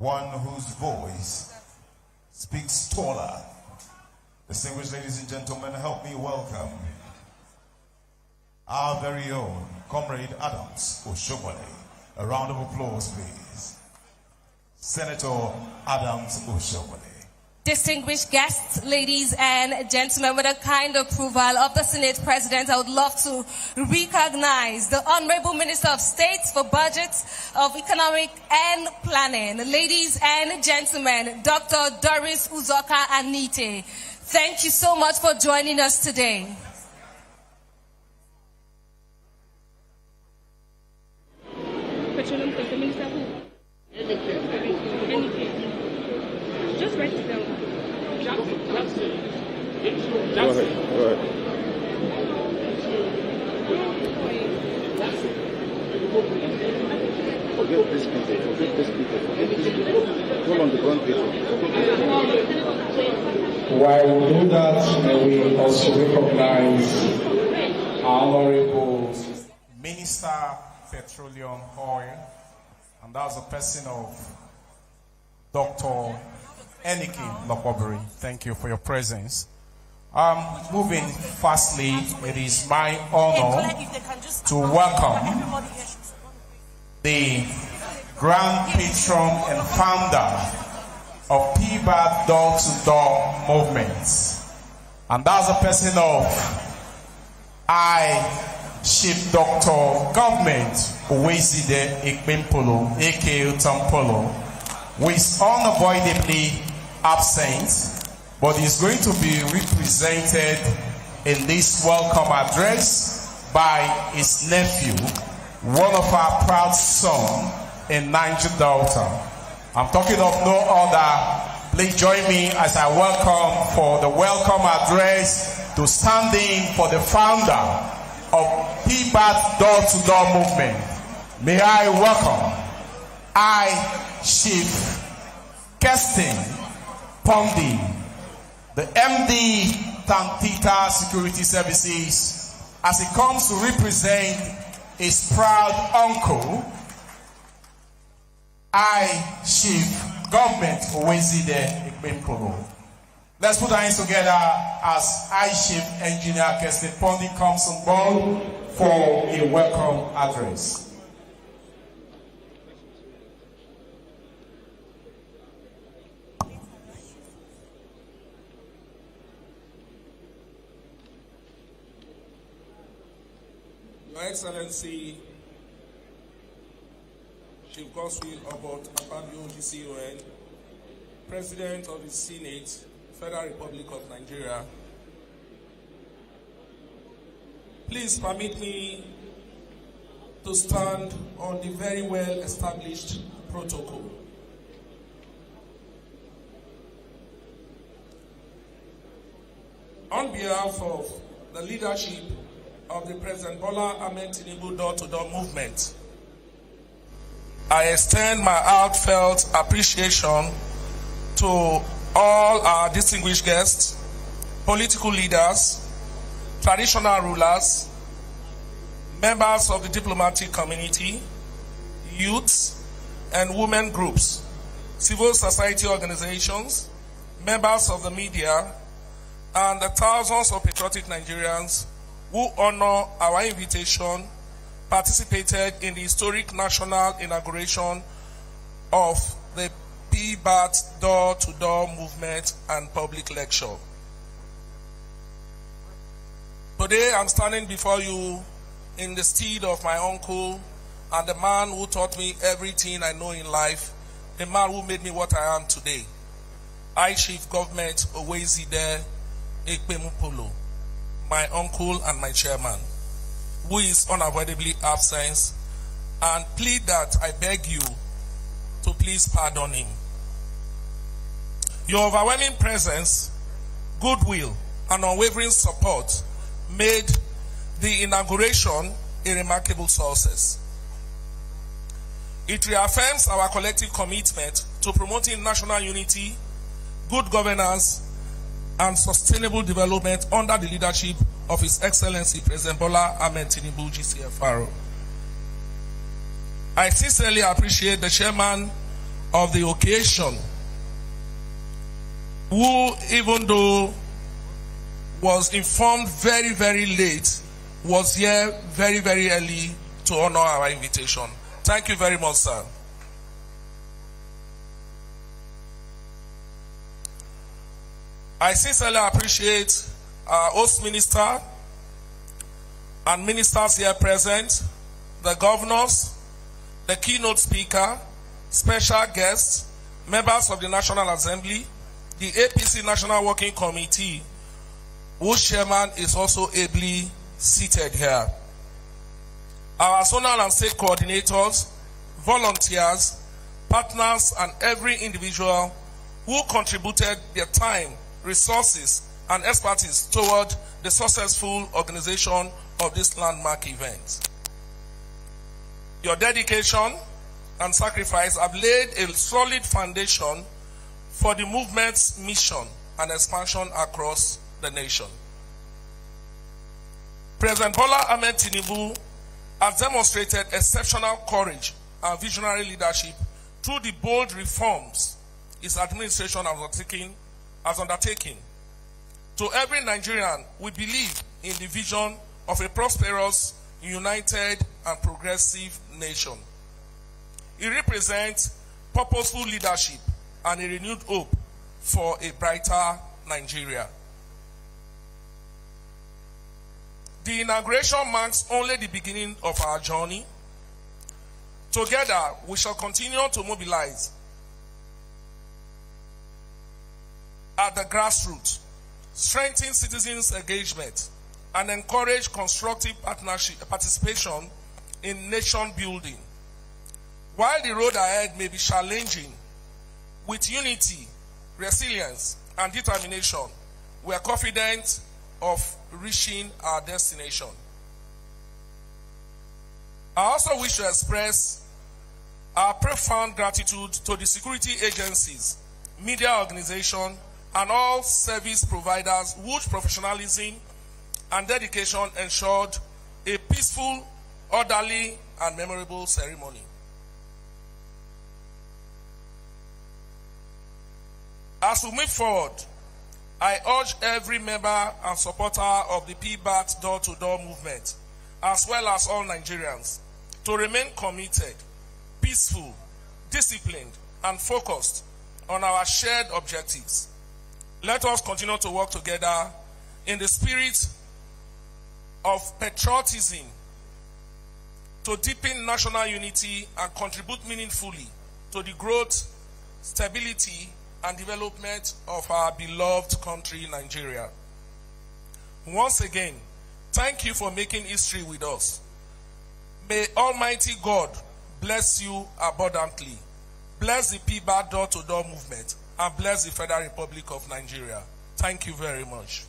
one whose voice speaks taller. Distinguished ladies and gentlemen, help me welcome our very own Comrade Adams Oshobole. A round of applause, please. Senator Adams Oshobole. Distinguished guests, ladies and gentlemen, with a kind approval of the Senate President, I would love to recognize the Honorable Minister of State for Budgets of Economic and Planning. Ladies and gentlemen, Dr. Doris Uzoka Anite. Thank you so much for joining us today. Just write it down. Go ahead. Forget this people. Hold on the front page. While we do that, we also recognize our Honorable Minister Petroleum Oil, and that's a person of Dr. Enikin Lokobiri. Thank you for your presence. Moving fastly, it is my honor to welcome the Grand Patron and founder of Pbat door-to-door movements. And that's a person of Chief Dr. Government Uwezide Ikpempolo, aka Tampolo, who is unavoidably absent, but is going to be represented in this welcome address by his nephew, one of our proud sons in Niger Delta. I'm talking of no other. Please join me as I welcome for the welcome address to stand in for the founder of Pbat door-to-door movement. May I welcome Chief Kestin Pondi, the MD Tantita Security Services, as he comes to represent his proud uncle, Chief Government Uwezide Ikpempolo. Let's put our hands together as Chief Engineer Kestin Pondi comes on board for a welcome address. Your Excellency, Chief Godswill Obot Akpabio GCON, President of the Senate, Federal Republic of Nigeria, please permit me to stand on the very well-established protocol. On behalf of the leadership of the President Bola Ahmed Tinubu door-to-door movement, I extend my heartfelt appreciation to all our distinguished guests, political leaders, traditional rulers, members of the diplomatic community, youths and women groups, civil society organizations, members of the media, and the thousands of patriotic Nigerians who honor our invitation, participated in the historic national inauguration of the Pbat door-to-door movement and public lecture. Today I'm standing before you in the stead of my uncle and the man who taught me everything I know in life, the man who made me what I am today. Chief Government Uwezide Ikpempolo, my uncle and my chairman, who is unavoidably absent, and plead that I beg you to please pardon him. Your overwhelming presence, goodwill, and unwavering support made the inauguration a remarkable success. It reaffirms our collective commitment to promoting national unity, good governance, and sustainable development under the leadership of His Excellency President Bola Ahmed Tinubu GCFR. I sincerely appreciate the chairman of the occasion, who, even though was informed very, very late, was here very, very early to honor our invitation. Thank you very much, sir. I sincerely appreciate our host minister and ministers here present, the governors, the keynote speaker, special guests, members of the National Assembly, the APC National Working Committee, whose chairman is also ably seated here, our zonal and state coordinators, volunteers, partners, and every individual who contributed their time, resources, and expertise toward the successful organization of this landmark event. Your dedication and sacrifice have laid a solid foundation for the movement's mission and expansion across the nation. President Bola Ahmed Tinubu has demonstrated exceptional courage and visionary leadership through the bold reforms his administration has undertaken. To every Nigerian, we believe in the vision of a prosperous, united, and progressive nation. It represents purposeful leadership and a renewed hope for a brighter Nigeria. The inauguration marks only the beginning of our journey. Together, we shall continue to mobilize at the grassroots, strengthen citizens' engagement, and encourage constructive participation in nation building. While the road ahead may be challenging, with unity, resilience, and determination, we are confident of reaching our destination. I also wish to express our profound gratitude to the security agencies, media organizations, and all service providers whose professionalism and dedication ensured a peaceful, orderly, and memorable ceremony. As we move forward, I urge every member and supporter of the Pbat door-to-door movement, as well as all Nigerians, to remain committed, peaceful, disciplined, and focused on our shared objectives. Let us continue to work together in the spirit of patriotism to deepen national unity and contribute meaningfully to the growth, stability, and development of our beloved country, Nigeria. Once again, thank you for making history with us. May Almighty God bless you abundantly, bless the Pbat door-to-door movement, and bless the Federal Republic of Nigeria. Thank you very much.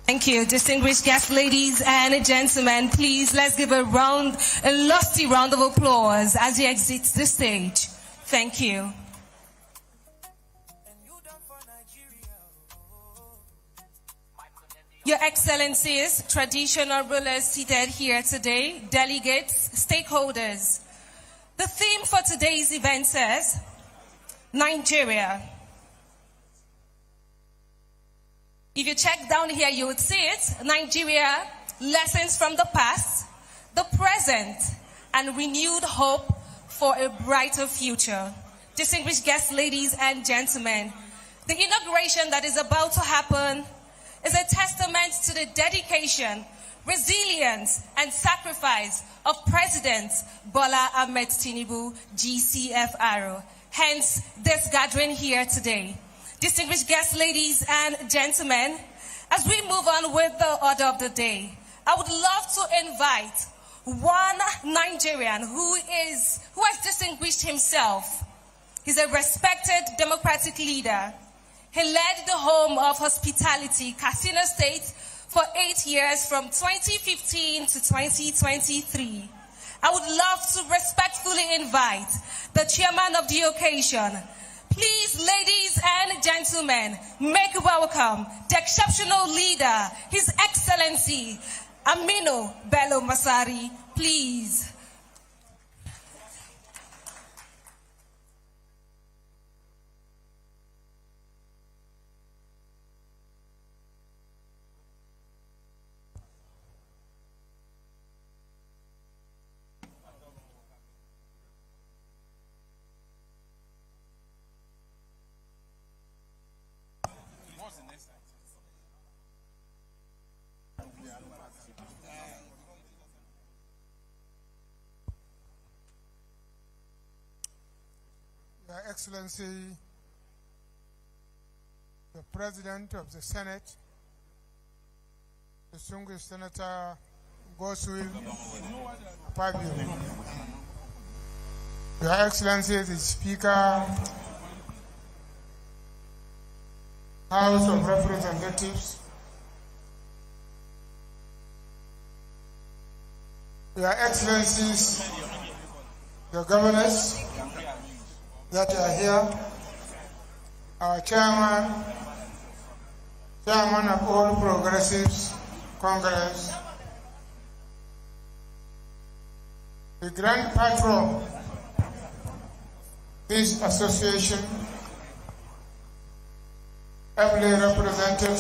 Thank you, distinguished guests, ladies and gentlemen. Please, let's give a lusty round of applause as he exits the stage. Thank you. Your Excellencies, traditional rulers seated here today, delegates, stakeholders. The theme for today's event says, Nigeria. If you check down here, you would see it. Nigeria, lessons from the past, the present, and renewed hope for a brighter future. Distinguished guests, ladies and gentlemen, the inauguration that is about to happen is a testament to the dedication, resilience, and sacrifice of President Bola Ahmed Tinubu, GCFR. Hence, this gathering here today. Distinguished guests, ladies and gentlemen, as we move on with the order of the day, I would love to invite one Nigerian who has distinguished himself. He's a respected democratic leader. He led the home of hospitality, Katsina State, for 8 years from 2015 to 2023. I would love to respectfully invite the chairman of the occasion. Please, ladies and gentlemen, make welcome the exceptional leader, His Excellency Aminu Bello Masari, please. Excellency, the President of the Senate, distinguished Senator Goswill Fabio, Your Excellency, the Speaker, House of Representatives, Your Excellencies, the governors that are here, our chairman of All Progressives Congress, the grand patron of this association, ably represented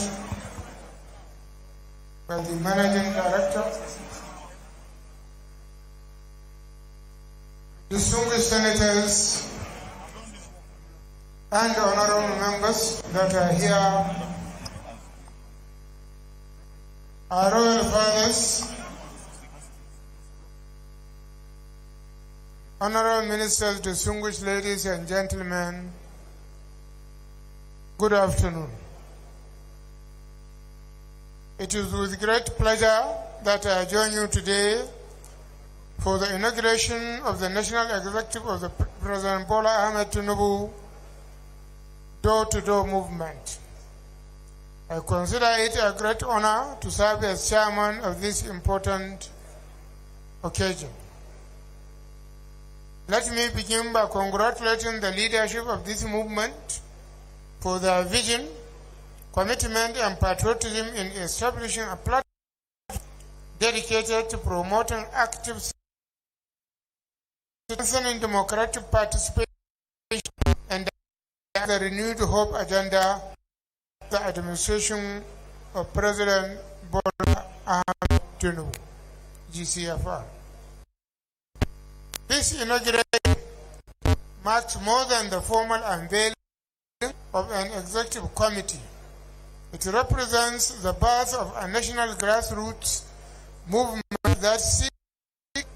by the managing director, distinguished senators and honorable members that are here, our royal fathers, honorable ministers, distinguished ladies and gentlemen, good afternoon. It is with great pleasure that I join you today for the inauguration of the National Executive of the President Bola Ahmed Tinubu door-to-door movement. I consider it a great honor to serve as chairman of this important occasion. Let me begin by congratulating the leadership of this movement for their vision, commitment, and patriotism in establishing a platform dedicated to promoting active strengthening democratic participation and the renewed hope agenda of the administration of President Bola Ahmed Tinubu, GCFR. This inauguration marks more than the formal unveiling of an executive committee. It represents the birth of a national grassroots movement that seeks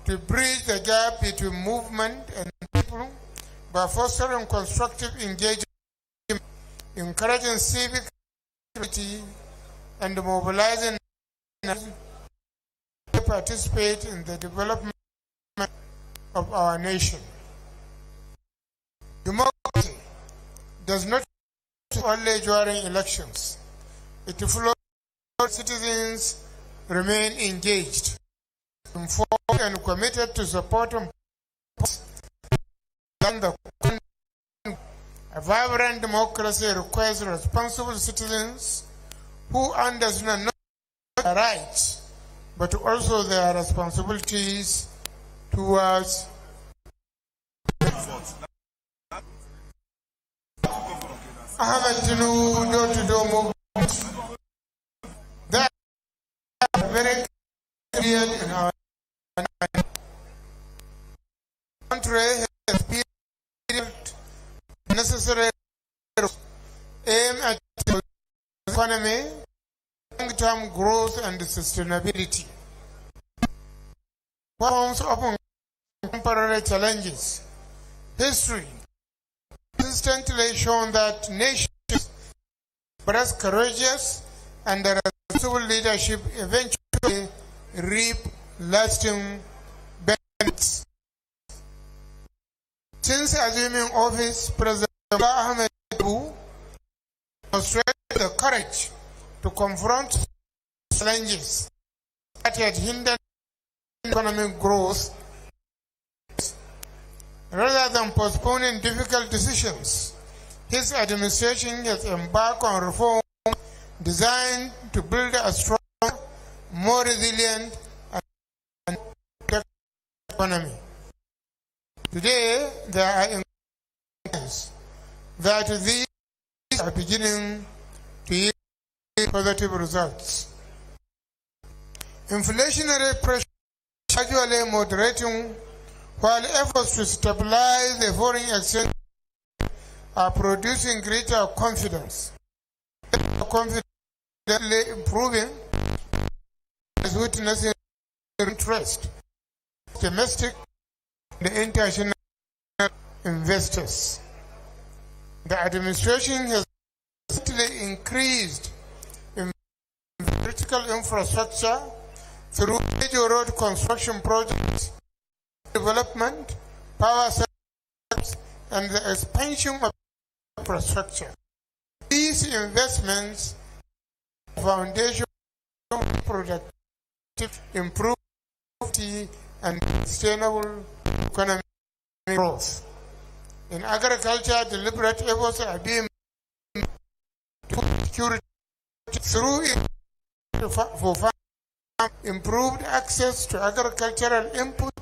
to bridge the gap between movement and people by fostering constructive engagement, encouraging civic activity, and mobilizing to participate in the development of our nation. Democracy does not only during elections. It flows citizens remain engaged, informed, and committed to supporting a vibrant democracy requires responsible citizens who understand not their rights but also their responsibilities towards Ahmed Tinubu door-to-door movement. That is very clear in our country has built necessary aim at the economy, long-term growth, and sustainability. Forms of contemporary challenges. History consistently shown that nations express courageous and responsible leadership eventually reap lasting benefits. Since assuming office, President Ahmed Tinubu demonstrated the courage to confront challenges that had hindered economic growth. Rather than postponing difficult decisions, his administration has embarked on reforms designed to build a stronger, more resilient, and economy. Today, there are indications that these are beginning to yield positive results. Inflationary pressure is gradually moderating, while efforts to stabilize the foreign exchange are producing greater confidence. Confidently improving is witnessing interest, domestic and international investors. The administration has greatly increased in critical infrastructure through major road construction projects, development, power sectors, and the expansion of infrastructure. These investments foundation productivity, improvement, and sustainable economic growth. In agriculture, deliberate efforts are being made to security through for farm, improved access to agricultural input,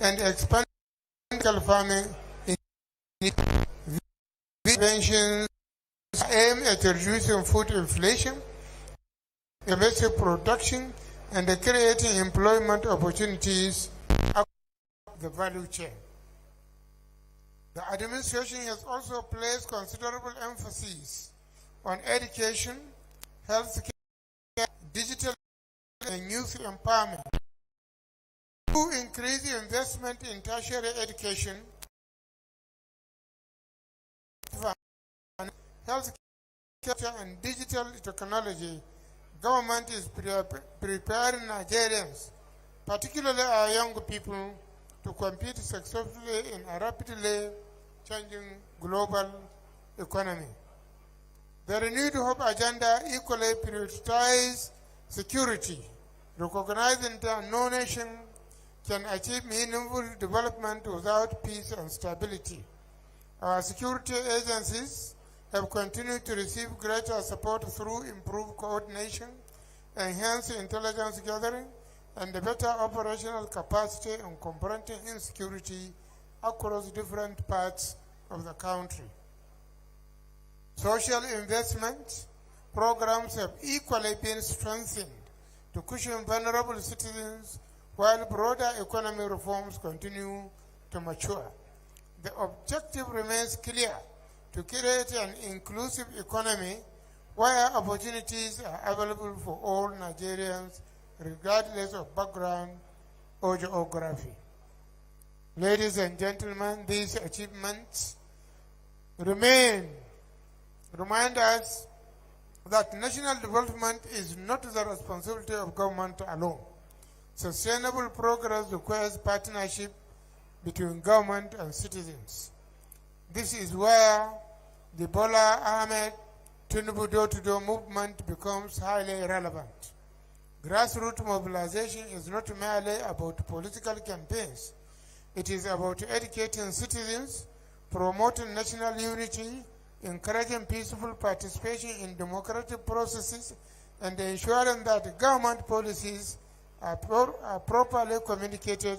and expanded farming interventions aim at reducing food inflation, domestic production, and creating employment opportunities across the value chain. The administration has also placed considerable emphasis on education, health care, digital and youth empowerment. To increase investment in tertiary education, health care, and digital technology, government is preparing Nigerians, particularly our young people, to compete successfully in a rapidly changing global economy. The renewed hope agenda equally prioritizes security, recognizing that no nation can achieve meaningful development without peace and stability. Our security agencies have continued to receive greater support through improved coordination, enhanced intelligence gathering, and better operational capacity in confronting insecurity across different parts of the country. Social investment programs have equally been strengthened to cushion vulnerable citizens while broader economic reforms continue to mature. The objective remains clear: to create an inclusive economy where opportunities are available for all Nigerians regardless of background or geography. Ladies and gentlemen, these achievements remind us that national development is not the responsibility of government alone. Sustainable progress requires partnership between government and citizens. This is where the Bola Ahmed Tinubu door-to-door movement becomes highly relevant. Grassroots mobilization is not merely about political campaigns. It is about educating citizens, promoting national unity, encouraging peaceful participation in democratic processes, and ensuring that government policies are properly communicated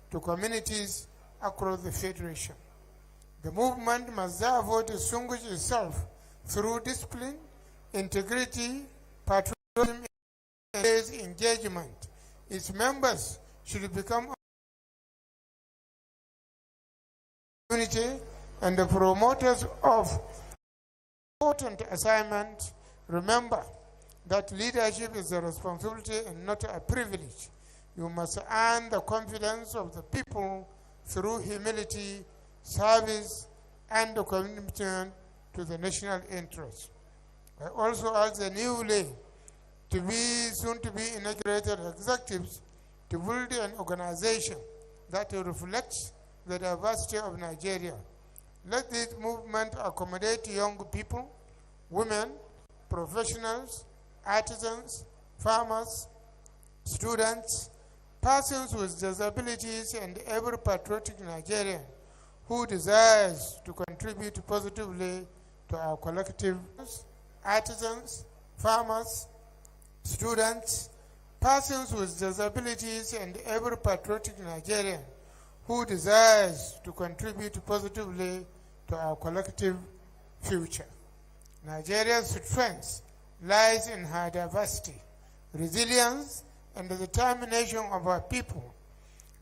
to communities across the Federation. The movement must therefore distinguish itself through discipline, integrity, patriotism, and engagement. Its members should become unity and the promoters of important assignment. Remember that leadership is a responsibility and not a privilege. You must earn the confidence of the people through humility, service, and the commitment to the national interest. I also ask the newly soon to be inaugurated executives to build an organization that reflects the diversity of Nigeria. Let this movement accommodate young people, women, professionals, artisans, farmers, students, persons with disabilities, and every patriotic Nigerian who desires to contribute positively to our collective. Artisans, farmers, students, persons with disabilities, and every patriotic Nigerian who desires to contribute positively to our collective future. Nigeria's strength lies in her diversity, resilience, and the determination of our people.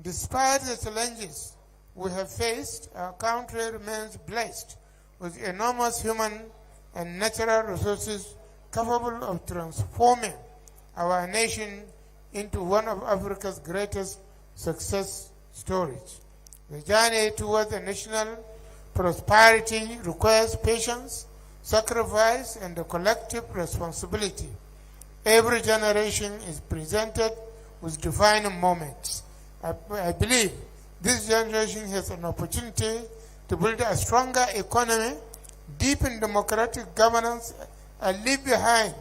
Despite the challenges we have faced, our country remains blessed with enormous human and natural resources capable of transforming our nation into one of Africa's greatest success stories. The journey towards the national Prosperity requires patience, sacrifice, and a collective responsibility. Every generation is presented with defining moments. I believe this generation has an opportunity to build a stronger economy, deepen democratic governance, and leave behind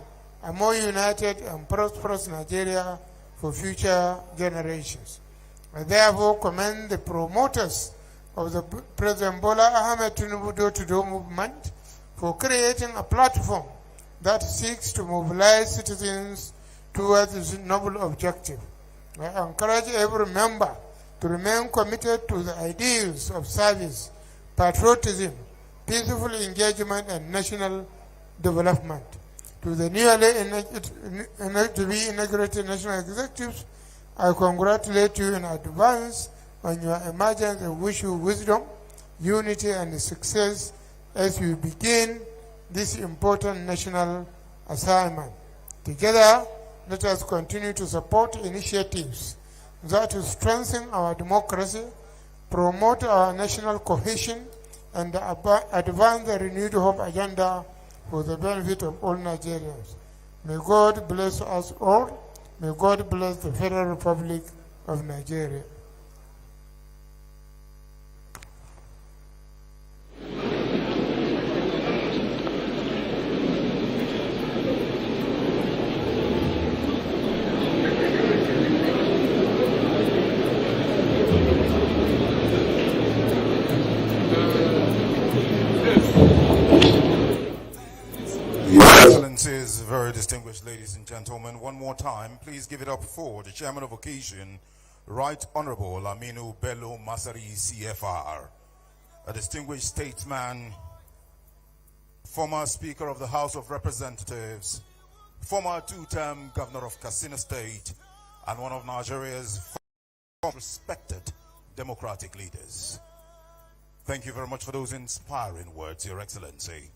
a more united and prosperous Nigeria for future generations. I therefore commend the promoters of the President Bola Ahmed Tinubu Door-to-Door movement for creating a platform that seeks to mobilize citizens towards this noble objective. I encourage every member to remain committed to the ideals of service, patriotism, peaceful engagement, and national development. To the newly to be inaugurated national executives, I congratulate you in advance on your emergence and wish you wisdom, unity, and success as you begin this important national assignment. Together, let us continue to support initiatives that will strengthen our democracy, promote our national cohesion, and advance the renewed hope agenda for the benefit of all Nigerians. May God bless us all. May God bless the Federal Republic of Nigeria. Excellencies, very distinguished ladies and gentlemen, one more time, please give it up for the chairman of occasion, Right Honorable Aminu Bello Masari, CFR, a distinguished statesman, former Speaker of the House of Representatives, former two-term Governor of Katsina State, and one of Nigeria's most respected democratic leaders. Thank you very much for those inspiring words, Your Excellency.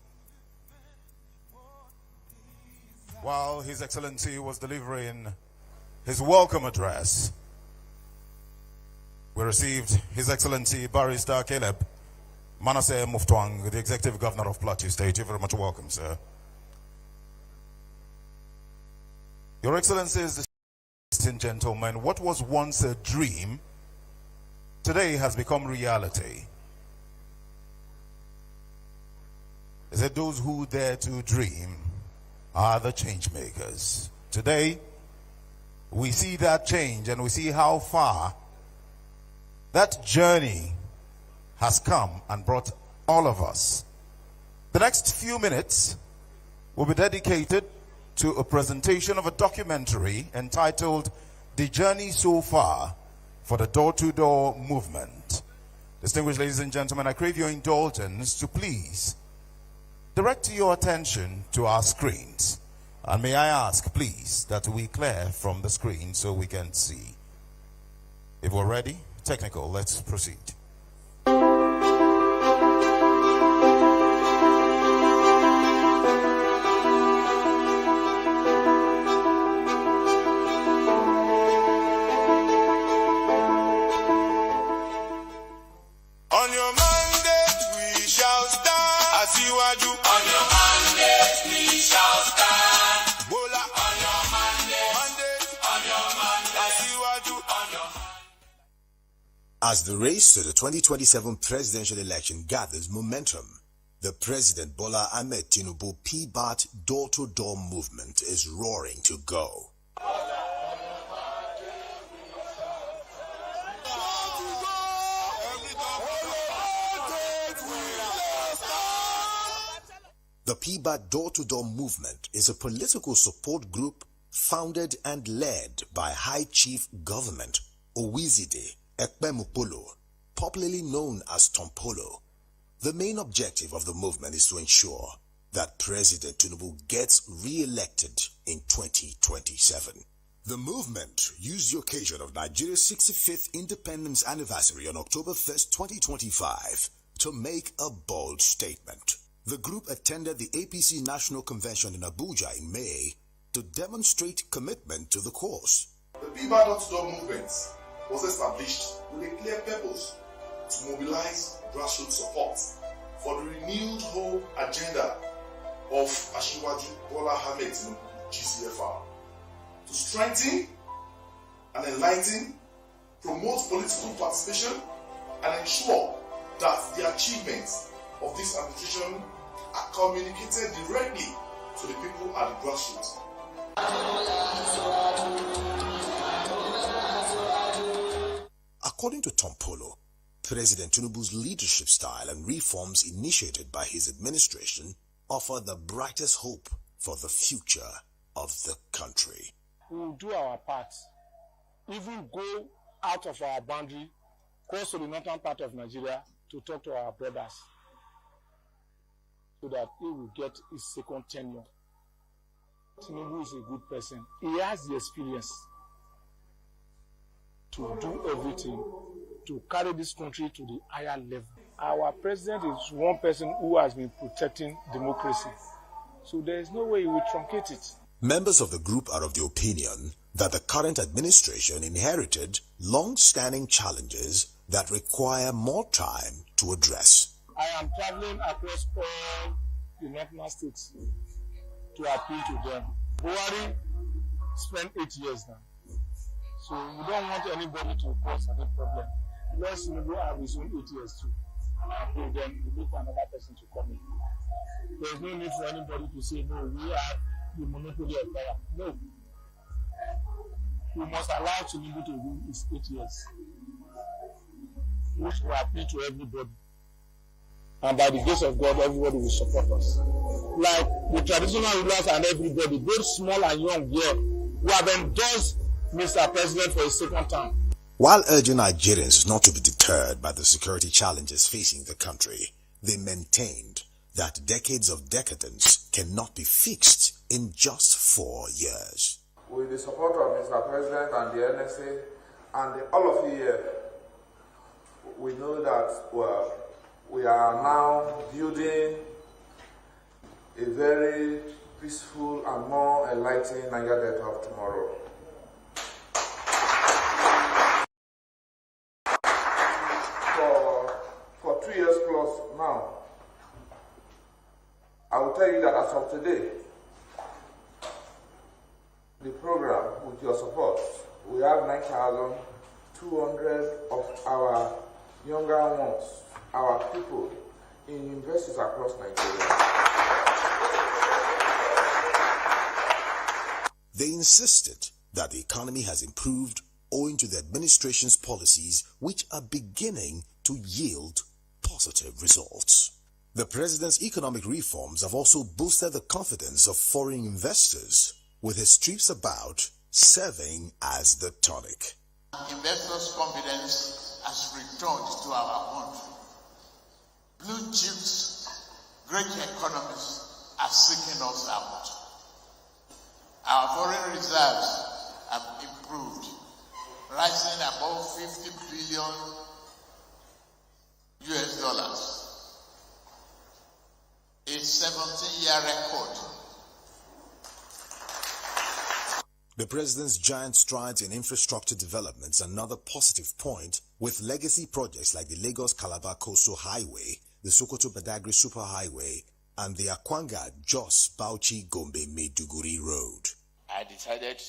While His Excellency was delivering his welcome address, we received His Excellency Barrister Caleb Manasseh Muftwang, the Executive Governor of Plateau State. You're very much welcome, sir. Your Excellencies, ladies and gentlemen, what was once a dream today has become reality. Is it those who dare to dream are the change makers? Today, we see that change and we see how far that journey has come and brought all of us. The next few minutes will be dedicated to a presentation of a documentary entitled The Journey So Far for the Door-to-Door Movement. Distinguished ladies and gentlemen, I crave your indulgence to please direct your attention to our screens. And may I ask, please, that we clear from the screen so we can see. If we're ready, technical, let's proceed. As the race to the 2027 presidential election gathers momentum, the President Bola Ahmed Tinubu Pbat door-to-door movement is roaring to go. The Pbat door-to-door movement is a political support group founded and led by High Chief Government Owizide Ekpemupolo, popularly known as Tompolo. The main objective of the movement is to ensure that President Tinubu gets re-elected in 2027. The movement used the occasion of Nigeria's 65th independence anniversary on October 1st, 2025 to make a bold statement. The group attended the APC National Convention in Abuja in May to demonstrate commitment to the cause. The Pbat door-to-door movement was established with a clear purpose to mobilize grassroots support for the renewed hope agenda of Asiwaju Bola Ahmed Tinubu, GCFR, to strengthen and enlighten, promote political participation, and ensure that the achievements of this administration are communicated directly to the people at the grassroots. According to Tom Polo, President Tinubu's leadership style and reforms initiated by his administration offer the brightest hope for the future of the country. We will do our part, even go out of our boundary, cross to the northern part of Nigeria to talk to our brothers so that he will get his second tenure. Tinubu is a good person. He has the experience to do everything, to carry this country to the higher level. Our president is one person who has been protecting democracy. So there is no way he will truncate it. Members of the group are of the opinion that the current administration inherited long-standing challenges that require more time to address. I am traveling across all the northern states to appeal to them. Buhari spent 8 years now. So we don't want anybody to cause any problem. Let Tinubu have his own 8 years too. And then we look for another person to come in. There is no need for anybody to say, no, we have the monopoly of power. No. We must allow Tinubu to do his 8 years, which will appeal to everybody. And by the grace of God, everybody will support us. Like the traditional rulers and everybody, both small and young here, who have endorsed Mr. President for his second term. While urging Nigerians not to be deterred by the security challenges facing the country, they maintained that decades of decadence cannot be fixed in just 4 years. With the support of Mr. President and the NSA and all of you here, we know that we are now building a very peaceful and more enlightened Niger Delta of tomorrow. For 2 years plus now, I will tell you that as of today, the program, with your support, we have 9,200 of our younger ones, our people, in universities across Nigeria. They insisted that the economy has improved owing to the administration's policies, which are beginning to yield positive results. The president's economic reforms have also boosted the confidence of foreign investors, with his trips about serving as the tonic. Investors' confidence has returned to our country. Blue chips, great economies are seeking us out. Our foreign reserves have improved, rising above $50 billion, a 17-year record. The president's giant strides in infrastructure developments are another positive point, with legacy projects like the Lagos-Calabar Coastal Highway, the Sokoto-Badagry Superhighway, and the Akwanga-Jos-Bauchi-Gombe-Maiduguri Road. I decided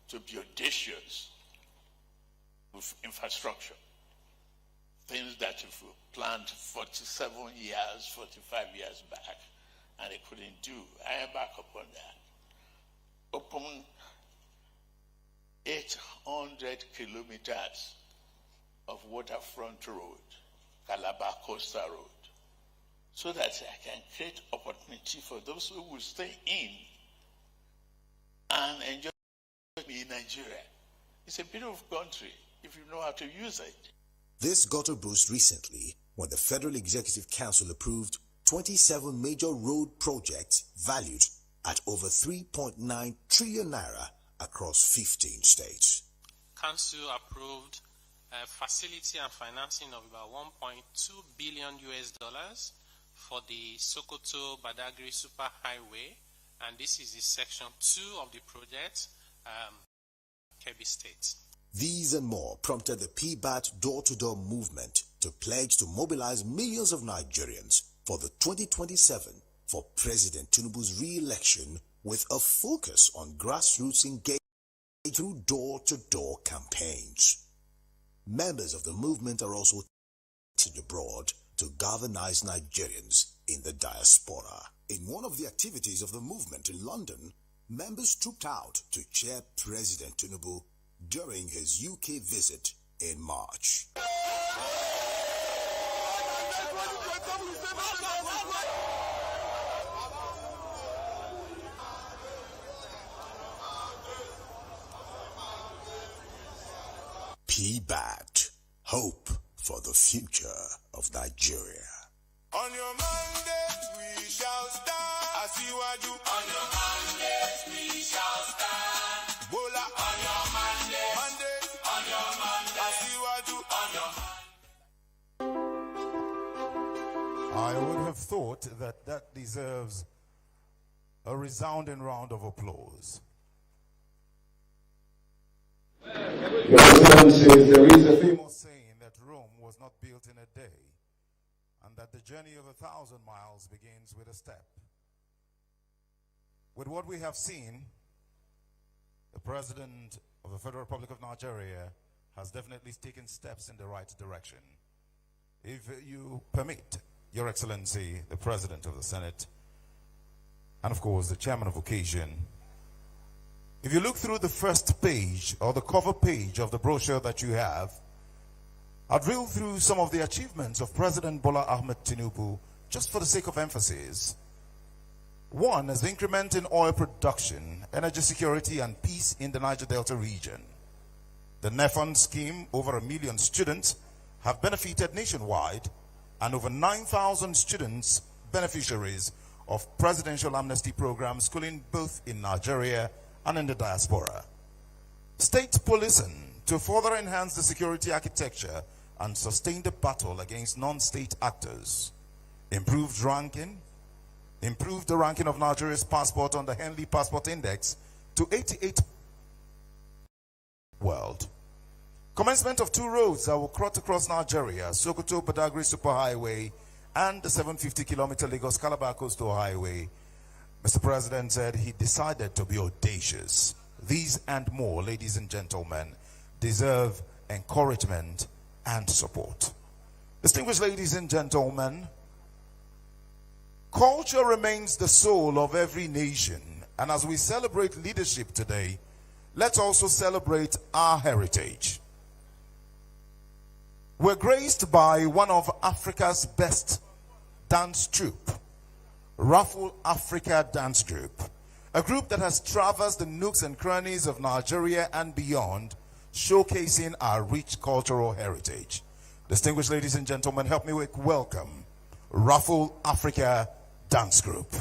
to be audacious with infrastructure. Things that if we planned 47 years, 45 years back, and they couldn't do, I am back upon that. Open 800 kilometers of waterfront road, Calabar Coastal Road, so that I can create opportunity for those who will stay in and enjoy in Nigeria. It's a beautiful country if you know how to use it. This got a boost recently when the Federal Executive Council approved 27 major road projects valued at over 3.9 trillion naira across 15 states. Council approved a facility and financing of about $1.2 billion for the Sokoto-Badagry Superhighway, and this is the section 2 of the project, Kebbi State. These and more prompted the Pbat door-to-door movement to pledge to mobilize millions of Nigerians for the 2027 for President Tinubu's re-election with a focus on grassroots engagement through door-to-door campaigns. Members of the movement are also taken abroad to galvanize Nigerians in the diaspora. In one of the activities of the movement in London, members trooped out to cheer President Tinubu during his UK visit in March. Pbat, hope for the future of Nigeria. On your Mondays we shall stand. Asiwaju. On your Mondays we shall stand. Bola. On your Mondays. On your Mondays. Asiwaju. On your I would have thought that that deserves a resounding round of applause. Your Excellency, there is a famous saying that Rome was not built in a day, and that the journey of 1,000 miles begins with a step. With what we have seen, the President of the Federal Republic of Nigeria has definitely taken steps in the right direction. If you permit, Your Excellency, the President of the Senate, and of course the Chairman of Occasion, if you look through the first page or the cover page of the brochure that you have, I'll drill through some of the achievements of President Bola Ahmed Tinubu just for the sake of emphasis. One is the increment in oil production, energy security, and peace in the Niger Delta region. The NEFON scheme, over 1 million students have benefited nationwide, and over 9,000 students beneficiaries of presidential amnesty programs schooling both in Nigeria and in the diaspora. State policing to further enhance the security architecture and sustain the battle against non-state actors. Improved the ranking of Nigeria's passport on the Henley Passport Index to 88 world. Commencement of 2 roads that will cut across Nigeria, Sokoto Badagry Superhighway and the 750-kilometer Lagos Calabar Coastal Highway. Mr. President said he decided to be audacious. These and more, ladies and gentlemen, deserve encouragement and support. Distinguished ladies and gentlemen, culture remains the soul of every nation. And as we celebrate leadership today, let's also celebrate our heritage. We're graced by one of Africa's best dance troupe, Raffle Africa Dance Group, a group that has traversed the nooks and crannies of Nigeria and beyond, showcasing our rich cultural heritage. Distinguished ladies and gentlemen, help me welcome Raffle Africa Dance Group.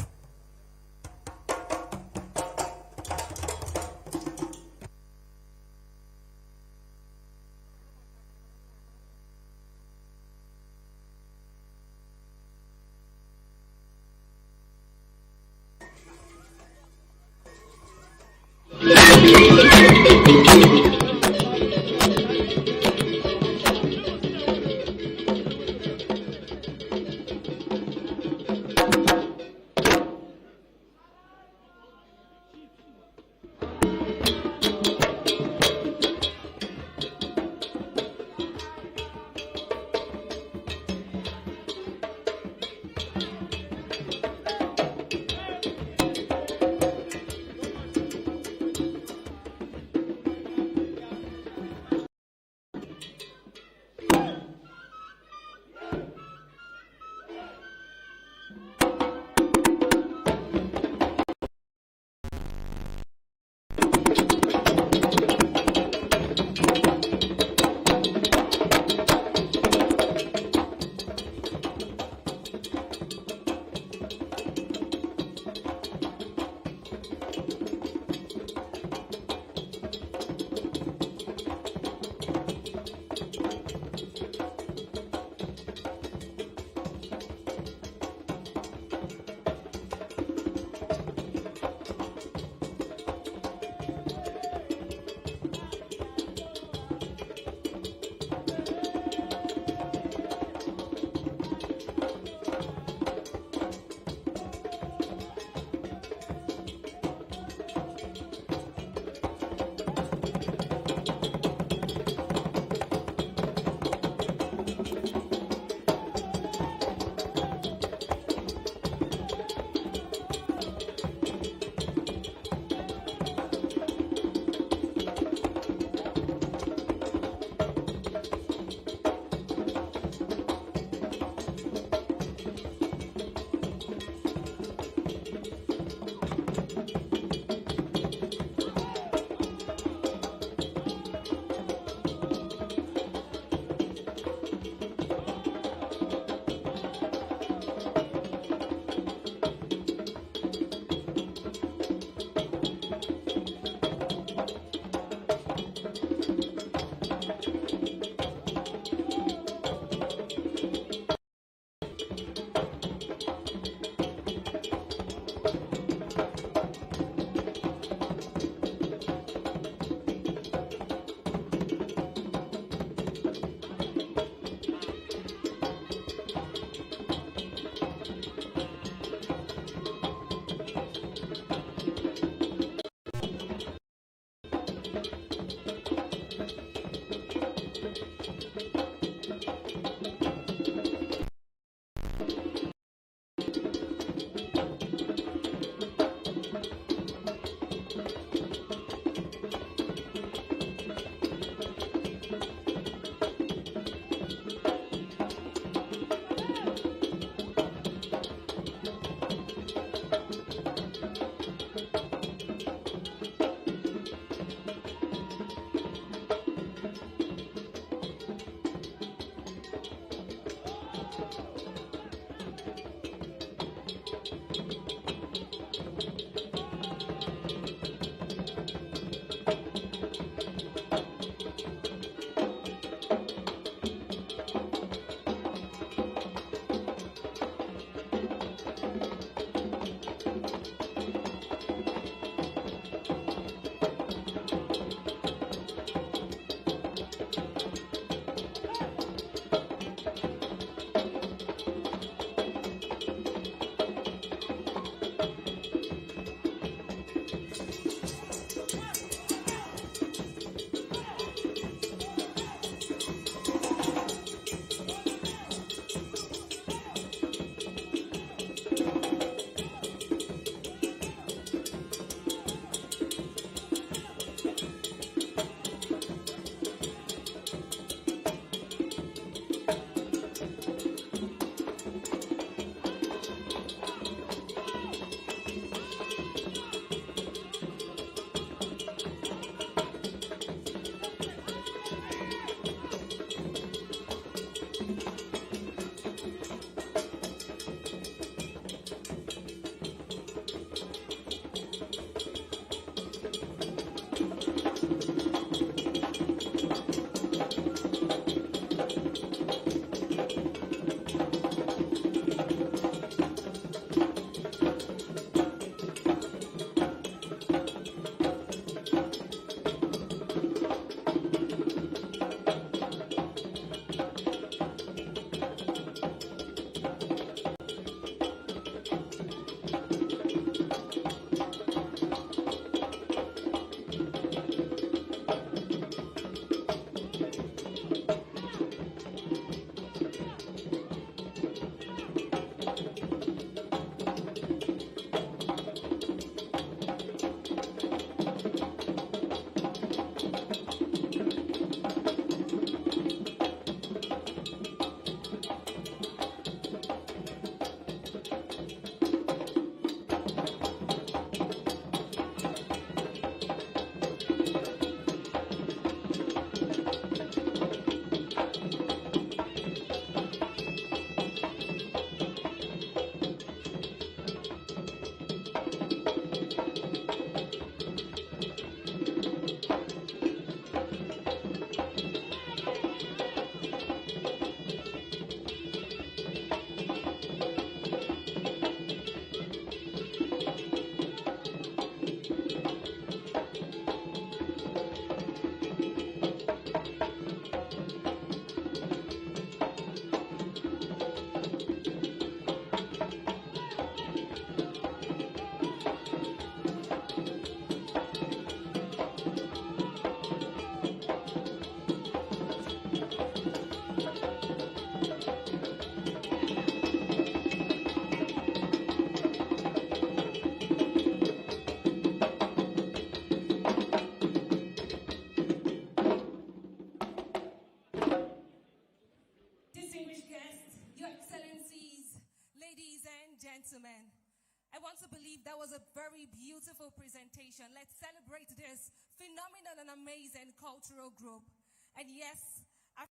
want to believe that was a very beautiful presentation. Let's celebrate this phenomenal and amazing cultural group. And yes, African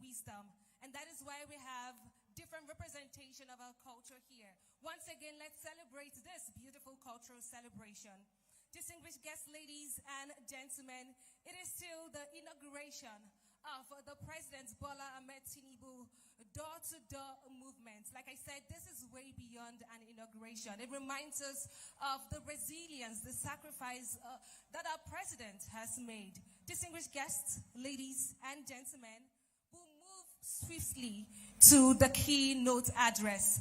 wisdom. And that is why we have different representation of our culture here. Once again, let's celebrate this beautiful cultural celebration. Distinguished guests, ladies and gentlemen, it is still the inauguration of the President Bola Ahmed Tinubu door-to-door movement. Like I said, this is way beyond an inauguration. It reminds us of the resilience, the sacrifice that our president has made. Distinguished guests, ladies and gentlemen, we'll move swiftly to the keynote address.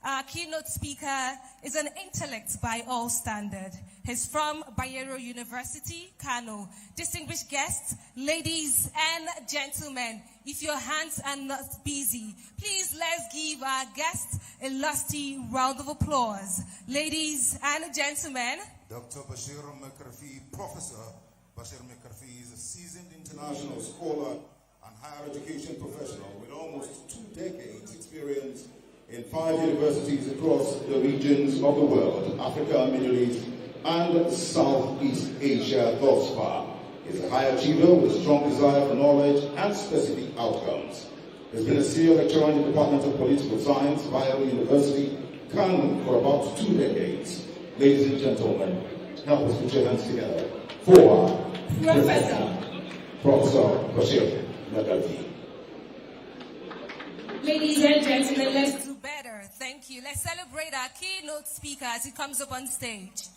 Our keynote speaker is an intellect by all standard. He's from Bayero University, Kano. Distinguished guests, ladies and gentlemen, if your hands are not busy, please let's give our guests a lusty round of applause. Ladies and gentlemen, Dr. Bashir Mekarfi, Professor Bashir Mekarfi is a seasoned international scholar and higher education professional with almost 2 decades experience in 5 universities across the regions of the world, Africa, Middle East, and Southeast Asia thus far. He's a high achiever with strong desire for knowledge and specific outcomes. He's been a senior lecturer in the Department of Political Science, Bayero University, Kano, for about 2 decades. Ladies and gentlemen, help us put your hands together for Professor Bashir Mekarfi. Ladies and gentlemen, let's do better. Thank you. Let's celebrate our keynote speaker as he comes up on stage.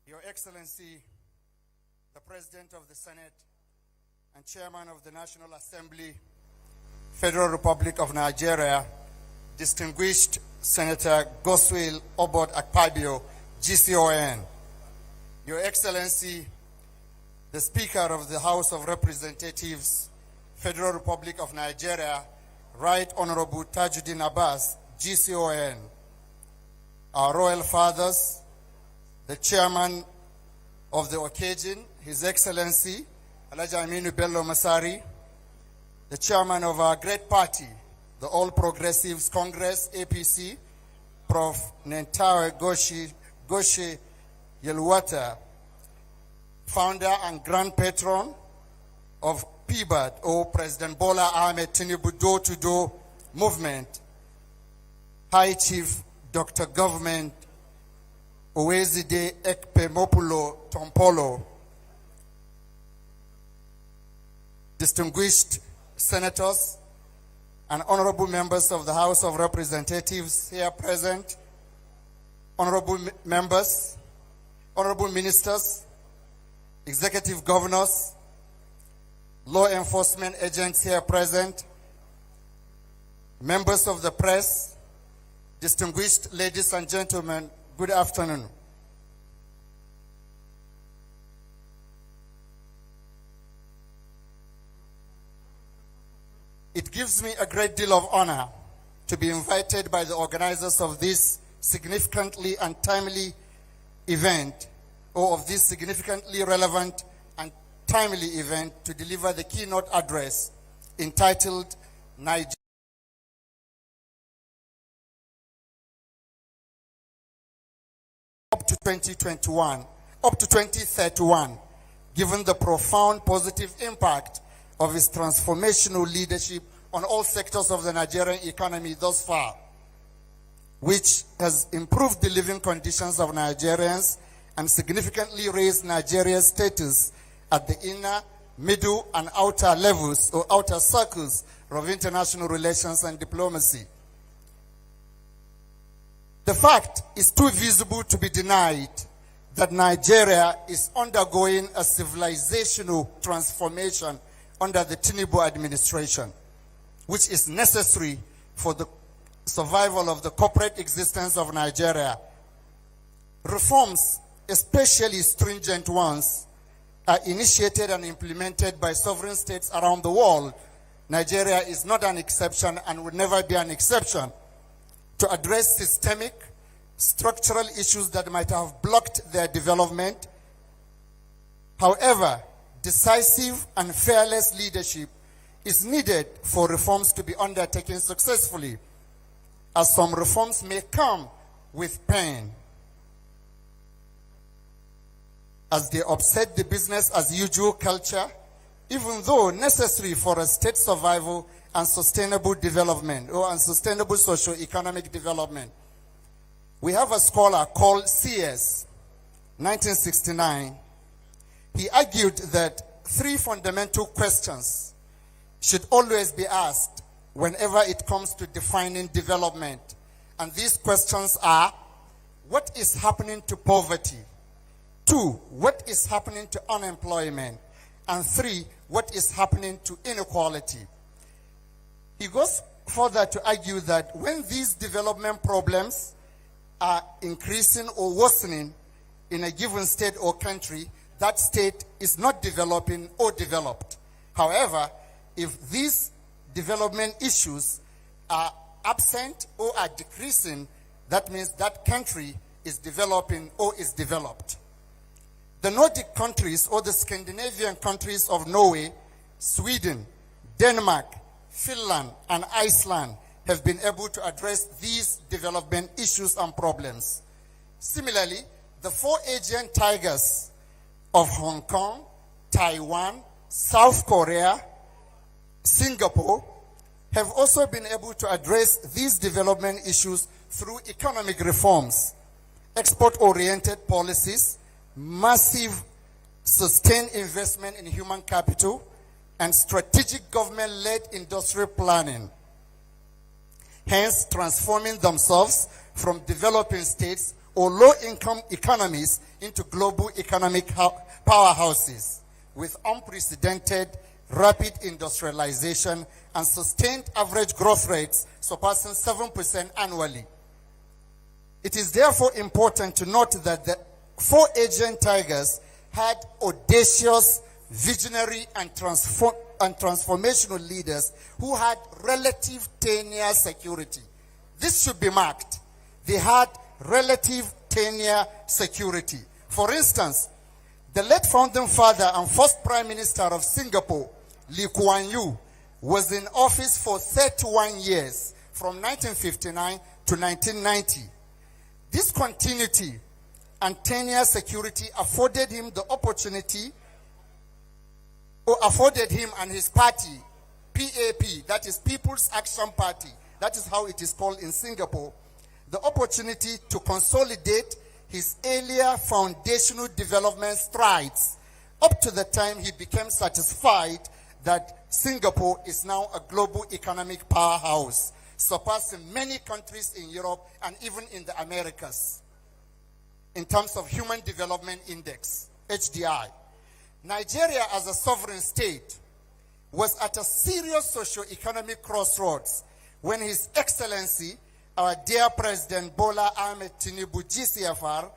Your Excellency, the President of the Senate and Chairman of the National Assembly, Federal Republic of Nigeria, distinguished Senator Godswill Obot Akpabio, GCON. Your Excellency, the Speaker of the House of Representatives, Federal Republic of Nigeria, Right Honorable Tajuddin Abbas, GCON. Our Royal Fathers, the Chairman of the occasion, His Excellency, Alhaji Aminu Bello Masari, the Chairman of our great party, the All Progressives Congress, APC, Prof. Nentawe Goshe Yelwata, Founder and Grand Patron of Pbat, or President Bola Ahmed Tinubu door-to-door movement, High Chief Dr. Government Owezide Ekpemopulo Tompolo, distinguished senators and honorable members of the House of Representatives here present, honorable members, honorable ministers, executive governors, law enforcement agents here present, members of the press, distinguished ladies and gentlemen, good afternoon. It gives me a great deal of honor to be invited by the organizers of this significantly and timely event, or of this significantly relevant and timely event, to deliver the keynote address entitled Nigeria up to 2021, up to 2031, given the profound positive impact of his transformational leadership on all sectors of the Nigerian economy thus far, which has improved the living conditions of Nigerians and significantly raised Nigeria's status at the inner, middle, and outer levels or outer circles of international relations and diplomacy. The fact is too visible to be denied that Nigeria is undergoing a civilizational transformation under the Tinubu administration, which is necessary for the survival of the corporate existence of Nigeria. Reforms, especially stringent ones, are initiated and implemented by sovereign states around the world, Nigeria is not an exception and would never be an exception. To address systemic, structural issues that might have blocked their development, however, decisive and fearless leadership is needed for reforms to be undertaken successfully, as some reforms may come with pain, as they upset the business as usual culture, even though necessary for a state survival and sustainable development, or sustainable socio-economic development. We have a scholar called C.S., 1969. He argued that 3 fundamental questions should always be asked whenever it comes to defining development. And these questions are, what is happening to poverty? 2, what is happening to unemployment? And 3, what is happening to inequality? He goes further to argue that when these development problems are increasing or worsening in a given state or country, that state is not developing or developed. However, if these development issues are absent or are decreasing, that means that country is developing or is developed. The Nordic countries or the Scandinavian countries of Norway, Sweden, Denmark, Finland, and Iceland have been able to address these development issues and problems. Similarly, the 4 Asian tigers of Hong Kong, Taiwan, South Korea, Singapore have also been able to address these development issues through economic reforms, export-oriented policies, massive sustained investment in human capital, and strategic government-led industrial planning, hence transforming themselves from developing states or low-income economies into global economic powerhouses with unprecedented rapid industrialization and sustained average growth rates surpassing 7% annually. It is therefore important to note that the 4 Asian tigers had audacious, visionary, and transformational leaders who had relative tenure security. This should be marked. They had relative tenure security. For instance, the late founding father and first prime minister of Singapore, Lee Kuan Yew, was in office for 31 years, from 1959 to 1990. This continuity and tenure security afforded him the opportunity, or afforded him and his party, PAP, that is People's Action Party, that is how it is called in Singapore, the opportunity to consolidate his earlier foundational development strides up to the time he became satisfied that Singapore is now a global economic powerhouse, surpassing many countries in Europe and even in the Americas in terms of Human Development Index, HDI. Nigeria as a sovereign state was at a serious socio-economic crossroads when His Excellency, our dear President Bola Ahmed Tinubu, GCFR,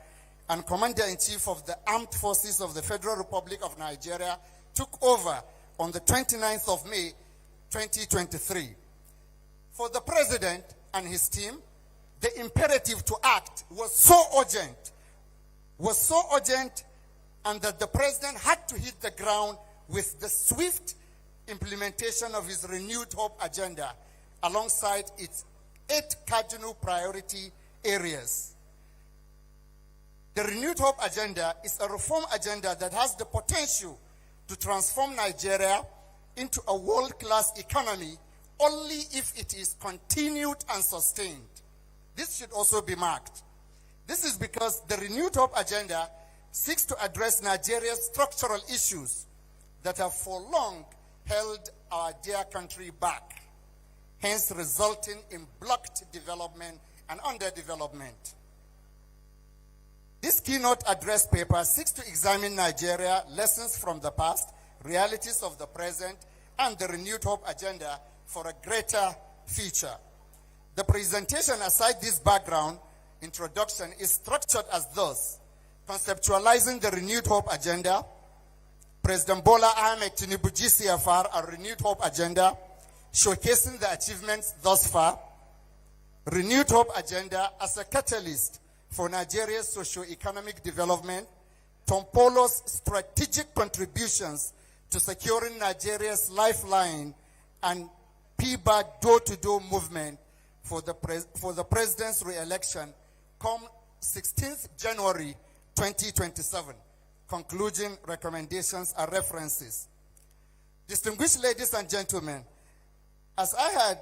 and Commander-in-Chief of the Armed Forces of the Federal Republic of Nigeria, took over on the 29th of May, 2023. For the President and his team, the imperative to act was so urgent, and that the President had to hit the ground with the swift implementation of his renewed hope agenda alongside its 8 cardinal priority areas. The renewed hope agenda is a reform agenda that has the potential to transform Nigeria into a world-class economy only if it is continued and sustained. This should also be marked. This is because the renewed hope agenda seeks to address Nigeria's structural issues that have for long held our dear country back, hence resulting in blocked development and underdevelopment. This keynote address paper seeks to examine Nigeria, lessons from the past, realities of the present, and the renewed hope agenda for a greater future. The presentation, aside this background introduction, is structured as thus: conceptualizing the renewed hope agenda, President Bola Ahmed Tinubu GCFR, a renewed hope agenda, showcasing the achievements thus far. Renewed hope agenda as a catalyst for Nigeria's socio-economic development. Tompolo's strategic contributions to securing Nigeria's lifeline and Pbat door-to-door movement for the president's re-election come 16th January 2027. Concluding recommendations and references. Distinguished ladies and gentlemen, as I had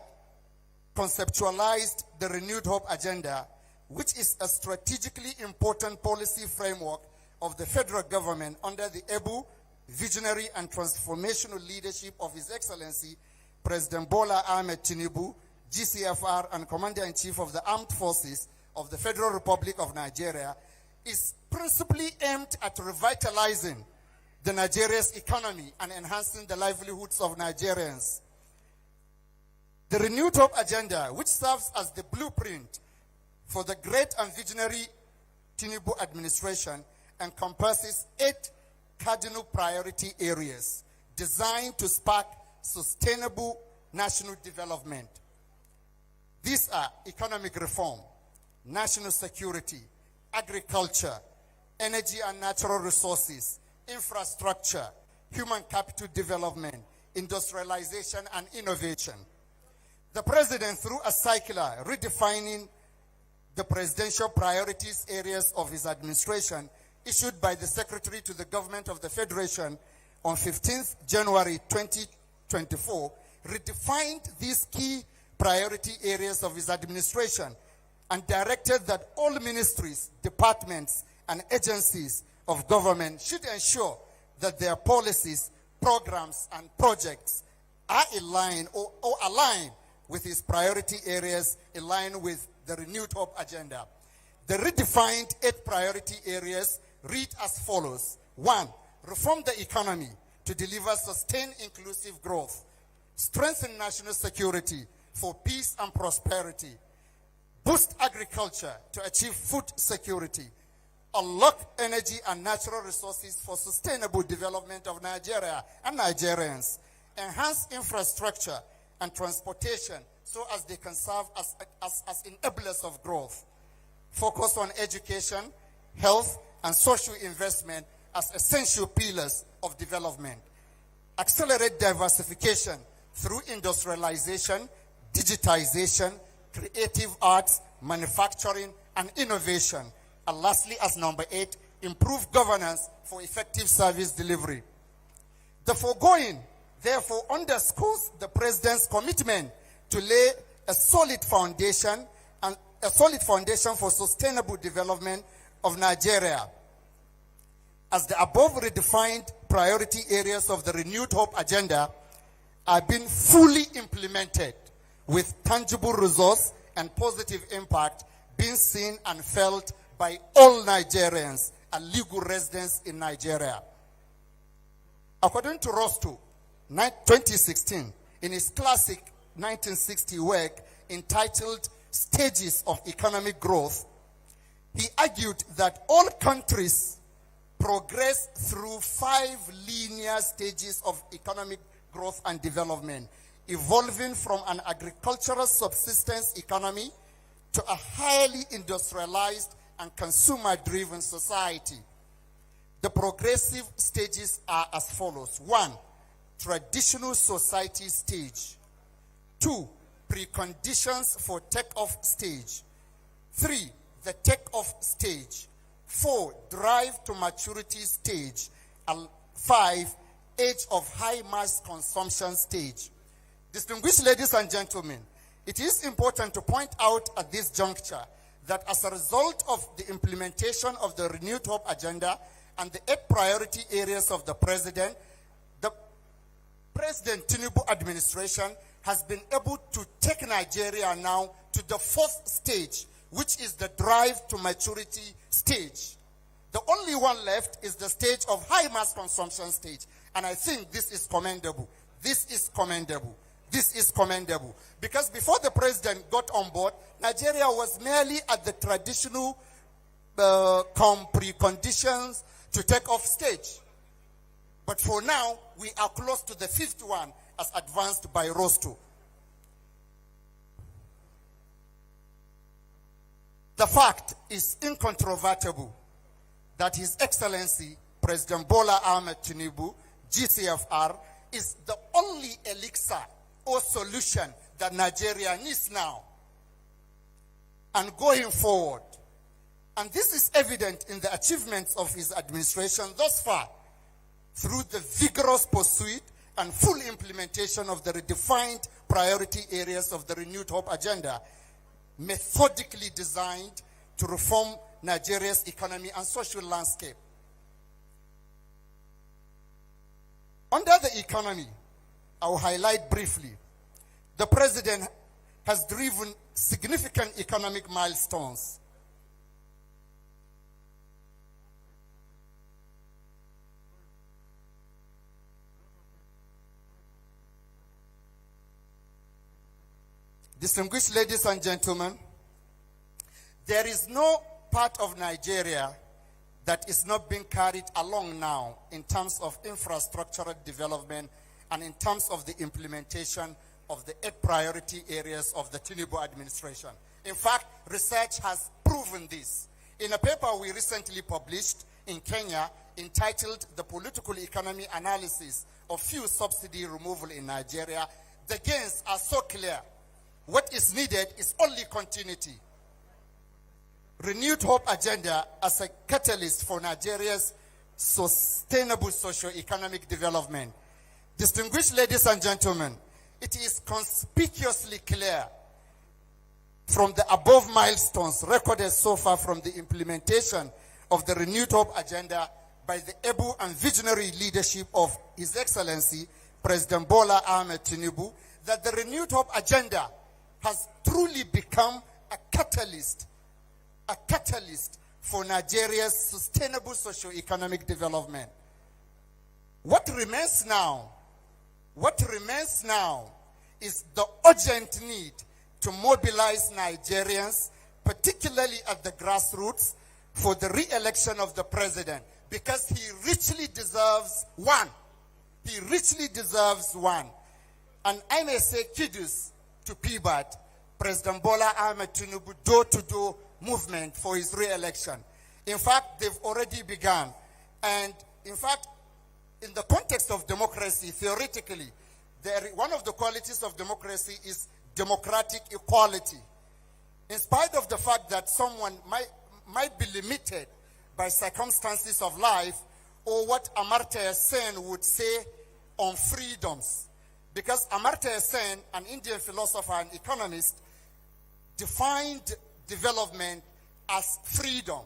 conceptualized the Renewed Hope Agenda, which is a strategically important policy framework of the federal government under the able, visionary, and transformational leadership of His Excellency, President Bola Ahmed Tinubu, GCFR, and Commander-in-Chief of the Armed Forces of the Federal Republic of Nigeria, is principally aimed at revitalizing the Nigeria's economy and enhancing the livelihoods of Nigerians. The Renewed Hope Agenda, which serves as the blueprint for the great and visionary Tinubu administration, encompasses 8 cardinal priority areas designed to spark sustainable national development. These are economic reform, national security, agriculture, energy and natural resources, infrastructure, human capital development, industrialization, and innovation. The President, through a circular redefining the presidential priorities areas of his administration, issued by the Secretary to the Government of the Federation on 15th January 2024, redefined these key priority areas of his administration and directed that all ministries, departments, and agencies of government should ensure that their policies, programs, and projects are in line or align with his priority areas, in line with the Renewed Hope Agenda. The redefined 8 priority areas read as follows. 1, reform the economy to deliver sustained inclusive growth. Strengthen national security for peace and prosperity. Boost agriculture to achieve food security. Unlock energy and natural resources for sustainable development of Nigeria and Nigerians. Enhance infrastructure and transportation so as they can serve as enablers of growth. Focus on education, health, and social investment as essential pillars of development. Accelerate diversification through industrialization, digitization, creative arts, manufacturing, and innovation. And lastly, as number 8, improve governance for effective service delivery. The foregoing, therefore, underscores the President's commitment to lay a solid foundation for sustainable development of Nigeria. As the above redefined priority areas of the Renewed Hope Agenda are being fully implemented, with tangible results and positive impact being seen and felt by all Nigerians and legal residents in Nigeria. According to Rosto, 2016, in his classic 1960 work entitled Stages of Economic Growth, he argued that all countries progress through 5 linear stages of economic growth and development, evolving from an agricultural subsistence economy to a highly industrialized and consumer-driven society. The progressive stages are as follows. 1, traditional society stage. 2, preconditions for take-off stage. 3, the take-off stage. 4, drive to maturity stage. And 5, age of high mass consumption stage. Distinguished ladies and gentlemen, it is important to point out at this juncture that as a result of the implementation of the Renewed Hope Agenda and the 8 priority areas of the President, the President Tinubu administration has been able to take Nigeria now to the 4th stage, which is the drive to maturity stage. The only one left is the stage of high mass consumption stage. And I think this is commendable. This is commendable. This is commendable. Because before the President got on board, Nigeria was merely at the traditional preconditions to take off stage. But for now, we are close to the fifth one as advanced by Rosto. The fact is incontrovertible that His Excellency President Bola Ahmed Tinubu, GCFR, is the only elixir or solution that Nigeria needs now and going forward. And this is evident in the achievements of his administration thus far through the vigorous pursuit and full implementation of the redefined priority areas of the Renewed Hope Agenda, methodically designed to reform Nigeria's economy and social landscape. Under the economy, I will highlight briefly, the President has driven significant economic milestones. Distinguished ladies and gentlemen, there is no part of Nigeria that is not being carried along now in terms of infrastructural development and in terms of the implementation of the 8 priority areas of the Tinubu administration. In fact, research has proven this. In a paper we recently published in Kenya entitled The Political Economy Analysis of Fuel Subsidy Removal in Nigeria, the gains are so clear. What is needed is only continuity. Renewed Hope Agenda as a catalyst for Nigeria's sustainable socio-economic development. Distinguished ladies and gentlemen, it is conspicuously clear from the above milestones recorded so far from the implementation of the Renewed Hope Agenda by the able and visionary leadership of His Excellency President Bola Ahmed Tinubu that the Renewed Hope Agenda has truly become a catalyst for Nigeria's sustainable socio-economic development. What remains now is the urgent need to mobilize Nigerians, particularly at the grassroots, for the re-election of the president, because he richly deserves one. He richly deserves one. And I may say kudos to Pbat, President Bola Ahmed Tinubu, door-to-door movement for his re-election. In fact, they've already begun. And in fact, in the context of democracy, theoretically, one of the qualities of democracy is democratic equality. In spite of the fact that someone might be limited by circumstances of life, or what Amartya Sen would say on freedoms. Because Amartya Sen, an Indian philosopher and economist, defined development as freedom.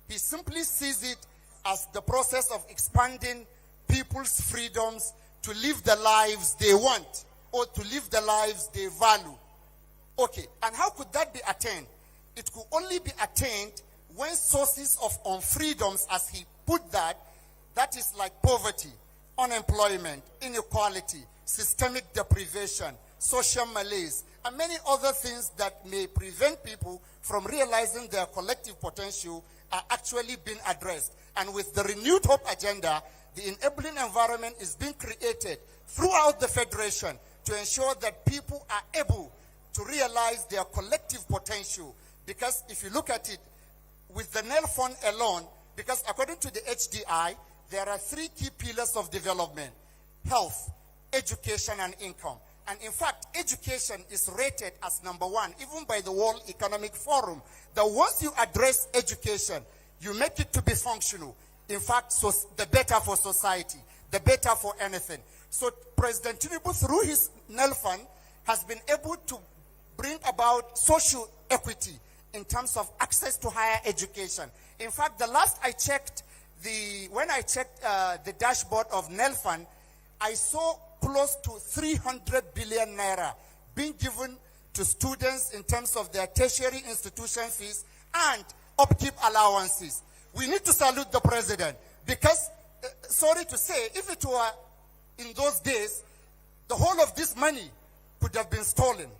He simply sees it as the process of expanding people's freedoms to live the lives they want or to live the lives they value. Okay, and how could that be attained? It could only be attained when sources of unfreedoms, as he put that is like poverty, unemployment, inequality, systemic deprivation, social malaise, and many other things that may prevent people from realizing their collective potential are actually being addressed. And with the Renewed Hope Agenda, the enabling environment is being created throughout the Federation to ensure that people are able to realize their collective potential. Because if you look at it, with the NEL Fund alone, because according to the HDI, there are 3 key pillars of development: health, education, and income. And in fact, education is rated as #1, even by the World Economic Forum, that once you address education, you make it to be functional. In fact, so the better for society, the better for anything. So President Tinubu, through his NEL Fund, has been able to bring about social equity in terms of access to higher education. In fact, the last I checked, when I checked the dashboard of NEL Fund, I saw close to 300 billion naira being given to students in terms of their tertiary institution fees and upkeep allowances. We need to salute the president because, sorry to say, if it were in those days, the whole of this money could have been stolen.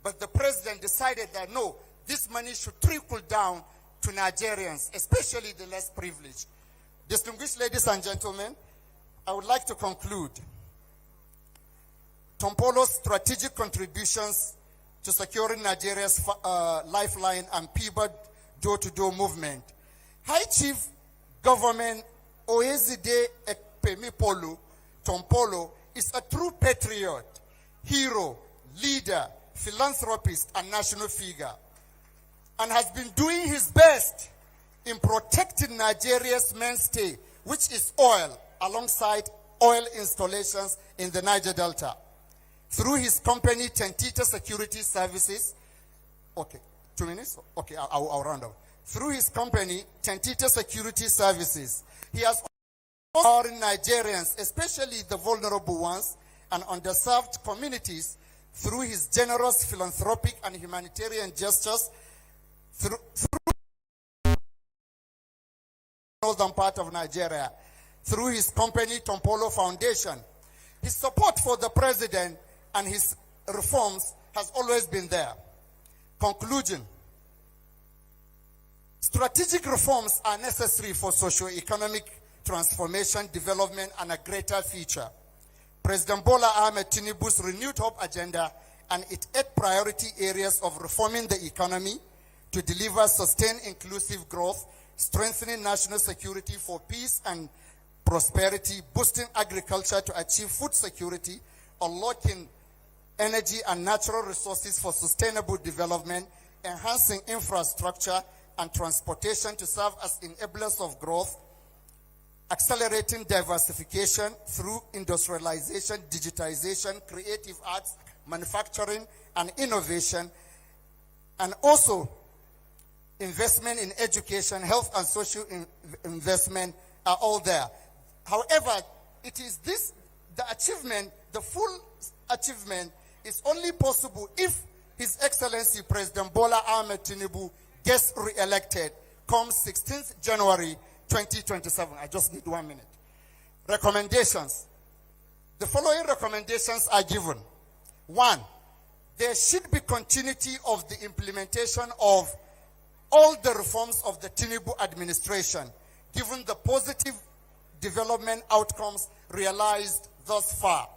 But the president decided that no, this money should trickle down to Nigerians, especially the less privileged. Distinguished ladies and gentlemen, I would like to conclude. Tompolo's strategic contributions to securing Nigeria's lifeline and Pbat door-to-door movement. High Chief Government Oezide Ekpemipolo Tompolo is a true patriot, hero, leader, philanthropist, and national figure, and has been doing his best in protecting Nigeria's mainstay, which is oil, alongside oil installations in the Niger Delta. Through his company, Tentita Security Services, okay, 2 minutes? Okay, I'll round up. Through his company, Tentita Security Services, he has empowering Nigerians, especially the vulnerable ones and underserved communities, through his generous philanthropic and humanitarian gestures through the northern part of Nigeria, through his company, Tompolo Foundation. His support for the president and his reforms has always been there. Conclusion. Strategic reforms are necessary for socio-economic transformation, development, and a greater future. President Bola Ahmed Tinubu's renewed hope agenda and its 8 priority areas of reforming the economy to deliver sustained inclusive growth, strengthening national security for peace and prosperity, boosting agriculture to achieve food security, unlocking energy and natural resources for sustainable development, enhancing infrastructure and transportation to serve as enablers of growth, accelerating diversification through industrialization, digitization, creative arts, manufacturing, and innovation, and also investment in education, health, and social investment are all there. However, it is this, the achievement, the full achievement is only possible if His Excellency President Bola Ahmed Tinubu gets re-elected come 16th January 2027. I just need 1 minute. Recommendations. The following recommendations are given. 1, there should be continuity of the implementation of all the reforms of the Tinubu administration, given the positive development outcomes realized thus far.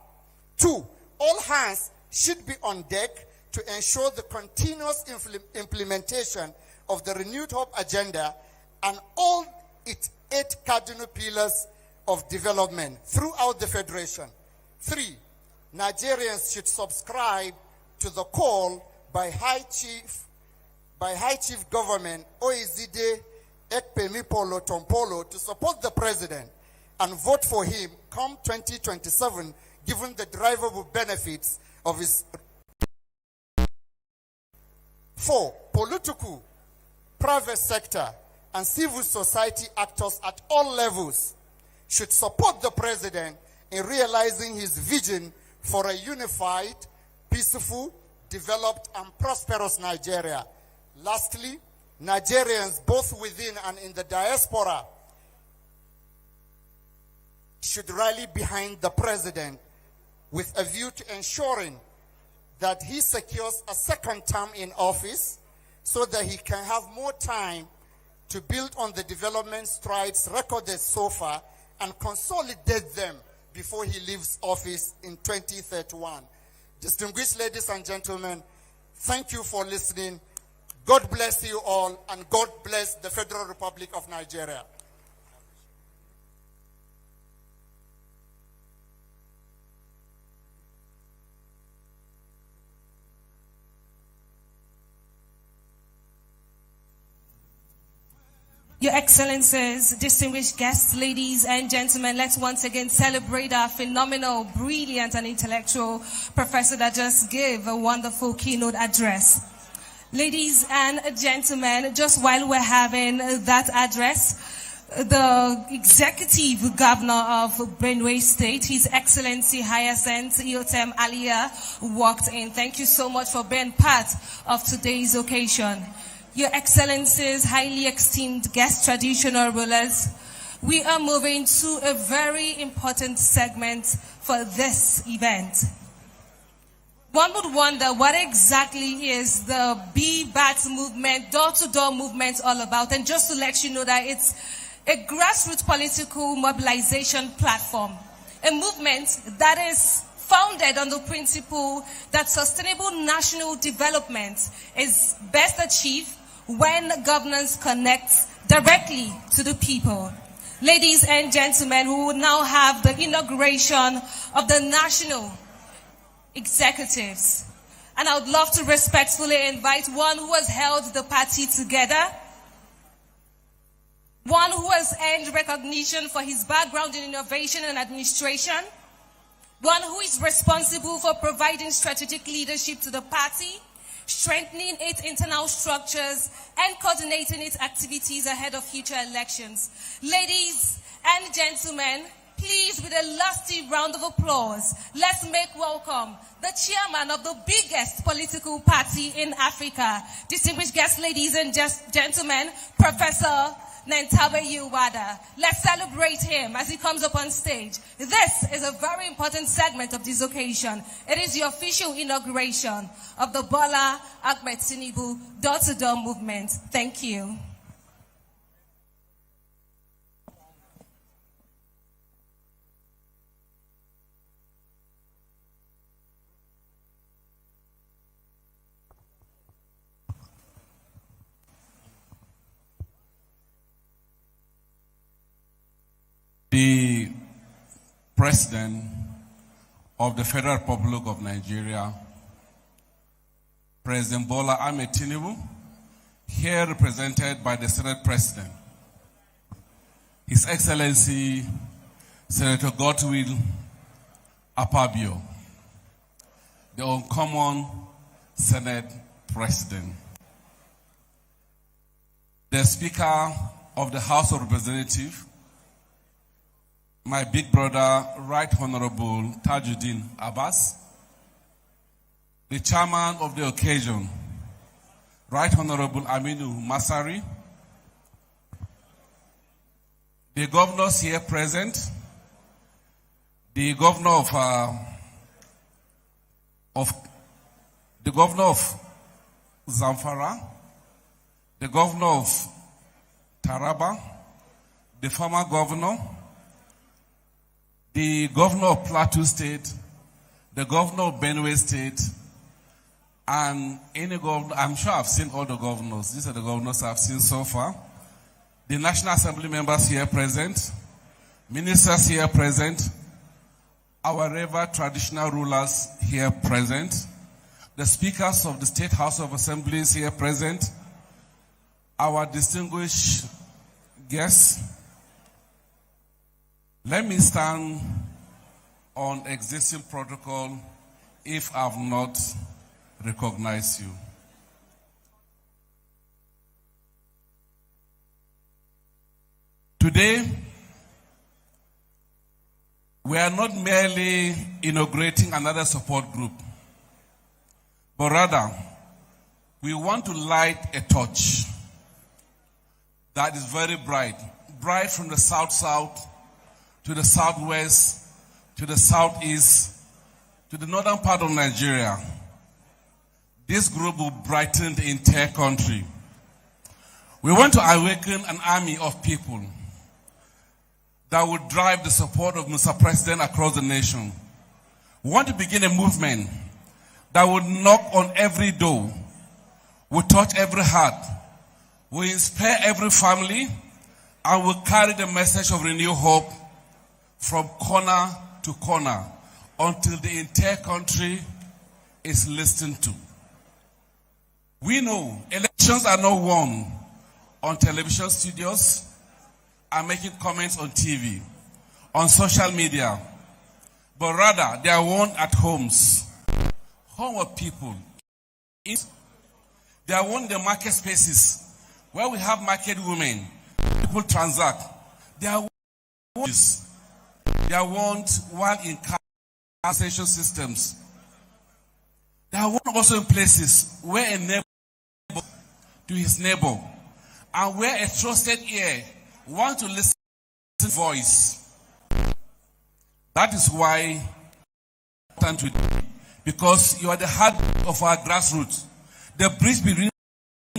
2, all hands should be on deck to ensure the continuous implementation of the renewed hope agenda and all its 8 cardinal pillars of development throughout the Federation. 3, Nigerians should subscribe to the call by High Chief Government Oezide Ekpemipolo Tompolo to support the president and vote for him come 2027, given the drivable benefits of his. 4, political, private sector, and civil society actors at all levels should support the president in realizing his vision for a unified, peaceful, developed, and prosperous Nigeria. Lastly, Nigerians, both within and in the diaspora, should rally behind the president with a view to ensuring that he secures a second term in office so that he can have more time to build on the development strides recorded so far and consolidate them before he leaves office in 2031. Distinguished ladies and gentlemen, thank you for listening. God bless you all, and God bless the Federal Republic of Nigeria. Your Excellencies, distinguished guests, ladies and gentlemen, let's once again celebrate our phenomenal, brilliant, and intellectual professor that just gave a wonderful keynote address. Ladies and gentlemen, just while we're having that address, the executive governor of Benue State, His Excellency Hyacinth Iotem Aliyah, walked in. Thank you so much for being part of today's occasion. Your Excellencies, highly esteemed guests, traditional rulers, we are moving to a very important segment for this event. One would wonder what exactly is the Pbat movement, door-to-door movement all about. And just to let you know that it's a grassroots political mobilization platform a movement that is founded on the principle that sustainable national development is best achieved when governance connects directly to the people. Ladies and gentlemen, we will now have the inauguration of the national executives. And I would love to respectfully invite one who has held the party together, one who has earned recognition for his background in innovation and administration, one who is responsible for providing strategic leadership to the party, strengthening its internal structures, and coordinating its activities ahead of future elections. Ladies and gentlemen, please, with a lusty round of applause, let's make welcome the chairman of the biggest political party in Africa. Distinguished guests, ladies and gentlemen, Professor Nentawe Uwada. Let's celebrate him as he comes up on stage. This is a very important segment of this occasion. It is the official inauguration of the Bola Ahmed Tinubu door-to-door movement. Thank you. The President of the Federal Republic of Nigeria, President Bola Ahmed Tinubu, here represented by the Senate President, His Excellency Senator Godswill Akpabio, the uncommon Senate President, the Speaker of the House of Representatives, my big brother, Right Honorable Tajuddin Abbas, the chairman of the occasion, Right Honorable Aminu Masari, the governors here present, the governor of Zamfara, the governor of Taraba, the former governor, the governor of Plateau State, the governor of Benue State, and any governor, I'm sure I've seen all the governors. These are the governors I've seen so far. The National Assembly members here present, ministers here present, our revered traditional rulers here present, the speakers of the State House of Assemblies here present, our distinguished guests. Let me stand on existing protocol if I've not recognized you. Today, we are not merely inaugurating another support group, but rather, we want to light a torch that is very bright, bright from the south-south, to the southwest, to the southeast, to the northern part of Nigeria. This group will brighten the entire country. We want to awaken an army of people that will drive the support of Mr. President across the nation. We want to begin a movement that will knock on every door, will touch every heart, will inspire every family, and will carry the message of renewed hope from corner to corner until the entire country is listened to. We know elections are not won on television studios and making comments on TV, on social media, but rather they are won at homes, home of people. They are won in the market spaces where we have market women, people transact. They are won. They are warned while in compensation systems. They are warned also in places where a neighbor to his neighbor and where a trusted ear wants to listen to voice. That is why because you are the heart of our grassroots, the bridge between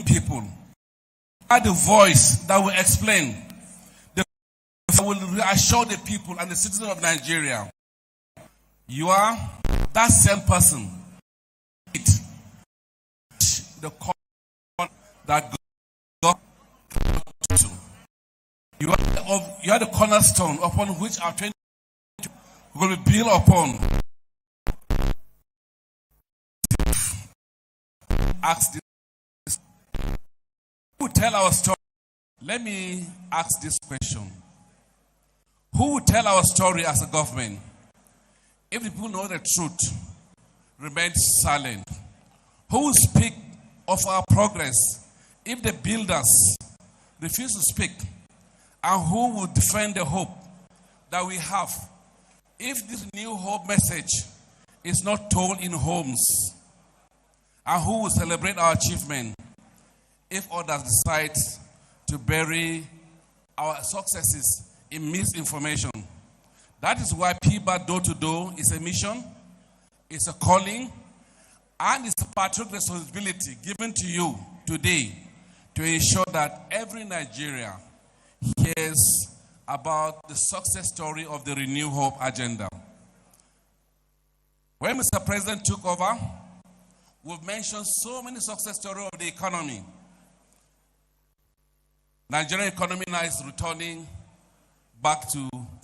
people. You are the voice that will explain, that will reassure the people and the citizens of Nigeria You are that same person. The corner that God to. You are the cornerstone upon which our 20 will be built upon. Ask this. Who will tell our story? Let me ask this question. Who will tell our story as a government? If the people know the truth, remain silent. Who will speak of our progress if the builders refuse to speak? And who will defend the hope that we have if this new hope message is not told in homes? And who will celebrate our achievement if others decide to bury our successes in misinformation? That is why Pbat door-to-door is a mission, it's a calling, and it's a patriotic responsibility given to you today to ensure that every Nigerian hears about the success story of the Renew Hope agenda. When Mr. President took over, we've mentioned so many success stories of the economy. Nigerian economy now is returning back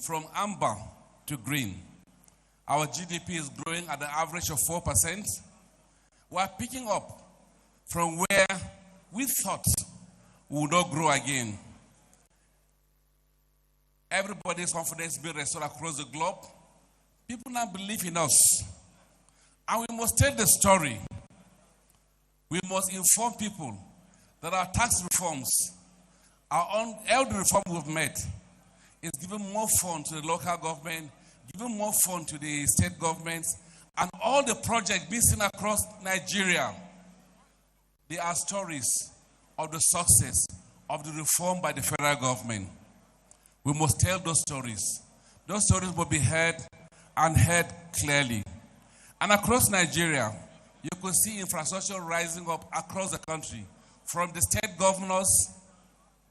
from amber to green. Our GDP is growing at an average of 4%. We're picking up from where we thought we would not grow again. Everybody's confidence is being restored across the globe. People now believe in us. And we must tell the story. We must inform people that our tax reforms, our own elder reform we've made, is giving more funds to the local government, giving more funds to the state governments, and all the projects being seen across Nigeria. They are stories of the success of the reform by the federal government. We must tell those stories. Those stories will be heard and heard clearly. And across Nigeria, you could see infrastructure rising up across the country. From the state governors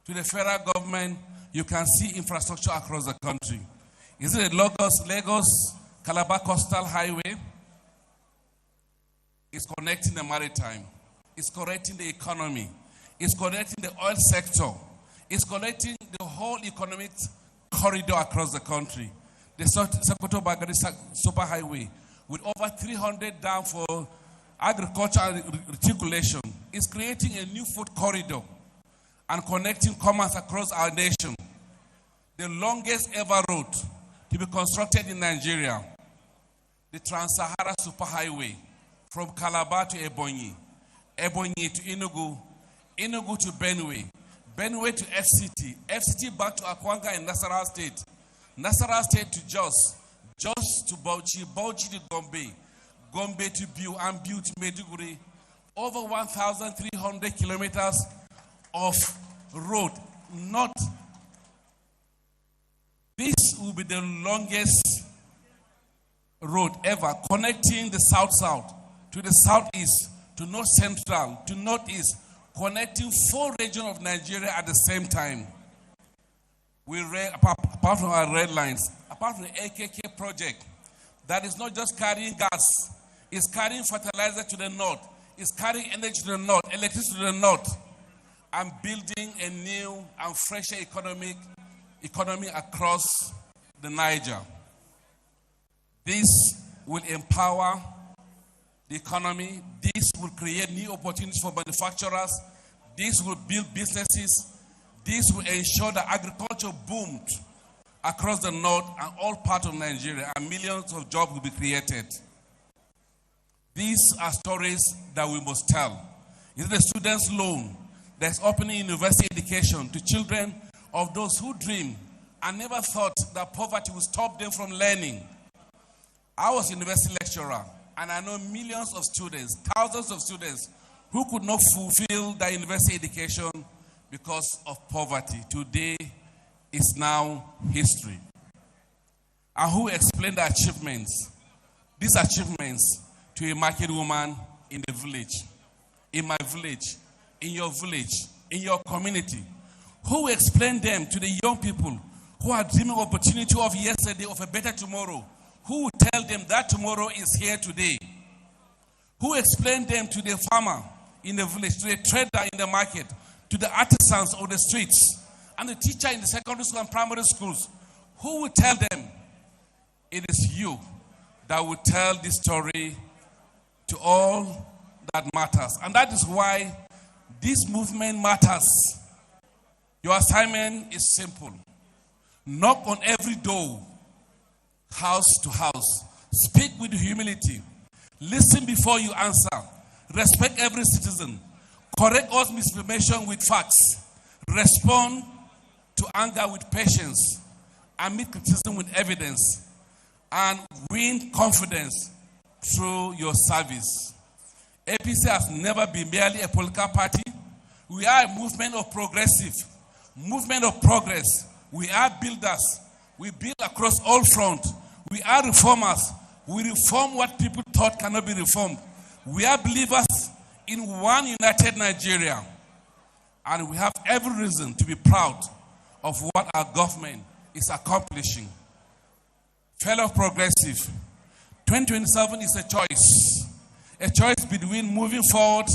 to the federal government, you can see infrastructure across the country. Is it the Lagos Calabar Coastal Highway? It's connecting the maritime. It's connecting the economy. It's connecting the oil sector. It's connecting the whole economic corridor across the country. The Sokoto-Bagari Superhighway, with over 300 dams for agriculture and reticulation, is creating a new food corridor and connecting commerce across our nation. The longest ever road to be constructed in Nigeria, the Trans-Sahara Superhighway, from Calabar to Ebonyi, Ebonyi to Enugu, Enugu to Benue, Benue to FCT, FCT back to Akwanga in Nasarawa State, Nasarawa State to Jos, Jos to Bauchi, Bauchi to Gombe, Gombe to Biu, and Biu to Maiduguri. Over 1,300 kilometers of road. This will be the longest road ever, connecting the south-south to the southeast, to north-central, to northeast, connecting 4 regions of Nigeria at the same time. Apart from our red lines, apart from the AKK project, that is not just carrying gas, it's carrying fertilizer to the north, it's carrying energy to the north, electricity to the north, and building a new and fresher economy across the Niger. This will empower the economy. This will create new opportunities for manufacturers. This will build businesses. This will ensure that agriculture boomed across the north and all parts of Nigeria, and millions of jobs will be created. These are stories that we must tell. Is the students' loan that's opening university education to children of those who dream and never thought that poverty would stop them from learning. I was a university lecturer, and I know millions of students, thousands of students, who could not fulfill their university education because of poverty. Today is now history. And who explained the achievements, these achievements, to a market woman in the village, in my village, in your village, in your community? Who explained them to the young people who are dreaming of opportunity of yesterday, of a better tomorrow, Who will tell them that tomorrow is here today? Who explain them to the farmer in the village, to the trader in the market, to the artisans on the streets, and the teacher in the secondary school and primary schools? Who will tell them? It is you that will tell this story to all that matters. And that is why this movement matters. Your assignment is simple. Knock on every door, house to house. Speak with humility. Listen before you answer. Respect every citizen. Correct all misinformation with facts. Respond to anger with patience. And meet criticism with evidence. And win confidence through your service. APC has never been merely a political party. We are a movement of progressive, movement of progress. We are builders. We build across all fronts. We are reformers. We reform what people thought cannot be reformed. We are believers in one united Nigeria. And we have every reason to be proud of what our government is accomplishing. Fellow progressive, 2027 is a choice. A choice between moving forward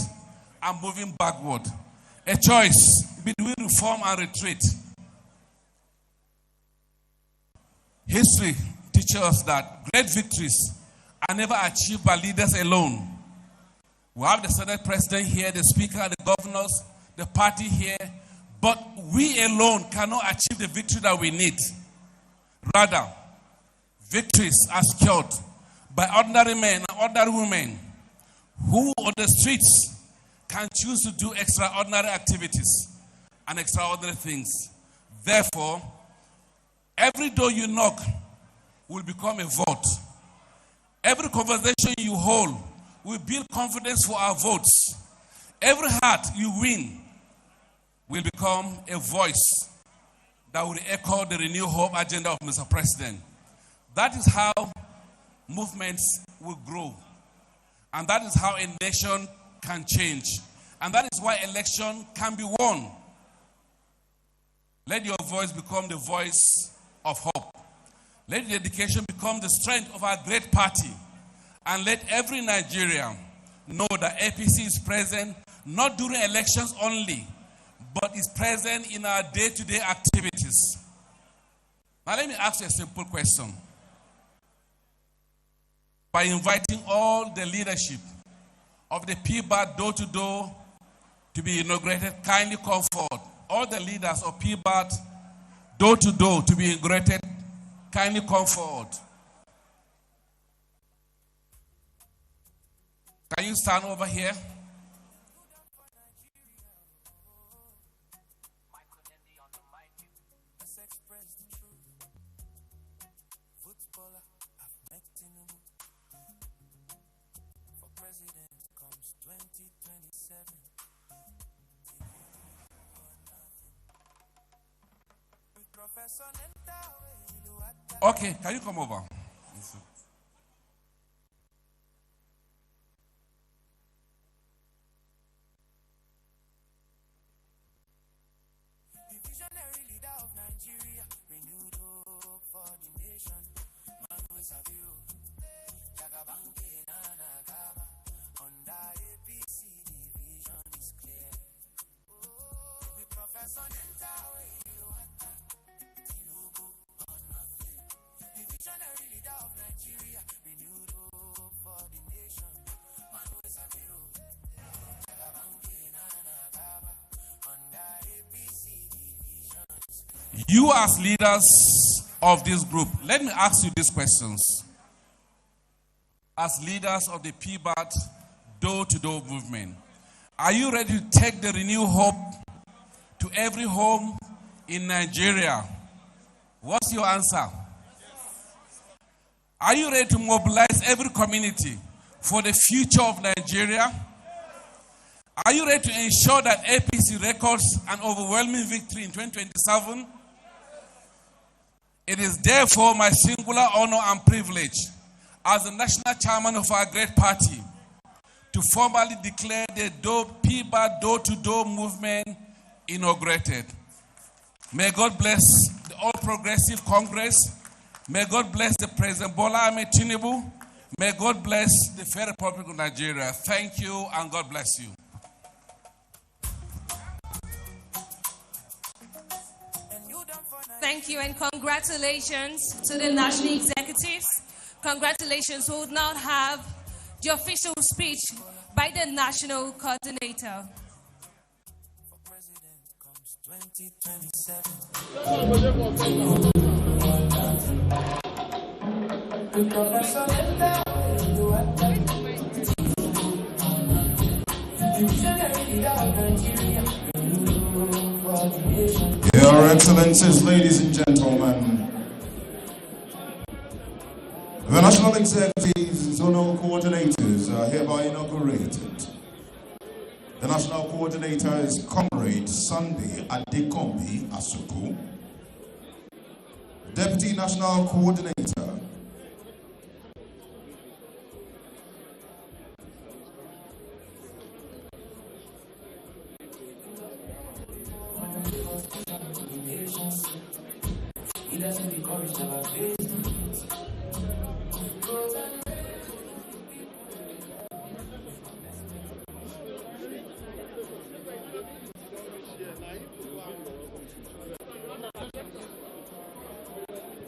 and moving backward. A choice between reform and retreat. History teaches us that great victories are never achieved by leaders alone. We have the Senate President here, the Speaker, the governors, the party here, but we alone cannot achieve the victory that we need. Rather, victories are secured by ordinary men and ordinary women who on the streets can choose to do extraordinary activities and extraordinary things. Therefore, every door you knock will become a vote. Every conversation you hold will build confidence for our votes. Every heart you win will become a voice that will echo the Renew Hope agenda of Mr. President. That is how movements will grow. And that is how a nation can change. And that is why election can be won. Let your voice become the voice of hope. Let your dedication become the strength of our great party. And let every Nigerian know that APC is present not during elections only, but is present in our day-to-day activities. Now let me ask you a simple question. By inviting all the leadership of the Pbat door-to-door to be inaugurated, kindly come forward. All the leaders of Pbat door-to-door to be inaugurated, kindly come forward. Can you stand over here? Okay, can you come over? The visionary leader of Nigeria, renewed hope for the nation. Manu Savio, Jagabanke Nana Gaba, under APC, the vision is clear. We profess on Nentawe. Visionary leader of Nigeria, renewed hope for the nation. Manu Savio, Jagabanke Nana Gaba, under APC, the vision is clear. You as leaders of this group, let me ask you these questions. As leaders of the Pbat door-to-door movement, are you ready to take the renewed hope to every home in Nigeria? What's your answer? Are you ready to mobilize every community for the future of Nigeria? Are you ready to ensure that APC records an overwhelming victory in 2027? It is therefore my singular honor and privilege as the national chairman of our great party to formally declare the Pbat door-to-door movement inaugurated. May God bless the All Progressive Congress May God bless the President Bola Ahmed Tinubu. May God bless the Federal Republic of Nigeria. Thank you and God bless you. Thank you and congratulations to the national executives. Congratulations. We will now have the official speech by the national coordinator. Your Excellencies, ladies and gentlemen, the National Executives Zonal Coordinators are hereby inaugurated. The National Coordinator is Comrade Sunday Adekombi Asuku. Deputy National Coordinator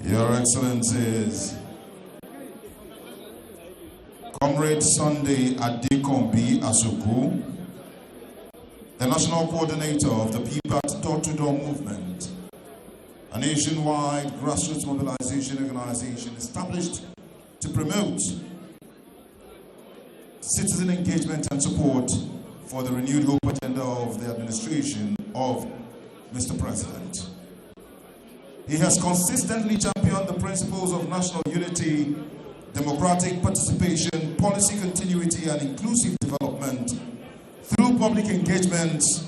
Your Excellencies, Comrade Sunday Adekombi Asuku, the National Coordinator of the Pbat door-to-door movement, a nationwide grassroots mobilization organization established to promote citizen engagement and support for the renewed hope agenda of the administration of Mr. President. He has consistently championed the principles of national unity, democratic participation, policy continuity, and inclusive development through public engagements,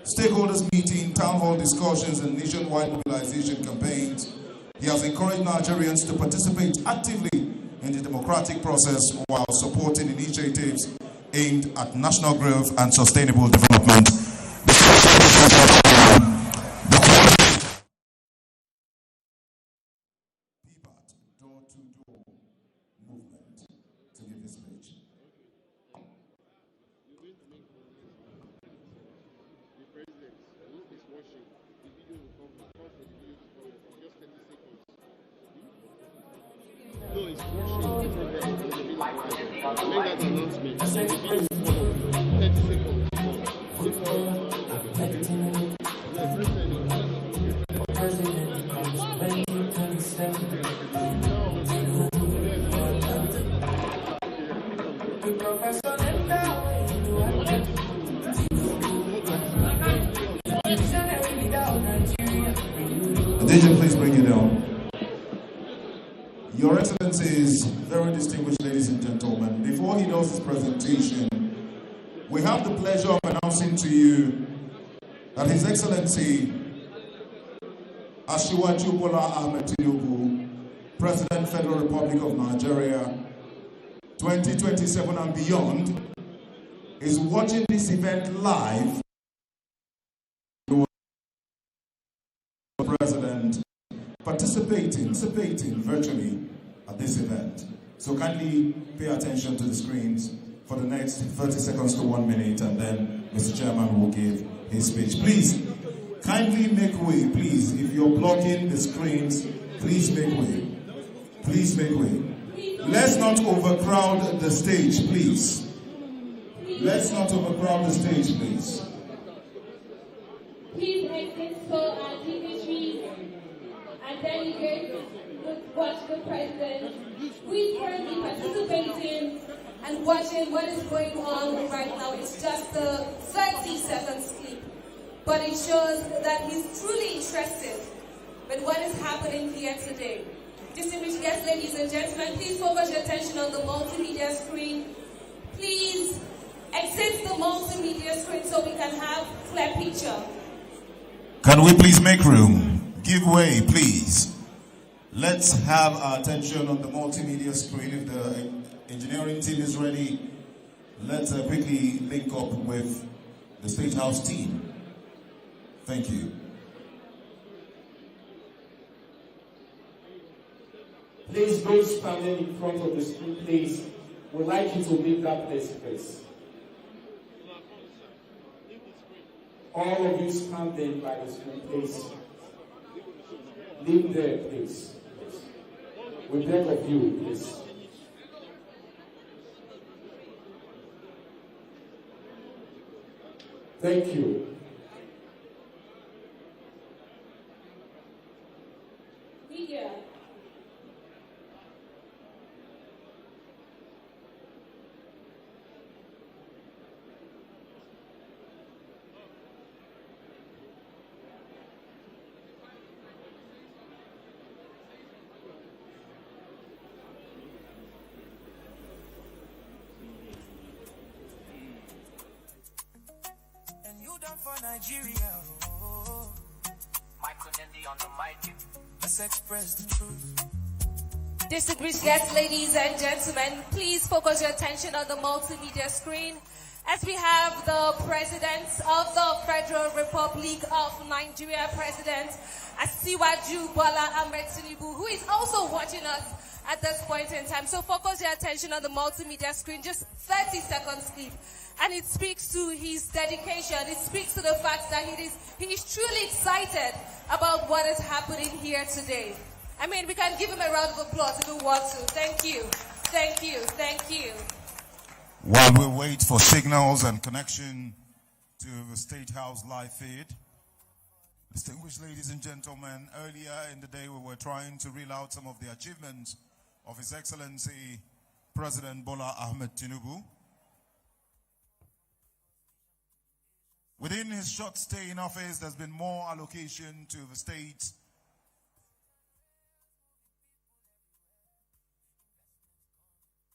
stakeholders meeting, town hall discussions, and nationwide mobilization campaigns. He has encouraged Nigerians to participate actively in the democratic process while supporting initiatives aimed at national growth and sustainable development. DJ, please bring it down. Your Excellencies, very distinguished ladies and gentlemen, before he does his presentation, we have the pleasure of announcing to you that His Excellency Asiwaju Bola Ahmed Tinubu, President, Federal Republic of Nigeria, 2027 and beyond, is watching this event live. President participating virtually at this event. So kindly pay attention to the screens for the next 30 seconds to 1 minute, and then Mr. Chairman will give his speech. Please, kindly make way, please. If you're blocking the screens, please make way. Please make way. Let's not overcrowd the stage, please. Let's not overcrowd the stage, please. Please exit so our dignitaries and delegates would watch the president who is currently participating and watching what is going on right now. It's just a 30-second clip, but it shows that he's truly interested in what is happening here today. Distinguished guests, ladies and gentlemen, please focus your attention on the multimedia screen. Please exit the multimedia screen so we can have a clear picture. Can we please make room? Give way, please. Let's have our attention on the multimedia screen. If the engineering team is ready, let's quickly link up with the State House team. Thank you. Please, those standing in front of the screen, please, would like you to leave that place, please. All of you standing by the screen, please. Leave there, please. We beg of you, please. Thank you. Media. For Nigeria, oh. Michael Nendi on the mic. Let's express the truth. Distinguished guests, ladies and gentlemen, please focus your attention on the multimedia screen as we have the President of the Federal Republic of Nigeria, President Asiwaju Bola Ahmed Tinubu, who is also watching us at this point in time. So focus your attention on the multimedia screen, just 30 seconds, please. And it speaks to his dedication. It speaks to the fact that he is truly excited about what is happening here today. I mean, we can give him a round of applause if we want to. Thank you. Thank you. Thank you. While we wait for signals and connection to the State House live feed, distinguished ladies and gentlemen, earlier in the day we were trying to reel out some of the achievements of His Excellency President Bola Ahmed Tinubu. Within his short stay in office, there's been more allocation to the state.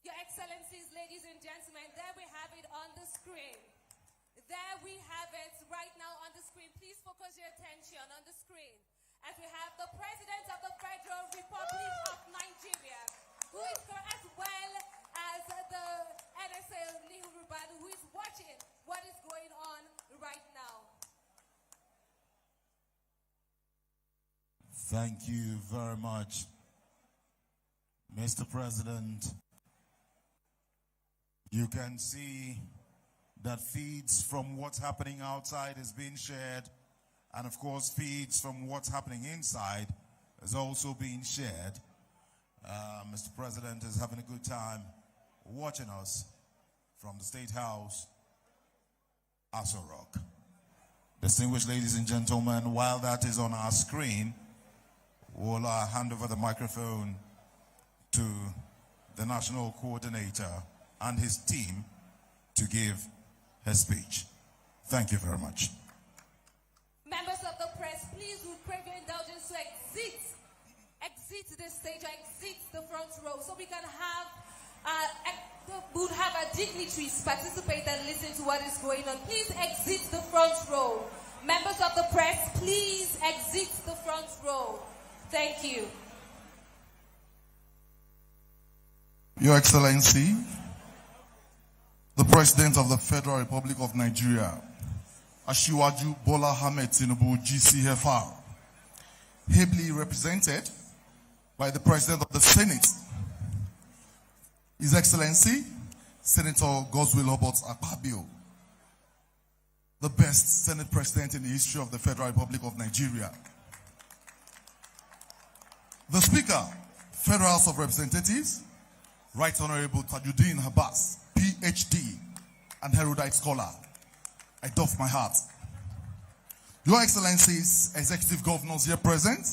Your Excellencies, ladies and gentlemen, there we have it on the screen. There we have it right now on the screen. Please focus your attention on the screen as we have the President of the Federal Republic of Nigeria, who is as well as the NSA who is watching what is going on right now. Thank you very much, Mr. President. You can see that feeds from what's happening outside is being shared, and of course feeds from what's happening inside is also being shared. Mr. President is having a good time watching us from the State House, Aso Rock. Distinguished ladies and gentlemen, while that is on our screen, we'll hand over the microphone to the National Coordinator and his team to give his speech. Thank you very much. Members of the press, please would crave your indulgence to exit the stage, or exit the front row, so we can have our dignitaries participate and listen to what is going on. Please exit the front row. Members of the press, please exit the front row. Thank you. Your Excellency, the President of the Federal Republic of Nigeria, Asiwaju Bola Ahmed Tinubu, GCFR, ably represented by the President of the Senate, His Excellency, Senator Godswill Akpabio, the best Senate President in the history of the Federal Republic of Nigeria. The Speaker, Federal House of Representatives, Right Honorable Tajuddin Abbas, PhD, and erudite scholar. I doff my hat. Your Excellencies, Executive Governors here present,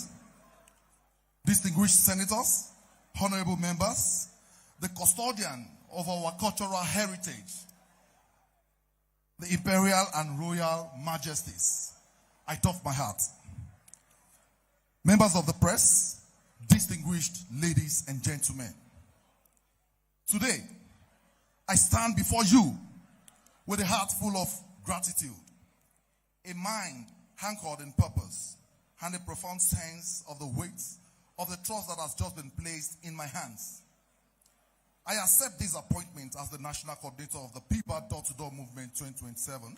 distinguished senators, honorable members, the custodian of our cultural heritage, the imperial and royal majesties, I doff my hat. Members of the press, distinguished ladies and gentlemen, today, I stand before you with a heart full of gratitude, a mind anchored in purpose, and a profound sense of the weight of the trust that has just been placed in my hands. I accept this appointment as the National Coordinator of the Pbat Door-to-Door Movement 2027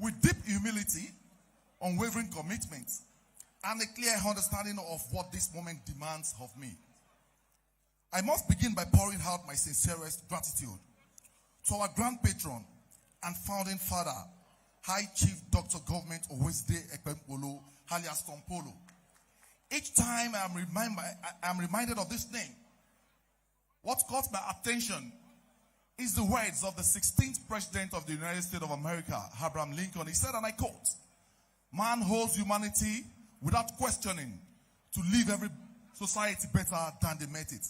with deep humility, unwavering commitment, and a clear understanding of what this moment demands of me. I must begin by pouring out my sincerest gratitude to our grand patron and founding father, High Chief Dr. Government Oweside Ekpempolo, alias Tompolo. Each time I'm reminded of this name, what caught my attention is the words of the 16th President of the United States of America, Abraham Lincoln. He said, and I quote, "Man holds humanity without questioning to leave every society better than they met it."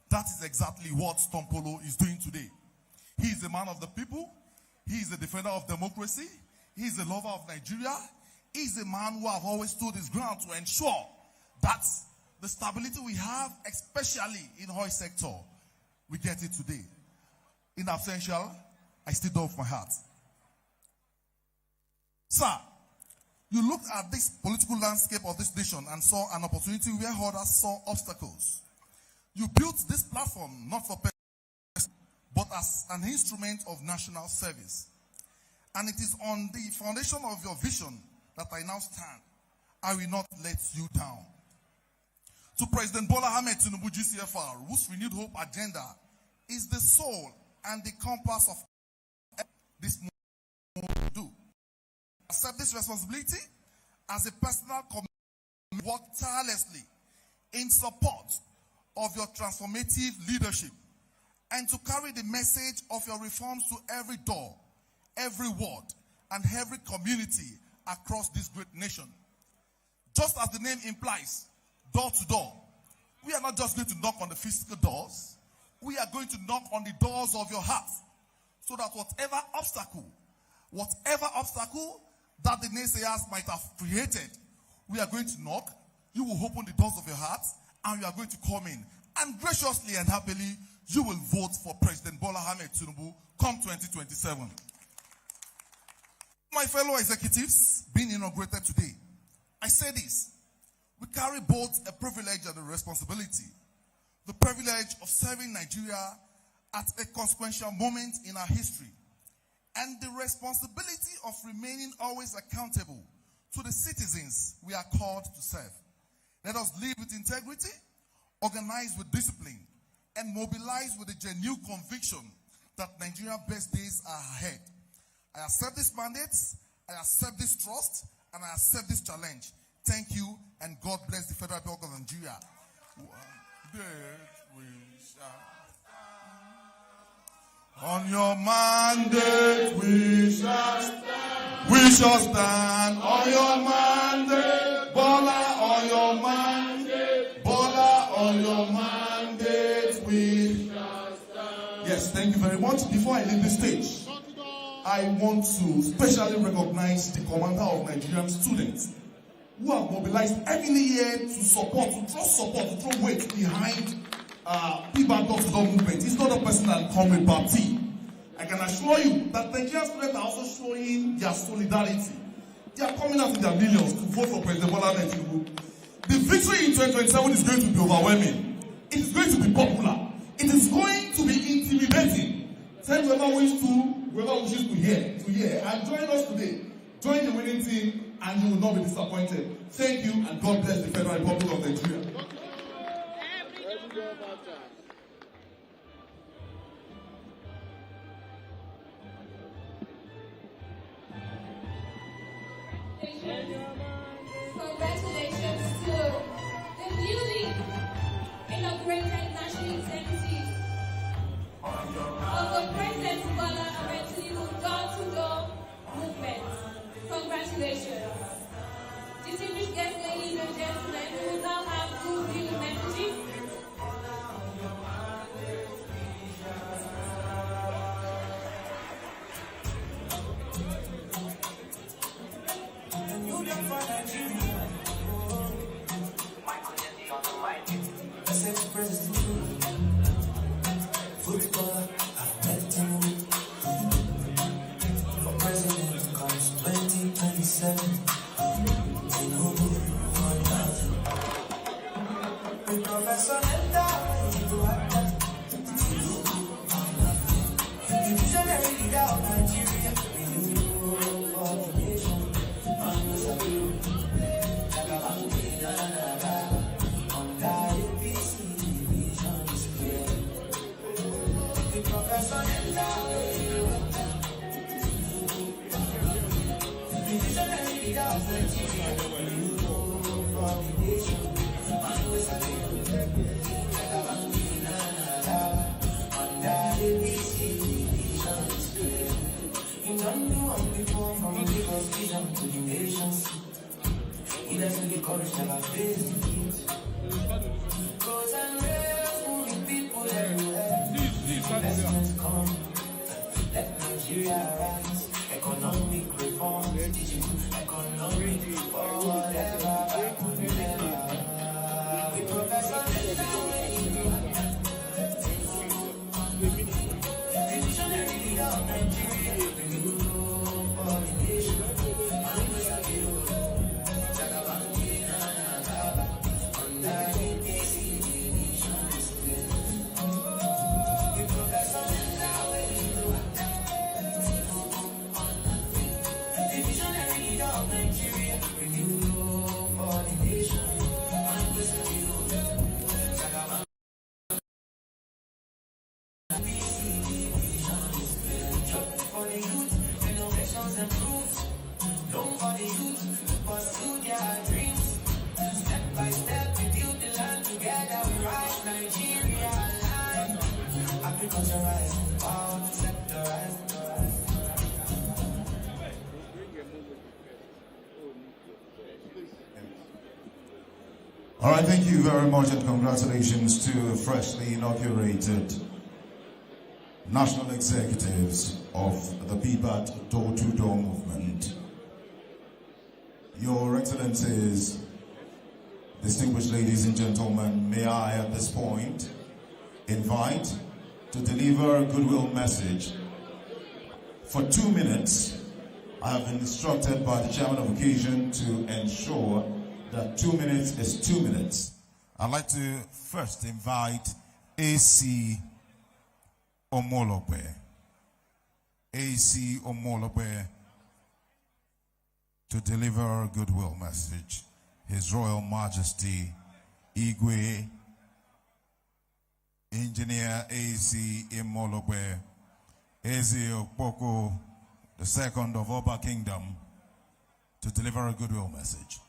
That is exactly what Tompolo is doing today. He is a man of the people. He is a defender of democracy. He is a lover of Nigeria. He is a man who has always stood his ground to ensure that the stability we have, especially in the oil sector, we get it today. In absentia, I still off my heart. Sir, you looked at this political landscape of this nation and saw an opportunity where others saw obstacles. You built this platform not for personal, but as an instrument of national service. And it is on the foundation of your vision that I now stand. I will not let you down. To President Bola Ahmed Tinubu GCFR, whose renewed hope agenda is the soul and the compass of this movement to do. Accept this responsibility as a personal commitment, work tirelessly in support of your transformative leadership and to carry the message of your reforms to every door, every ward, and every community across this great nation. Just as the name implies, door to door, we are not just going to knock on the physical doors, we are going to knock on the doors of your heart so that whatever obstacle that the naysayers might have created, we are going to knock, you will open the doors of your heart, and you are going to come in. And graciously and happily, you will vote for President Bola Ahmed Tinubu come 2027. My fellow executives being inaugurated today, I say this. We carry both a privilege and a responsibility. The privilege of serving Nigeria at a consequential moment in our history, and the responsibility of remaining always accountable to the citizens we are called to serve. Let us live with integrity, organize with discipline, and mobilize with a genuine conviction that Nigeria's best days are ahead. I accept this mandate, I accept this trust, and I accept this challenge. Thank you, and God bless the Federal Republic of Nigeria. On your mandate we shall stand. We shall stand on your mandate. Bola on your mandate. Bola on your mandate we shall stand. Yes, thank you very much. Before I leave the stage, I want to specially recognize the commander of Nigerian students who have mobilized heavily here to support, to throw weight behind Pbat door-to-door movement. It's not a personal comrade party. I can assure you that Nigerian students are also showing their solidarity. They are coming out in their millions to vote for President Bola Ahmed Tinubu. The victory in 2027 is going to be overwhelming. It is going to be popular. It is going to be intimidating. Tell whoever wishes to hear, and join us today. Join the winning team, and you will not be disappointed. Thank you, and God bless the Federal Republic of Nigeria. Congratulations to the newly inaugurated national executive of the President Bola Ahmed Tinubu door-to-door movement. Congratulations. Distinguished guests, ladies and gentlemen, we will now have two brief messages. Football, I've met him All right, thank you very much and congratulations to freshly inaugurated national executives of the Pbat door-to-door movement. Your Excellencies, distinguished ladies and gentlemen, may I at this point invite to deliver a goodwill message for 2 minutes. I have been instructed by the chairman of occasion to ensure that 2 minutes is 2 minutes. I'd like to first invite AC Omolope. AC Omolope to deliver a goodwill message. His Royal Majesty Igwe Engineer AC Omolope Eze Okpoko II of Oba Kingdom to deliver a goodwill message.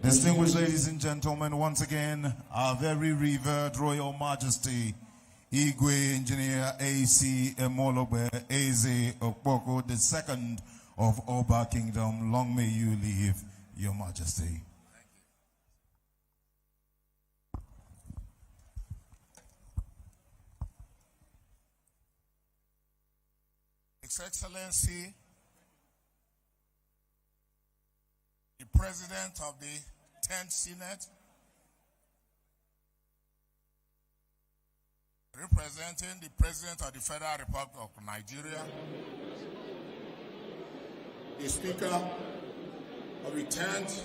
Distinguished ladies and gentlemen, once again, our very revered Royal Majesty, Igwe Engineer AC Omolope Eze Okpoko II of Oba Kingdom. Long may you live, Your Majesty. His Excellency, the President of the 10th Senate, representing the President of the Federal Republic of Nigeria, the Speaker of the 10th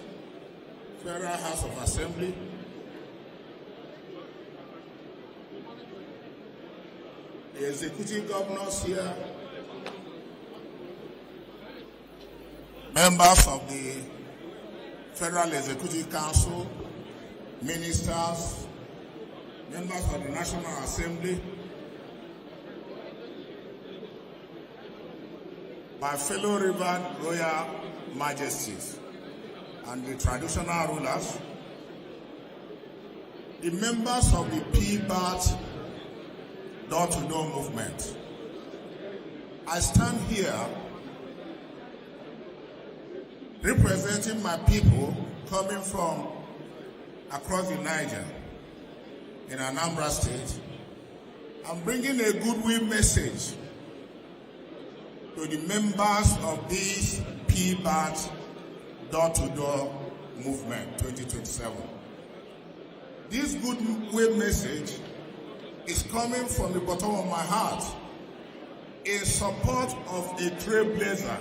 Federal House of Assembly, the executive governors here, members of the Federal Executive Council, ministers, members of the National Assembly, my fellow revered Royal Majesties and the traditional rulers, the members of the Pbat door-to-door movement. I stand here representing my people coming from across the Niger in Anambra State. I'm bringing a goodwill message to the members of this Pbat door-to-door movement 2027. This goodwill message is coming from the bottom of my heart in support of a trailblazer,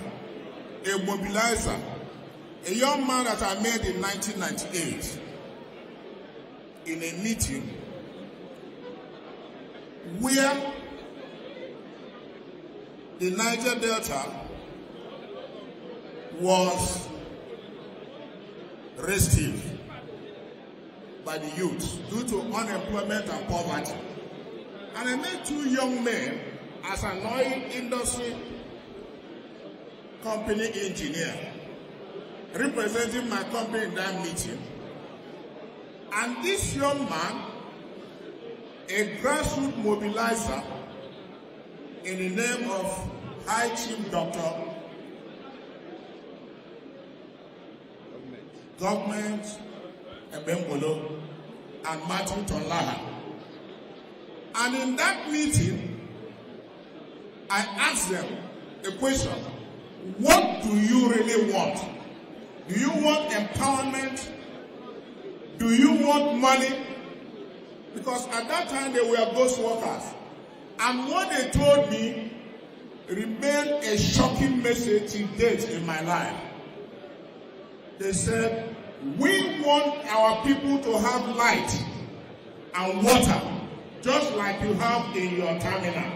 a mobilizer, a young man that I met in 1998 in a meeting where the Niger Delta was restive by the youth due to unemployment and poverty. And I met two young men as an oil industry company engineer representing my company in that meeting. And this young man, a grassroots mobilizer in the name of High Chief Dr. Government Ebembolo and Matthew Tonlaha. And in that meeting, I asked them the question, what do you really want? Do you want empowerment? Do you want money? Because at that time they were ghost workers. And what they told me remained a shocking message to date in my life. They said, we want our people to have light and water, just like you have in your terminal.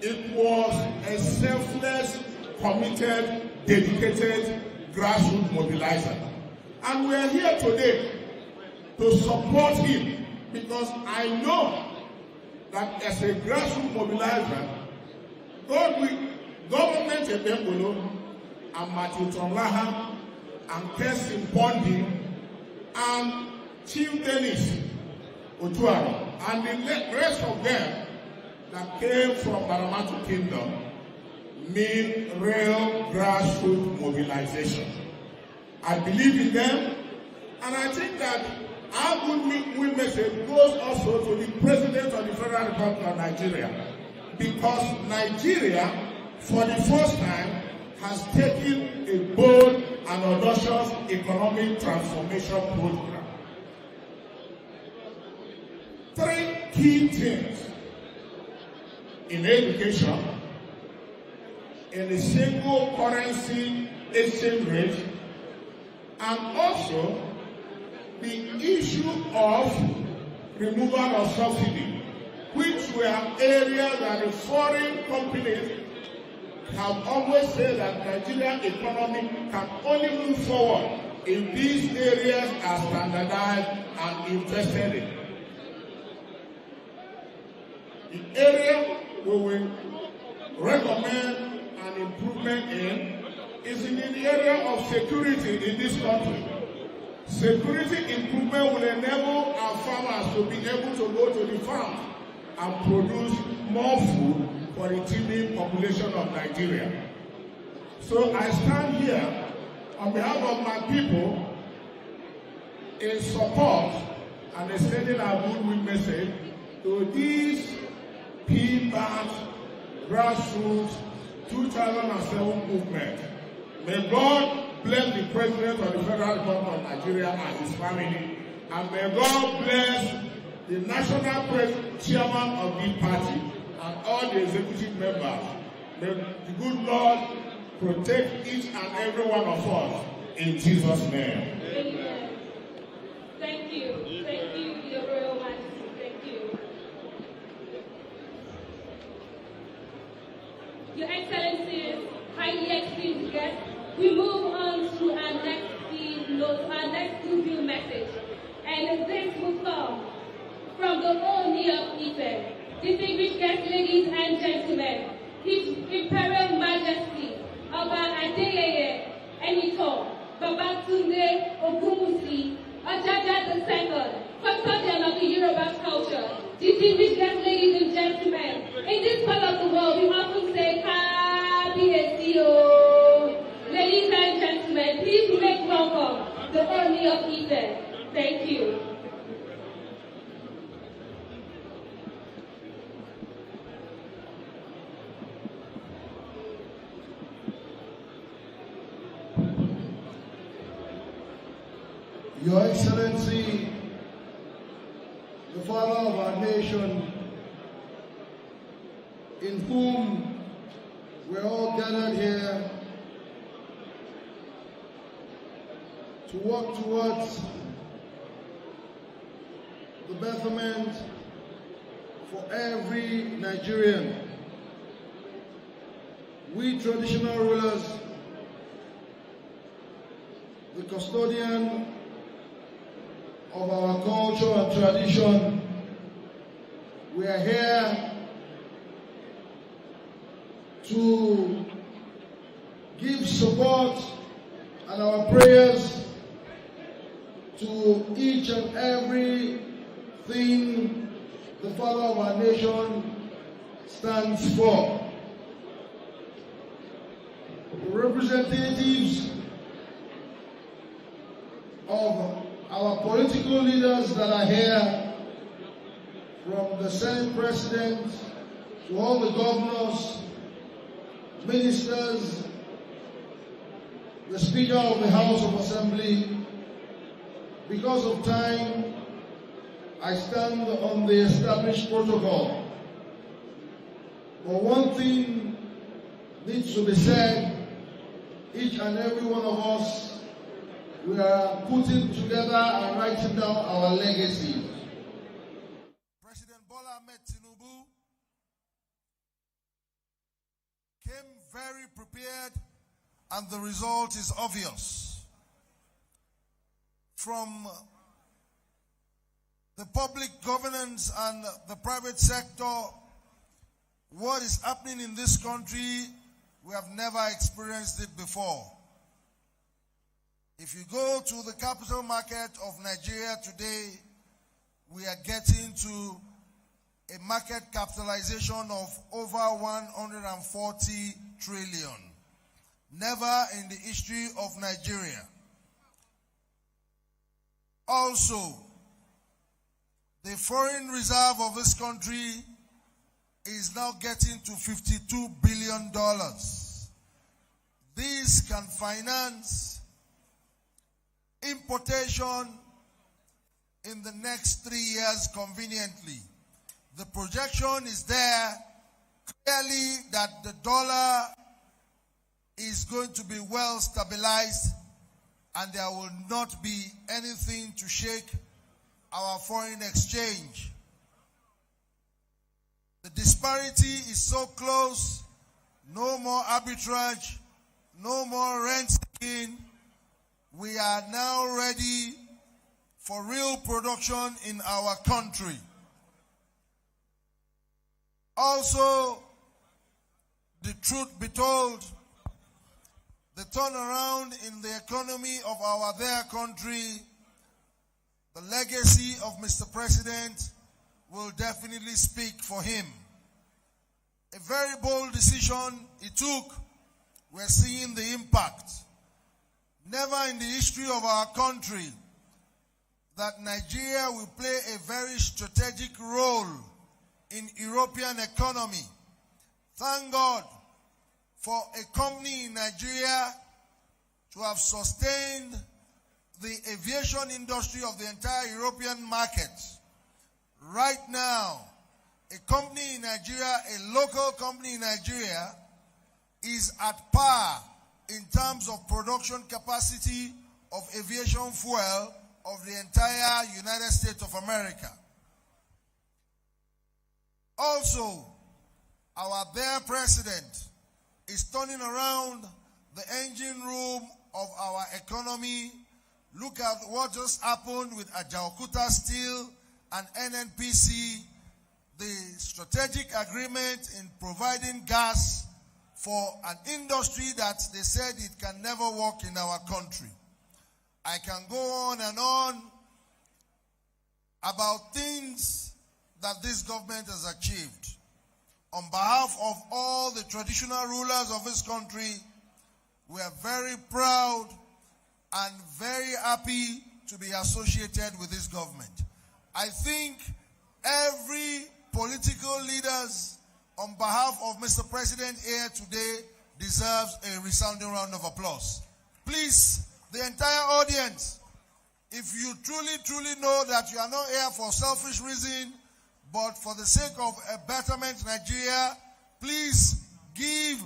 It was a selfless, committed, dedicated grassroots mobilizer. And we are here today to support him because I know that as a grassroots mobilizer, Government Ebembolo and Matthew Tonlaha and Kessin Bondi and Chief Dennis Otuaro and the rest of them that came from Baramatu Kingdom mean real grassroots mobilization. I believe in them, and I think that our good message goes also to the President of the Federal Republic of Nigeria, because Nigeria, for the first time, has taken a bold and audacious economic transformation program. 3 key things in education, in the single currency exchange rate, and also the issue of removal of subsidy, which were areas that the foreign companies have always said that Nigerian economy can only move forward if these areas are standardized and invested in. The area we will recommend an improvement in is in the area of security in this country. Security improvement will enable our farmers to be able to go to the farm and produce more food for the teeming population of Nigeria. So I stand here on behalf of my people in support and extending our goodwill message to this Pbat grassroots 2007 movement. May God bless the President of the Federal Republic of Nigeria and his family, and may God bless the National Chairman of the party and all the executive members. May the good Lord protect each and every one of us in Jesus' name. Amen. Thank you. Thank you, Your Royal Majesty. Thank you. Your Excellencies, highly esteemed guests, we move on to our next goodwill message. And this will come from the Oni of Ife. Distinguished guests, ladies and gentlemen, His Imperial Majesty, Oba Adeyeye Enito, Babatunde Ogunwusi, Ojaja II, custodian of the Yoruba culture. Distinguished guests, ladies and gentlemen, in this part of the world, we often say, Kabiyesi o. Ladies and gentlemen, please make welcome the Oni of Ife. Thank you. Your Excellency, the Father of our nation, in whom we're all gathered here to work towards the betterment for every Nigerian. We traditional rulers, the custodian of our culture and tradition, we are here to give support and our prayers to each and every thing the Father of our nation stands for. The representatives of our political leaders that are here, from the Senate President to all the governors, ministers, the Speaker of the House of Assembly. Because of time, I stand on the established protocol. But one thing needs to be said: each and every one of us, we are putting together and writing down our legacy. President Bola Ahmed Tinubu came very prepared, and the result is obvious. From the public governance and the private sector, what is happening in this country, we have never experienced it before. If you go to the capital market of Nigeria today, we are getting to a market capitalization of over 140 trillion. Never in the history of Nigeria. Also, the foreign reserve of this country is now getting to $52 billion. This can finance importation in the next 3 years conveniently. The projection is there clearly that the dollar is going to be well stabilized, and there will not be anything to shake our foreign exchange. The disparity is so close, no more arbitrage, no more rent seeking. We are now ready for real production in our country. Also, the truth be told, the turnaround in the economy of our dear country, the legacy of Mr. President will definitely speak for him. A very bold decision he took. We're seeing the impact. Never in the history of our country that Nigeria will play a very strategic role in European economy. Thank God for a company in Nigeria to have sustained the aviation industry of the entire European market. Right now, a company in Nigeria, a local company in Nigeria, is at par in terms of production capacity of aviation fuel of the entire United States of America. Also, our dear president is turning around the engine room of our economy. Look at what just happened with Ajaokuta Steel and NNPC, the strategic agreement in providing gas for an industry that they said it can never work in our country. I can go on and on about things that this government has achieved. On behalf of all the traditional rulers of this country, we are very proud and very happy to be associated with this government. I think every political leaders on behalf of Mr. President here today deserves a resounding round of applause. Please, the entire audience, if you truly know that you are not here for selfish reason, but for the sake of a betterment Nigeria, please give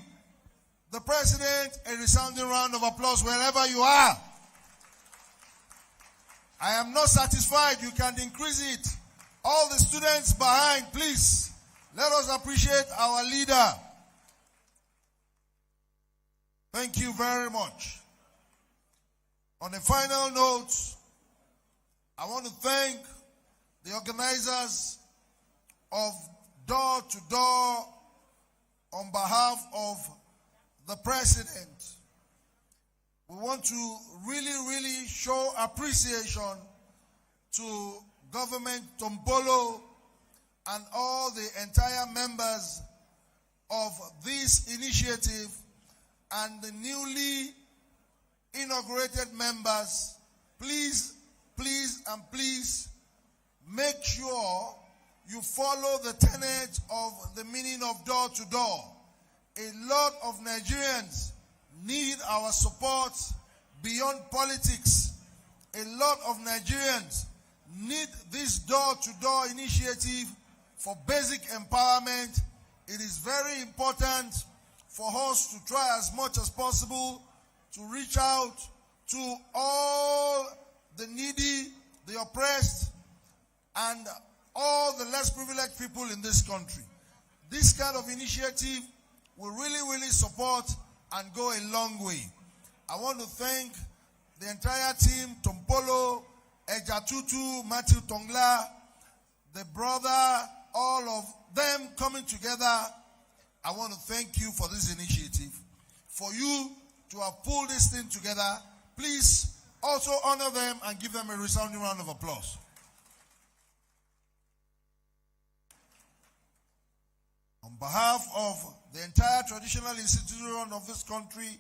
the president a resounding round of applause wherever you are. I am not satisfied. You can increase it. All the students behind, please, let us appreciate our leader. Thank you very much. On a final note, I want to thank the organizers of Door to Door on behalf of the president. We want to really show appreciation to Government Tombolo and all the entire members of this initiative and the newly inaugurated members. Please make sure you follow the tenet of the meaning of door to door. A lot of Nigerians need our support beyond politics. A lot of Nigerians need this door-to-door initiative for basic empowerment. It is very important for us to try as much as possible to reach out to all the needy, the oppressed, and all the less privileged people in this country. This kind of initiative will really support and go a long way. I want to thank the entire team, Tompolo, Ejatutu, Matthew Tongla, the brother, all of them coming together. I want to thank you for this initiative. For you to have pulled this thing together, please also honor them and give them a resounding round of applause. On behalf of the entire traditional institution of this country,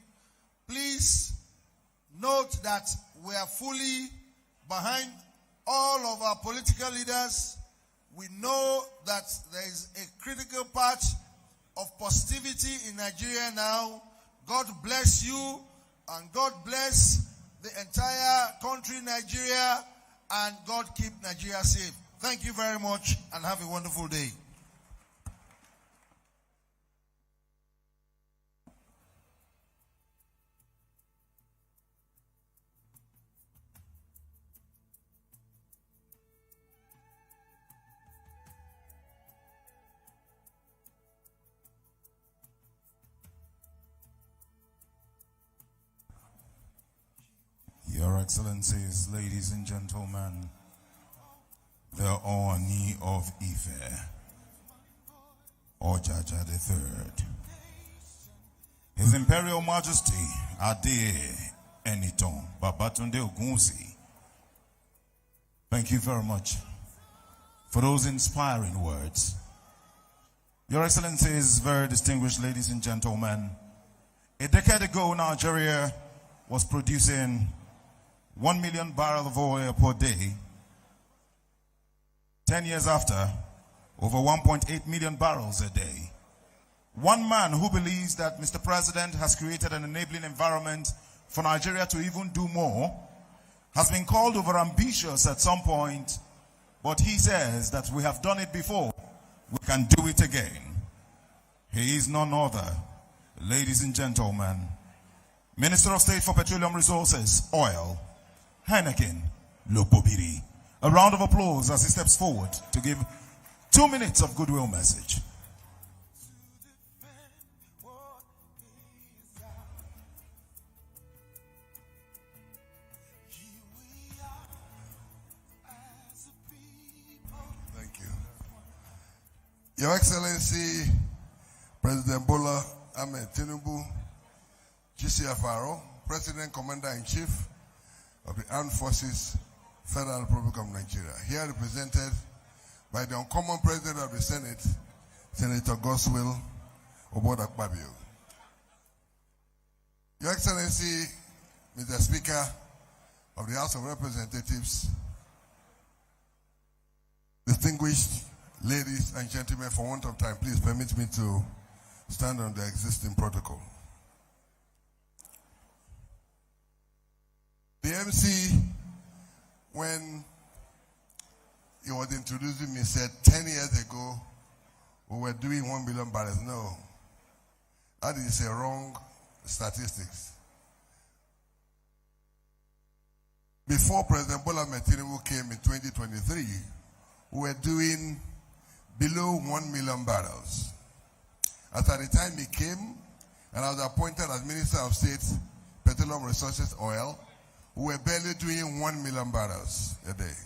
please note that we are fully behind all of our political leaders. We know that there is a critical part of positivity in Nigeria now. God bless you and God bless the entire country, Nigeria, and God keep Nigeria safe. Thank you very much and have a wonderful day. Your Excellencies, ladies and gentlemen, the Oni of Ife, Ojaja III, His Imperial Majesty Ade Eniton Babatunde Ogunsi. Thank you very much for those inspiring words. Your Excellencies, very distinguished ladies and gentlemen, a decade ago, Nigeria was producing 1 million barrels of oil per day. 10 years after, over 1.8 million barrels a day. One man who believes that Mr. President has created an enabling environment for Nigeria to even do more has been called over ambitious at some point, but he says that we have done it before, we can do it again. He is none other, ladies and gentlemen, Minister of State for Petroleum Resources, Oil, Heineken Lopobiri. A round of applause as he steps forward to give 2 minutes of goodwill message. Thank you. Your Excellency, President Bola Ahmed Tinubu, GCFRO, President Commander-in-Chief of the Armed Forces, Federal Republic of Nigeria, here represented by the uncommon President of the Senate, Senator Goswill Obodakpabio. Your Excellency, Mr. Speaker of the House of Representatives, distinguished ladies and gentlemen, for want of time, please permit me to stand on the existing protocol. The MC when he was introducing me, said 10 years ago we were doing 1 million barrels. No, that is a wrong statistics. Before President Bola Tinubu came in 2023, we were doing below 1 million barrels. As at the time he came, and I was appointed as Minister of State, Petroleum Resources, Oil, we were barely doing 1 million barrels a day.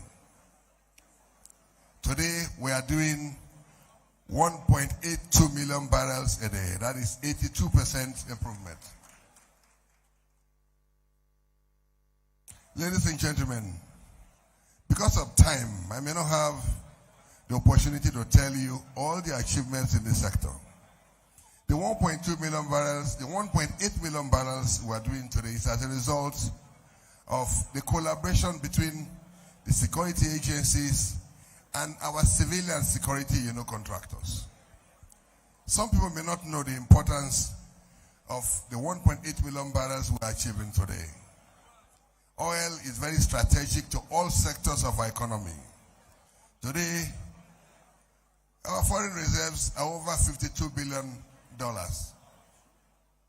Today, we are doing 1.82 million barrels a day. That is 82% improvement. Ladies and gentlemen, because of time, I may not have the opportunity to tell you all the achievements in this sector. The 1.2 million barrels, the 1.8 million barrels we are doing today is as a result of the collaboration between the security agencies and our civilian security, contractors. Some people may not know the importance of the 1.8 million barrels we are achieving today. Oil is very strategic to all sectors of our economy. Today, our foreign reserves are over $52 billion.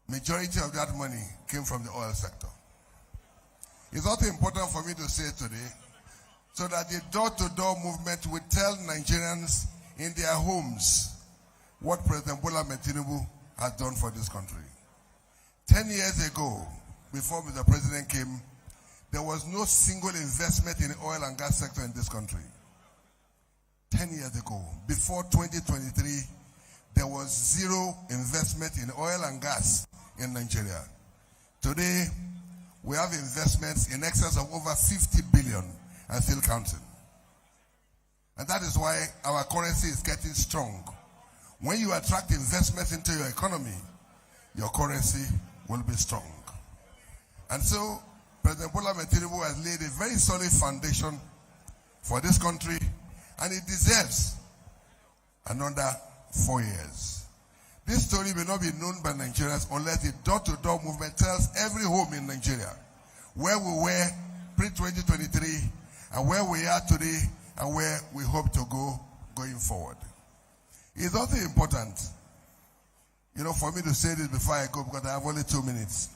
Majority of that money came from the oil sector. It's also important for me to say today, so that the door-to-door movement will tell Nigerians in their homes what President Bola Tinubu has done for this country. 10 years ago, before Mr. President came, there was no single investment in the oil and gas sector in this country. 10 years ago, before 2023, there was zero investment in oil and gas in Nigeria. Today, we have investments in excess of over 50 billion and still counting. And that is why our currency is getting strong. When you attract investments into your economy, your currency will be strong. And so, President Bola Tinubu has laid a very solid foundation for this country, and it deserves another 4 years. This story may not be known by Nigerians unless the door-to-door movement tells every home in Nigeria where we were pre-2023 and where we are today and where we hope to go going forward. It's also important, for me to say this before I go because I have only 2 minutes.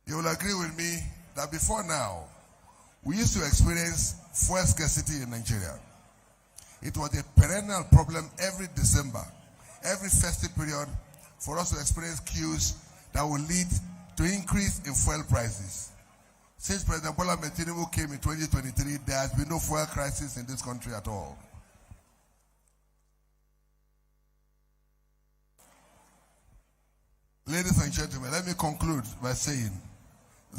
You will agree with me that before now, we used to experience fuel scarcity in Nigeria. It was a perennial problem every December, every festive period, for us to experience queues that will lead to increase in fuel prices. Since President Bola Tinubu came in 2023, there has been no fuel crisis in this country at all. Ladies and gentlemen, let me conclude by saying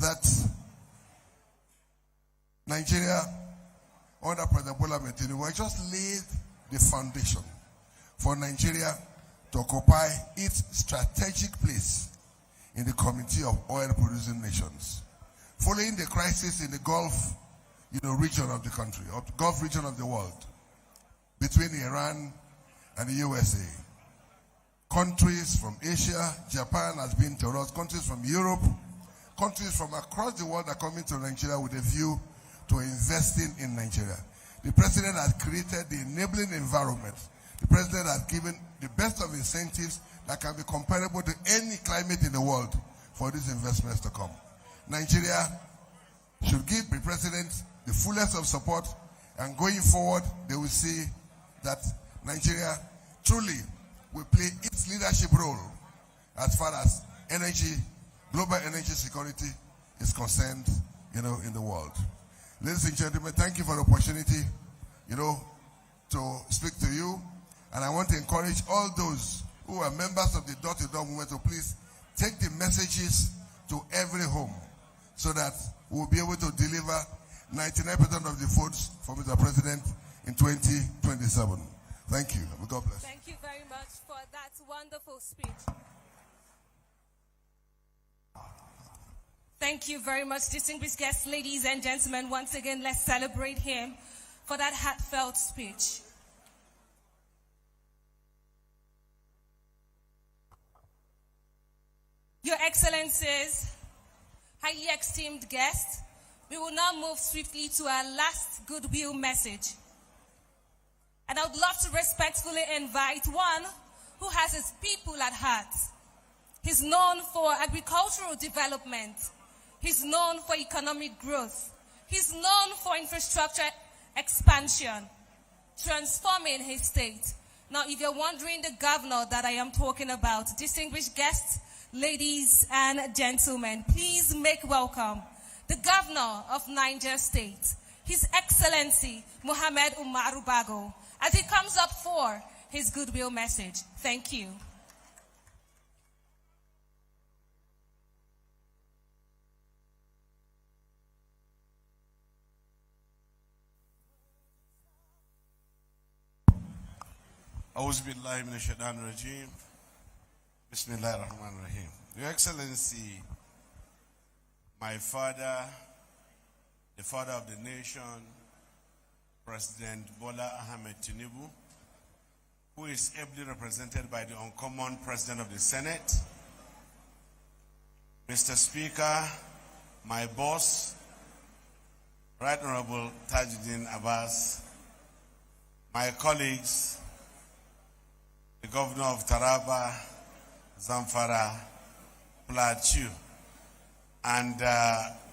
that Nigeria, under President Bola Tinubu, just laid the foundation for Nigeria to occupy its strategic place in the community of oil-producing nations. Following the crisis in the Gulf, region of the country, or the Gulf region of the world, between Iran and the USA, countries from Asia, Japan has been to us, countries from Europe, countries from across the world are coming to Nigeria with a view to investing in Nigeria. The president has created the enabling environment. The president has given the best of incentives that can be comparable to any climate in the world for these investments to come. Nigeria should give the president the fullest of support, and going forward, they will see that Nigeria truly will play its leadership role as far as energy, global energy security is concerned, in the world. Ladies and gentlemen, thank you for the opportunity, to speak to you. And I want to encourage all those who are members of the door-to-door movement to please take the messages to every home so that we'll be able to deliver 99% of the votes for Mr. President in 2027. Thank you. God bless. Thank you very much for that wonderful speech. Thank you very much, distinguished guests, ladies and gentlemen. Once again, let's celebrate him for that heartfelt speech. Your Excellencies, highly esteemed guests, We will now move swiftly to our last goodwill message. And I would love to respectfully invite one who has his people at heart. He's known for agricultural development. He's known for economic growth. He's known for infrastructure expansion, transforming his state. Now, if you're wondering the governor that I am talking about, distinguished guests, ladies and gentlemen, please make welcome the governor of Niger State, His Excellency Mohammed Umaru Bago, as he comes up for his goodwill message. Thank you. A'udhu billahi minash shaitanir rajim. Bismillahir rahmanir rahim. Your Excellency, my father, the father of the nation, President Bola Ahmed Tinubu, who is ably represented by the uncommon President of the Senate, Mr. Speaker, my boss, Right Honorable Tajuddin Abbas, my colleagues, the Governor of Taraba, Zamfara, Plateau, and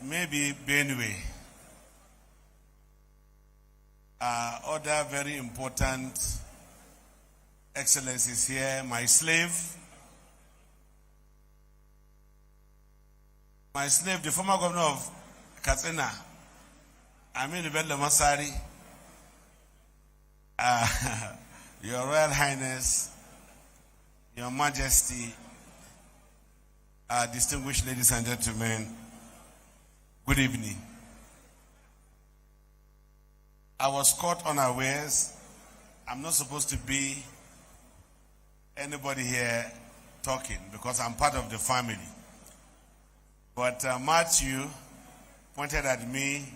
maybe Benue. Other very important excellencies here, my slave, the former governor of Katsina, Aminu Bello Masari, Your Royal Highness, Your Majesty, distinguished ladies and gentlemen, good evening. I was caught unawares. I'm not supposed to be anybody here talking because I'm part of the family. But Matthew pointed at me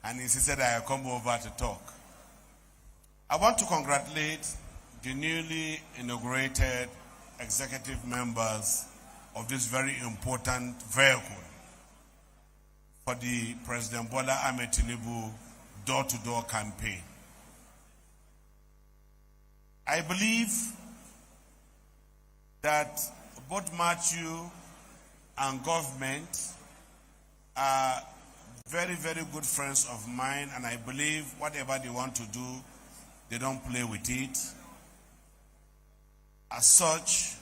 and insisted I come over to talk. I want to congratulate the newly inaugurated executive members of this very important vehicle for the President Bola Ahmed Tinubu door-to-door campaign. I believe that both Matthew and government are very, very good friends of mine, and I believe whatever they want to do, they don't play with it. As such,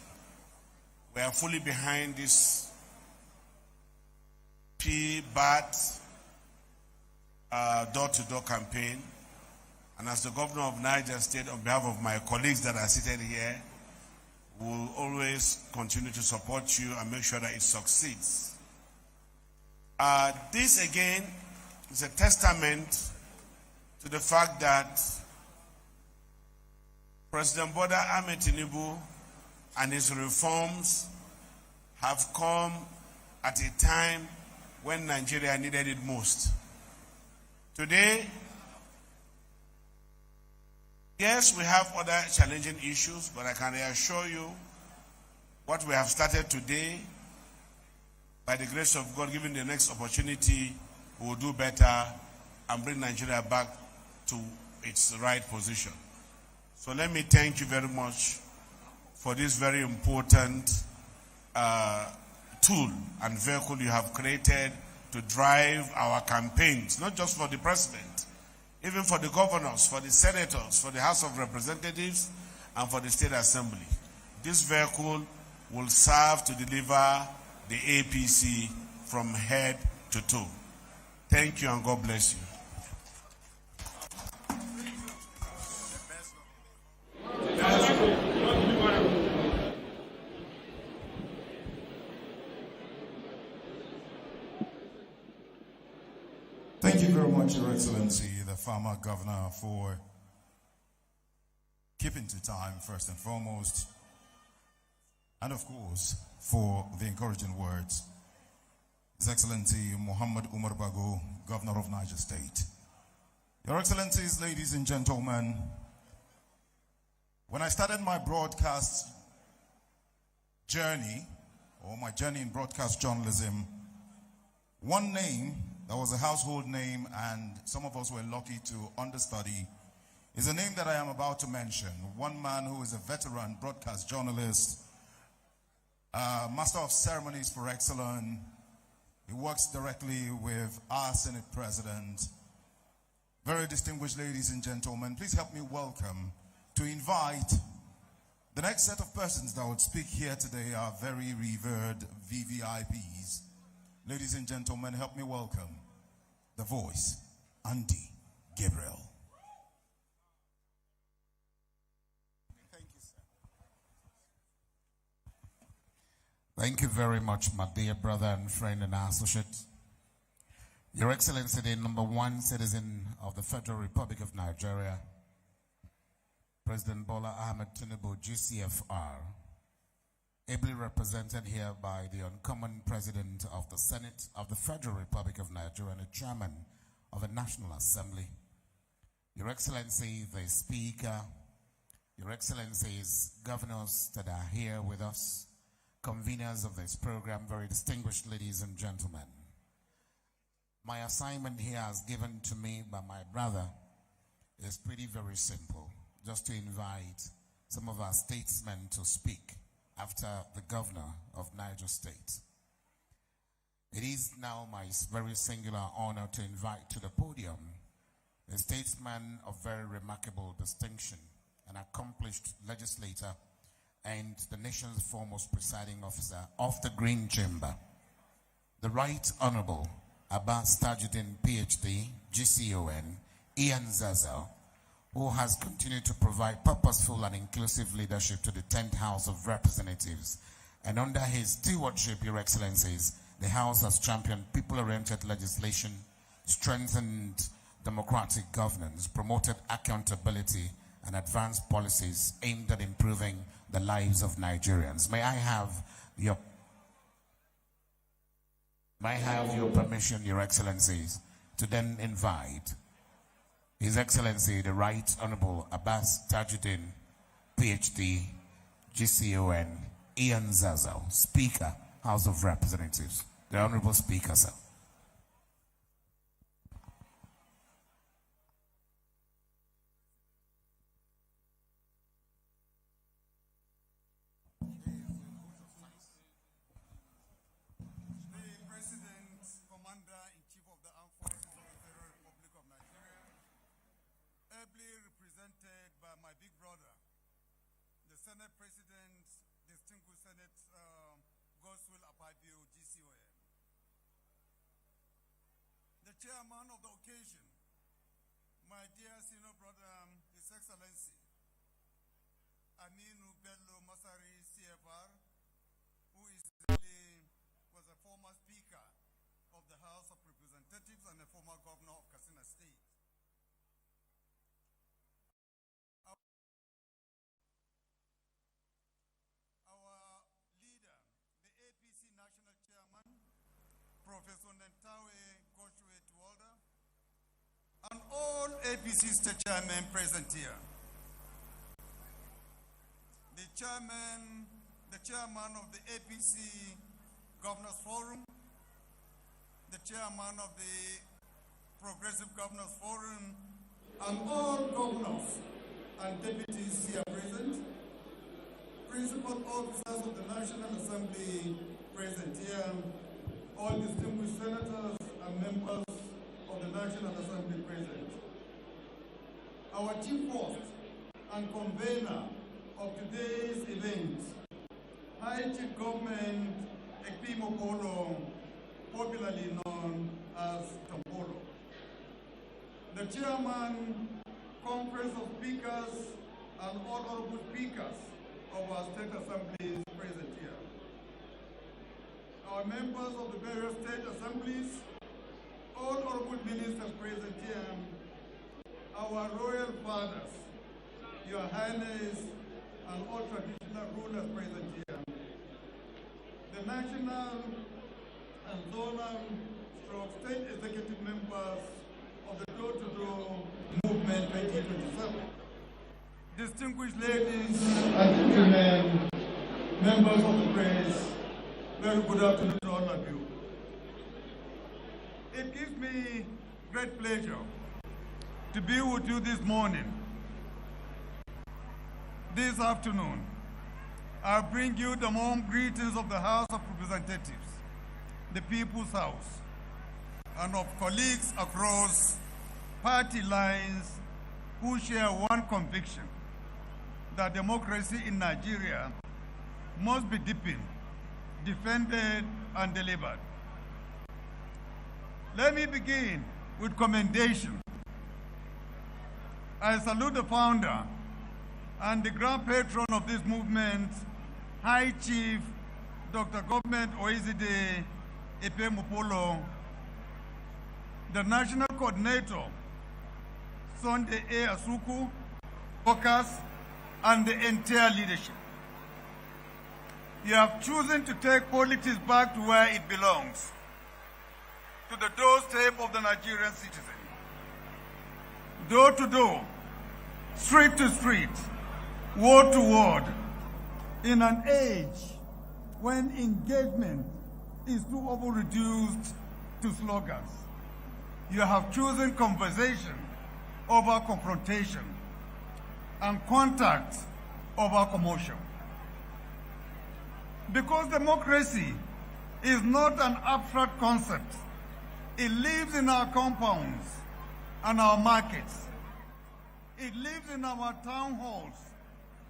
we are fully behind this Pbat door-to-door campaign. And as the governor of Niger State, on behalf of my colleagues that are seated here, will always continue to support you and make sure that it succeeds. This again is a testament to the fact that President Bola Ahmed Tinubu and his reforms have come at a time when Nigeria needed it most. Today, yes, we have other challenging issues, but I can assure you what we have started today, by the grace of God, given the next opportunity, we will do better and bring Nigeria back to its right position. So let me thank you very much for this very important tool and vehicle you have created to drive our campaigns, not just for the president, even for the governors, for the senators, for the House of Representatives, and for the State Assembly. This vehicle will serve to deliver the APC from head to toe. Thank you and God bless you. Thank you very much, Your Excellency, the former governor, for keeping to time, first and foremost, and of course, for the encouraging words. His Excellency Mohammed Umar Bago, Governor of Niger State. Your Excellencies, ladies and gentlemen, when I started my broadcast journey, or my journey in broadcast journalism, one name That was a household name, and some of us were lucky to understudy. Is a name that I am about to mention. One man who is a veteran broadcast journalist, master of ceremonies for excellence. He works directly with our Senate President. Very distinguished ladies and gentlemen, please help me welcome, to invite the next set of persons that would speak here today, are very revered VVIPs. Ladies and gentlemen, help me welcome the voice, Andy Gabriel. Thank you, sir. Thank you very much, my dear brother and friend and associate. Your Excellency, the #1 citizen of the Federal Republic of Nigeria, President Bola Ahmed Tinubu, GCFR, ably represented here by the uncommon President of the Senate of the Federal Republic of Nigeria and the Chairman of the National Assembly, Your Excellency, the Speaker, Your Excellencies, governors that are here with us, conveners of this program, very distinguished ladies and gentlemen. My assignment here, as given to me by my brother, is pretty very simple. Just to invite some of our statesmen to speak after the governor of Niger State. It is now my very singular honor to invite to the podium a statesman of very remarkable distinction, an accomplished legislator, and the nation's foremost presiding officer of the Green Chamber, the Right Honorable Abbas Tajuddin, PhD, GCON, Ian Zazel, who has continued to provide purposeful and inclusive leadership to the 10th House of Representatives. And under his stewardship, Your Excellencies, the House has championed people-oriented legislation, strengthened democratic governance, promoted accountability, and advanced policies aimed at improving the lives of Nigerians. May I have your permission, Your Excellencies, to then invite His Excellency, the Right Honorable Abbas Tajuddin, PhD, GCON, Ian Zazel, Speaker, House of Representatives. The Honorable Speaker, sir. Senate President, distinguished Senate Goswell Apabio, GCON. The chairman of the occasion, my dear senior brother, His Excellency, Aminu Bello Masari, CFR, who was a former Speaker of the House of Representatives and a former Governor of Katsina State. Professor Nentawe Koshwe Tuolda, and all APC state chairmen present here. The chairman of the APC Governors Forum, the chairman of the Progressive Governors Forum, and all governors and deputies here present, principal officers of the National Assembly present here, all distinguished senators and members of the National Assembly present. Our chief host and convener of today's event, High Chief Government Ekpimo Polo, popularly known as Tompolo. The chairman, Conference of Speakers, and honorable speakers of our state assemblies present here. Our members of the various state assemblies, all honorable ministers present here, our royal fathers, Your Highness, and all traditional rulers present here, the national and zonal state executive members of the Door-to-Door Movement 2027, distinguished ladies and gentlemen, members of the press, very good afternoon to all of you. It gives me great pleasure to be with you this morning. This afternoon, I bring you the warm greetings of the House of Representatives, the People's House, and of colleagues across party lines who share one conviction, that democracy in Nigeria must be deepened, defended, and delivered. Let me begin with commendation. I salute the founder and the grand patron of this movement, High Chief Dr. Government Oezide Ekpemupolo, the National Coordinator, Sunday A. Asuku, workers, and the entire leadership. You have chosen to take politics back to where it belongs, to the doorstep of the Nigerian citizen. Door to door, street to street, word to word, in an age when engagement is too often reduced to slogans. You have chosen conversation over confrontation and contact over commotion. Because democracy is not an abstract concept, it lives in our compounds and our markets. It lives in our town halls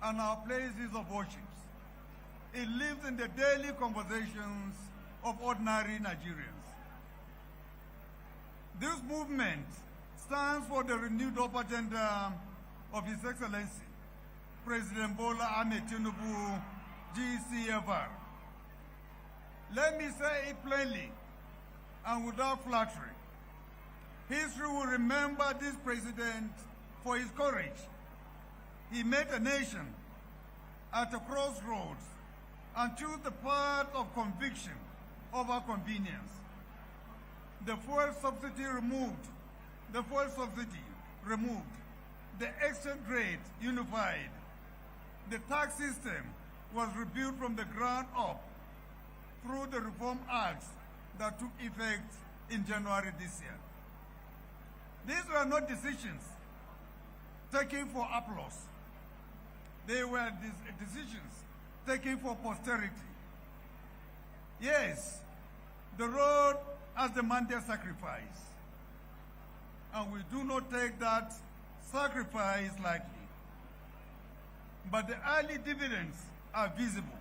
and our places of worship. It lives in the daily conversations of ordinary Nigerians. This movement stands for the renewed up agenda of His Excellency, President Bola Ahmed Tinubu, GCFR. Let me say it plainly and without flattery. History will remember this president for his courage. He met a nation at a crossroads and chose the path of conviction over convenience. The fuel subsidy removed. The exchange rate unified. The tax system was rebuilt from the ground up through the Reform Acts that took effect in January this year. These were not decisions taken for applause. They were decisions taken for posterity. Yes, the road has demanded sacrifice, and we do not take that sacrifice lightly. But the early dividends are visible.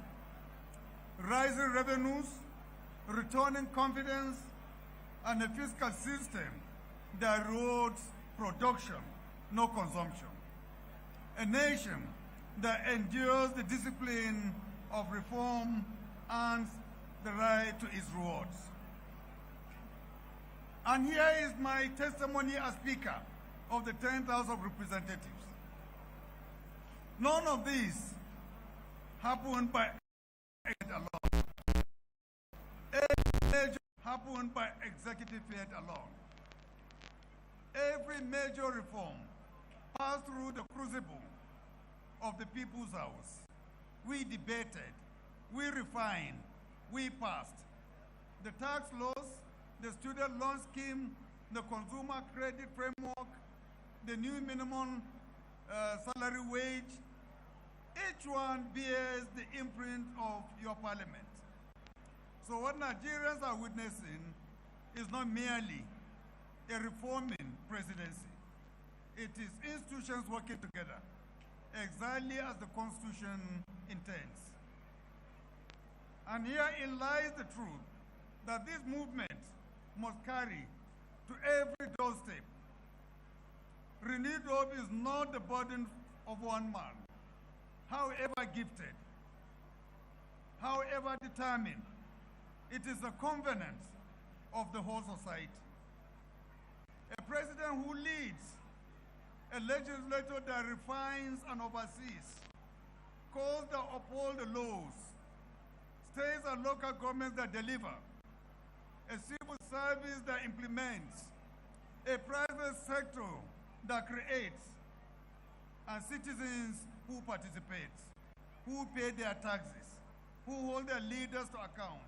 Rising revenues, returning confidence, and a fiscal system that rewards production, no consumption. A nation that endures the discipline of reform earns the right to its rewards. And here is my testimony as Speaker of the 10th House of Representatives. None of this happened by alone. Every major happened by executive fiat alone. Every major reform passed through the crucible of the People's House. We debated, we refined, we passed. The tax laws, the student loan scheme, the consumer credit framework, the new minimum salary wage, each one bears the imprint of your parliament. So what Nigerians are witnessing is not merely a reforming presidency. It is institutions working together, exactly as the Constitution intends. And herein lies the truth that this movement must carry to every doorstep. Renewed hope is not the burden of one man, however gifted, however determined. It is a covenant of the whole society. A president who leads, a legislator that refines and oversees, courts that uphold the laws, states and local governments that deliver, a civil service that implements, a private sector that creates, and citizens who participate, who pay their taxes, who hold their leaders to account,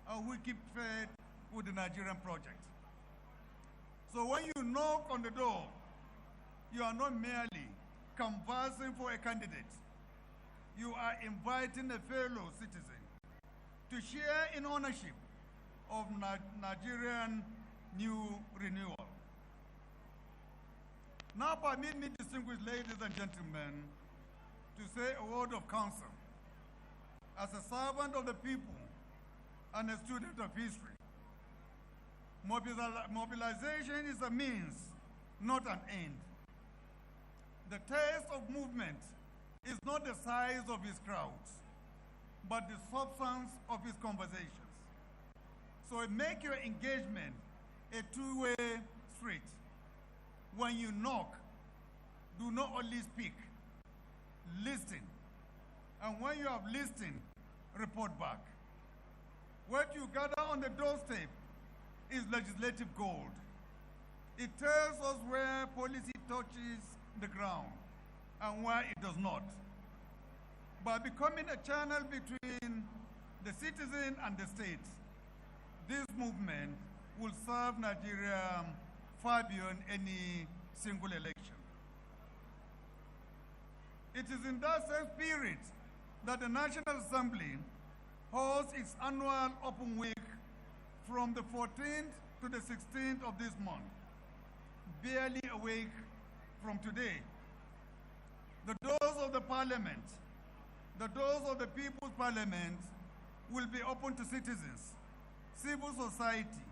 and who keep faith with the Nigerian project. So when you knock on the door, you are not merely canvassing for a candidate. You are inviting a fellow citizen to share in ownership of Nigerian new renewal. Now permit me, distinguished ladies and gentlemen, to say a word of counsel as a servant of the people and a student of history. Mobilization is a means, not an end. The taste of movement is not the size of his crowds, but the substance of his conversations. So make your engagement a two-way street. When you knock, do not only speak, listen. And when you have listened, report back. What you gather on the doorstep is legislative gold. It tells us where policy touches the ground and where it does not. By becoming a channel between the citizen and the state, this movement will serve Nigeria far beyond any single election. It is in that same spirit that the National Assembly holds its annual open week from the 14th to the 16th of this month, barely a week from today. The doors of the parliament, the doors of the People's Parliament will be open to citizens, civil society,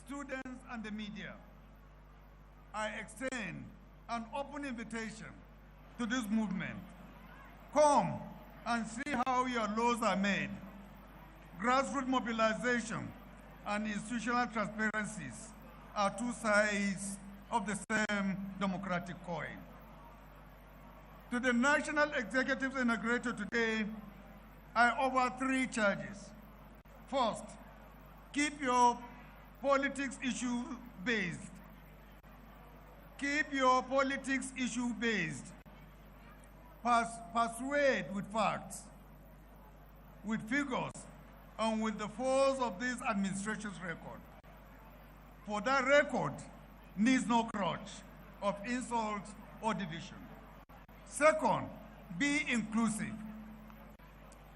students, and the media. I extend an open invitation to this movement. Come and see how your laws are made. Grassroots mobilization and institutional transparencies are two sides of the same democratic coin. To the National Executive's inaugurator today, I offer three charges. First, keep your politics issue-based. Keep your politics issue-based. Persuade with facts, with figures, and with the force of this administration's record. For that record needs no crutch of insult or division. Second, be inclusive.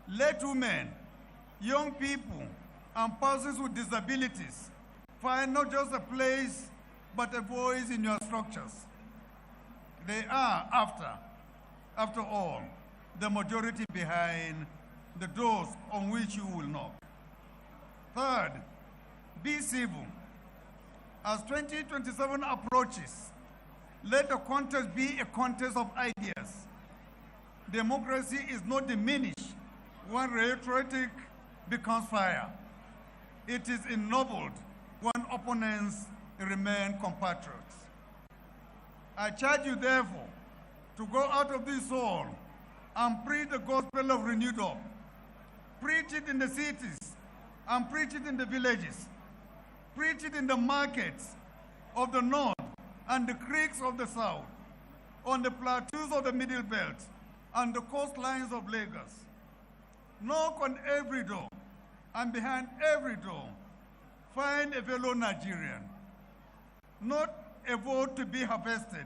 Let women, young people, and persons with disabilities find not just a place, but a voice in your structures. They are, after all, the majority behind the doors on which you will knock. Third, be civil. As 2027 approaches, let the contest be a contest of ideas. Democracy is not diminished when rhetoric becomes fire. It is ennobled when opponents remain compatriots. I charge you, therefore, to go out of this hall and preach the gospel of renewed hope. Preach it in the cities and preach it in the villages. Preach it in the markets of the north and the creeks of the south, on the plateaus of the Middle Belt and the coastlines of Lagos. Knock on every door, and behind every door, find a fellow Nigerian. Not a vote to be harvested,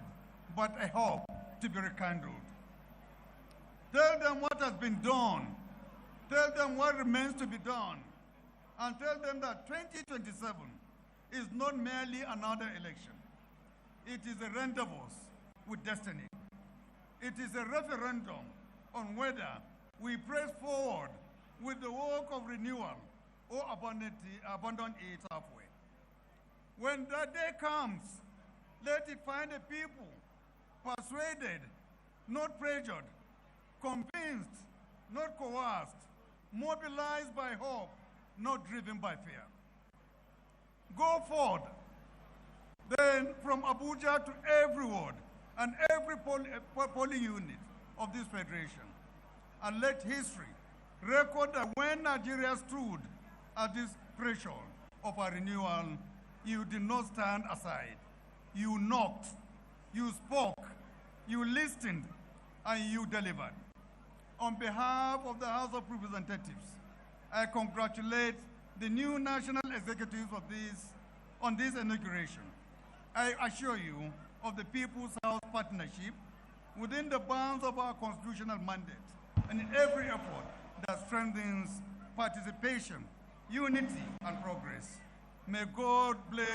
but a hope to be rekindled. Tell them what has been done. Tell them what remains to be done. And tell them that 2027 is not merely another election. It is a rendezvous with destiny. It is a referendum on whether we press forward with the work of renewal or abandon it halfway. When that day comes, let it find a people persuaded, not pressured, convinced, not coerced, mobilized by hope, not driven by fear. Go forth, then from Abuja to every ward and every polling unit of this federation, and let history record that when Nigeria stood at this threshold of a renewal, you did not stand aside. You knocked, you spoke, you listened, and you delivered. On behalf of the House of Representatives, I congratulate the new national executives on this inauguration. I assure you of the People's House Partnership within the bounds of our constitutional mandate and in every effort that strengthens participation, unity, and progress. May God bless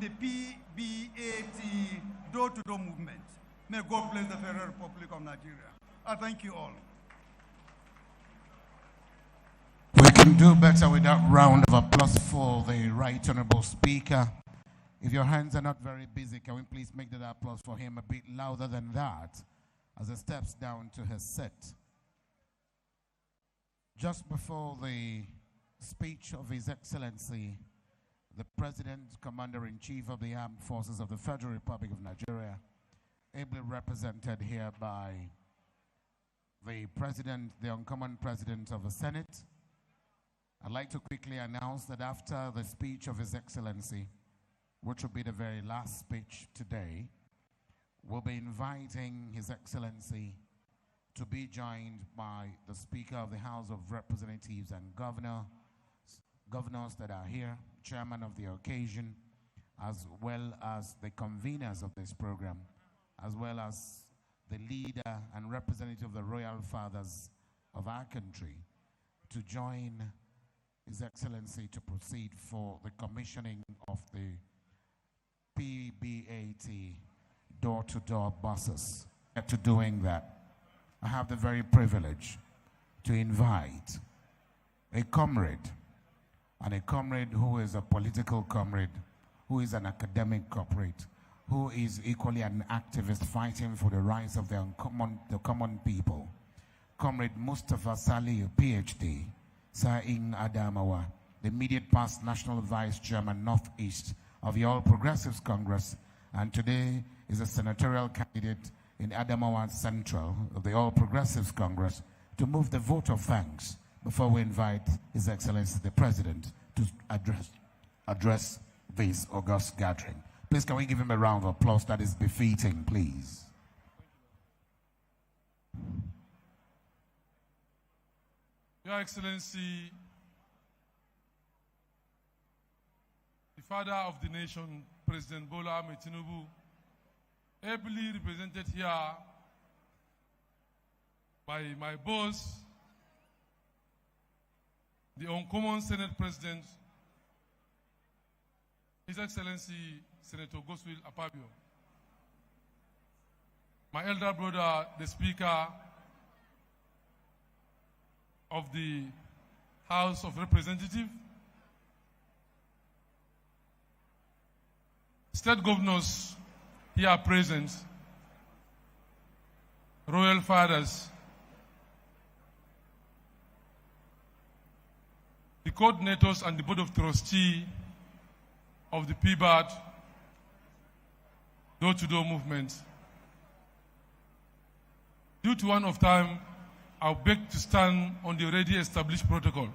the Pbat door-to-door movement. May God bless the Federal Republic of Nigeria. I thank you all. We can do better with that round of applause for the Right Honorable Speaker. If your hands are not very busy, can we please make that applause for him a bit louder than that as he steps down to his seat. Just before the speech of His Excellency, the President, Commander-in-Chief of the Armed Forces of the Federal Republic of Nigeria, ably represented here by the President, the Uncommon President of the Senate, I'd like to quickly announce that after the speech of His Excellency, which will be the very last speech today, we'll be inviting His Excellency to be joined by the Speaker of the House of Representatives and governors that are here, chairman of the occasion, as well as the conveners of this program, as well as the leader and representative of the royal fathers of our country, to join His Excellency to proceed for the commissioning of the Pbat door-to-door buses. To doing that, I have the very privilege to invite a comrade, and a comrade who is a political comrade, who is an academic comrade, who is equally an activist fighting for the rights of the common people. Comrade Mustafa Saliu, PhD, Sa'in Adamawa, the immediate past National Vice Chairman Northeast of the All Progressives Congress, and today is a senatorial candidate in Adamawa Central of the All Progressives Congress, to move the vote of thanks before we invite His Excellency the President to address this august gathering. Please, can we give him a round of applause that is befitting, please? Your Excellency, the father of the nation, President Bola Ahmed Tinubu, ably represented here by my boss, the Uncommon Senate President, His Excellency Senator Goswill Akpabio, my elder brother, the Speaker of the House of Representatives, state governors here present, royal fathers, the coordinators and the board of trustees of the Pbat door-to-door movement. Due to one of time, I beg to stand on the already established protocol.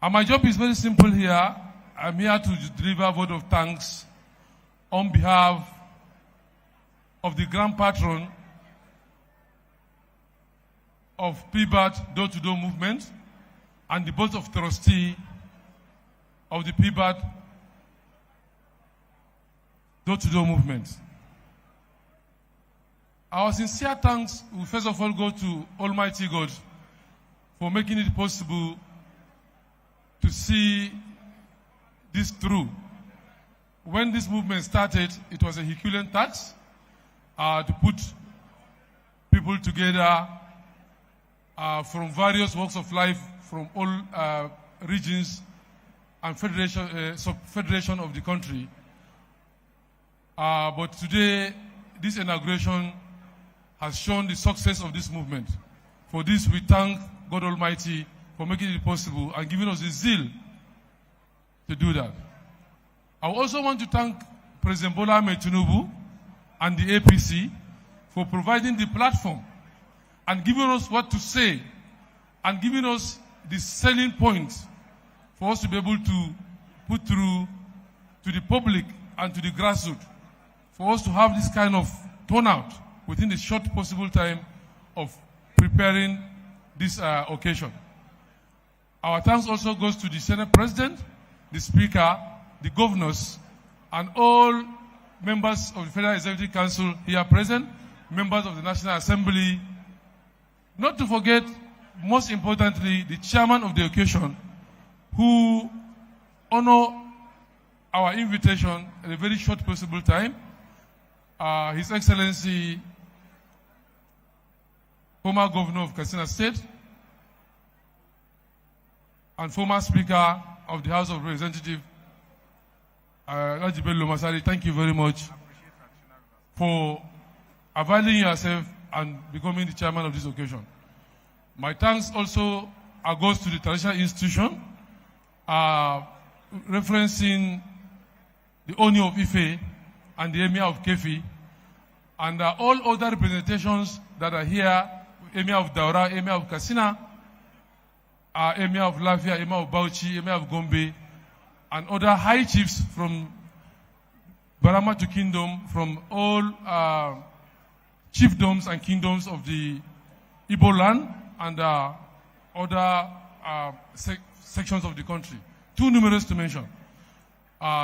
And my job is very simple here. I'm here to deliver a vote of thanks on behalf of the grand patron of Pbat door-to-door movement and the board of trustees of the Pbat door-to-door movement. Our sincere thanks will first of all go to Almighty God for making it possible to see this through. When this movement started, it was a Herculean task to put people together from various walks of life, from all regions and federation of the country. But today, this inauguration has shown the success of this movement. For this, we thank God Almighty for making it possible and giving us the zeal to do that. I also want to thank President Bola Ahmed Tinubu and the APC for providing the platform and giving us what to say and giving us the selling point for us to be able to put through to the public and to the grassroots, for us to have this kind of turnout within the short possible time of preparing this occasion. Our thanks also goes to the Senate President, the Speaker, the governors, and all members of the Federal Executive Council here present, members of the National Assembly, not to forget, most importantly, the chairman of the occasion, who honor our invitation at a very short possible time, His Excellency, former Governor of Katsina State, and former Speaker of the House of Representatives, Bello Masari. Thank you very much for availing yourself and becoming the chairman of this occasion. My thanks also goes to the traditional institution, referencing the Oni of Ife and the Emir of Kefi, and all other representations that are here, Emir of Daura, Emir of Katsina, Emir of Lafia, Emir of Bauchi, Emir of Gombe, and other high chiefs from Barama to Kingdom, from all chiefdoms and kingdoms of the Igbo land and other sections of the country. Too numerous to mention.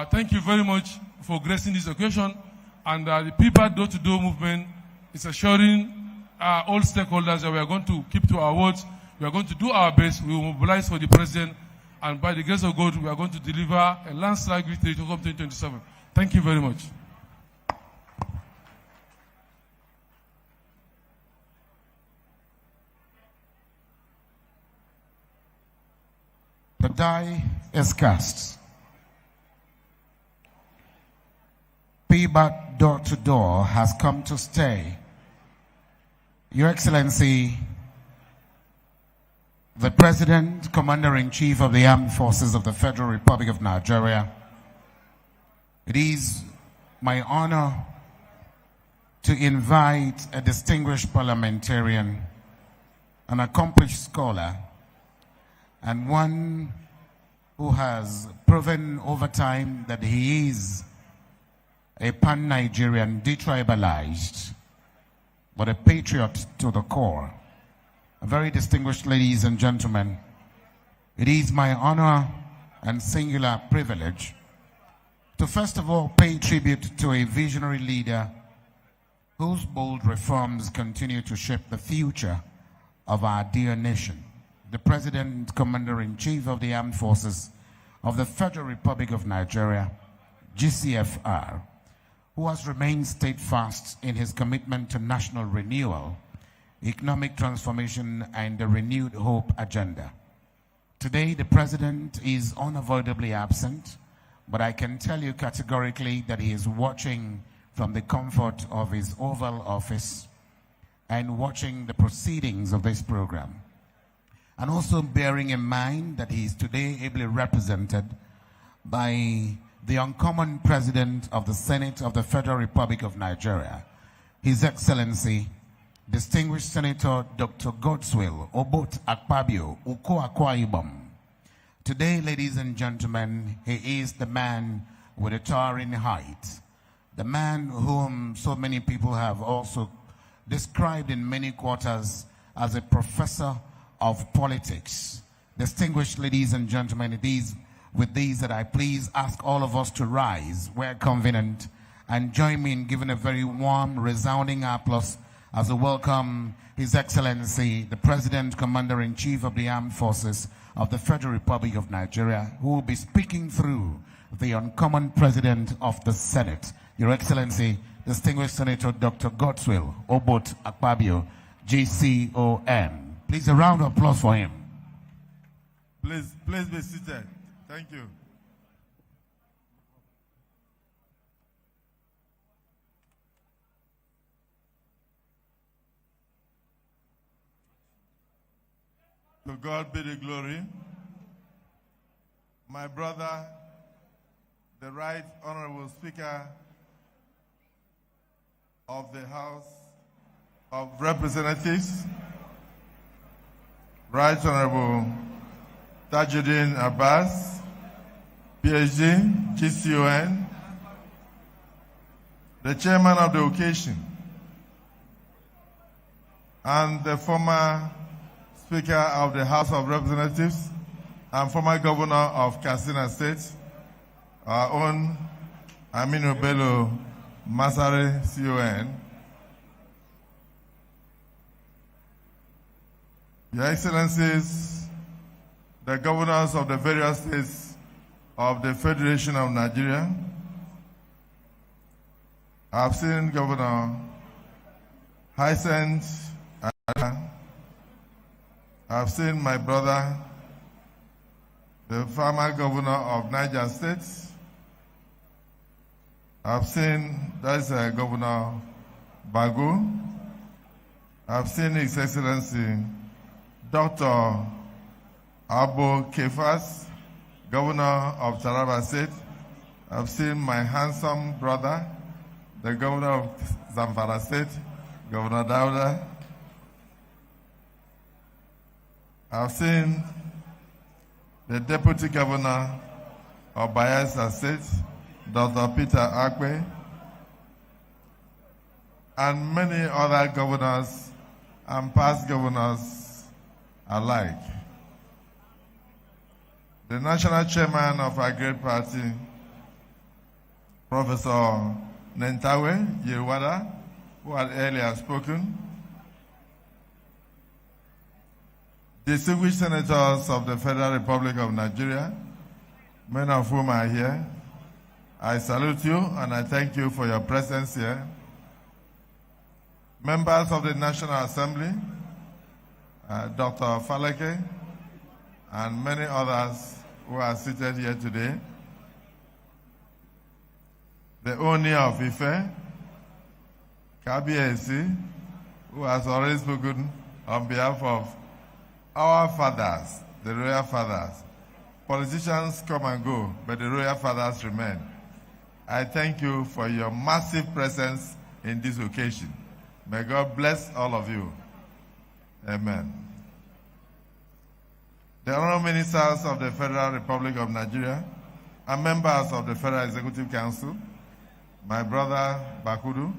Thank you very much for gracing this occasion. And the Pbat door-to-door movement is assuring all stakeholders that we are going to keep to our words. We are going to do our best. We will mobilize for the president. And by the grace of God, we are going to deliver a landslide victory to come 2027. Thank you very much. The die is cast. Pbat door-to-door has come to stay. Your Excellency, the President, Commander-in-Chief of the Armed Forces of the Federal Republic of Nigeria, it is my honor to invite a distinguished parliamentarian, an accomplished scholar, and one who has proven over time that he is a pan-Nigerian, detribalized, but a patriot to the core. Very distinguished ladies and gentlemen, it is my honor and singular privilege to first of all pay tribute to a visionary leader whose bold reforms continue to shape the future of our dear nation, the President, Commander-in-Chief of the Armed Forces of the Federal Republic of Nigeria, GCFR, who has remained steadfast in his commitment to national renewal, economic transformation, and the renewed hope agenda. Today, the President is unavoidably absent, but I can tell you categorically that he is watching from the comfort of his Oval Office and watching the proceedings of this program. And also bearing in mind that he is today ably represented by the uncommon President of the Senate of the Federal Republic of Nigeria, His Excellency, Distinguished Senator Dr. Godswill Obot Akpabio Uko Akwa Ibom. Today, ladies and gentlemen, he is the man with a towering height, the man whom so many people have also described in many quarters as a professor of politics. Distinguished ladies and gentlemen, it is with these that I please ask all of us to rise where convenient and join me in giving a very warm, resounding applause as I welcome His Excellency, the President, Commander-in-Chief of the Armed Forces of the Federal Republic of Nigeria, who will be speaking through the uncommon President of the Senate, Your Excellency, Distinguished Senator Dr. Godswill Obot Akpabio, GCON. Please, a round of applause for him. Please be seated. Thank you. To God be the glory. My brother, the Right Honorable Speaker of the House of Representatives, Right Honorable Tajuddin Abbas, PhD, GCON, the Chairman of the occasion, and the former Speaker of the House of Representatives and former Governor of Katsina State, our own Aminu Bello Masare, CON. Your Excellencies, the governors of the various states of the Federation of Nigeria, I've seen Governor Hyacinth, I've seen my brother, the former governor of Niger State. I've seen, that's Governor Bagu. I've seen His Excellency Dr. Abo Kefas, Governor of Taraba State. I've seen my handsome brother, the Governor of Zamfara State, Governor Dauda. I've seen the Deputy Governor of Bayelsa State, Dr. Peter Akwe, and many other governors and past governors alike. The National Chairman of our great party, Professor Nentawe Yewada, who had earlier spoken, distinguished senators of the Federal Republic of Nigeria, many of whom are here, I salute you and I thank you for your presence here. Members of the National Assembly, Dr. Faleke, and many others who are seated here today. The Oni of Ife, Kabiesi, who has already spoken on behalf of our fathers, the royal fathers. Politicians come and go, but the royal fathers remain. I thank you for your massive presence in this occasion. May God bless all of you. Amen. The Honorable Ministers of the Federal Republic of Nigeria and members of the Federal Executive Council, my brother Bakudu,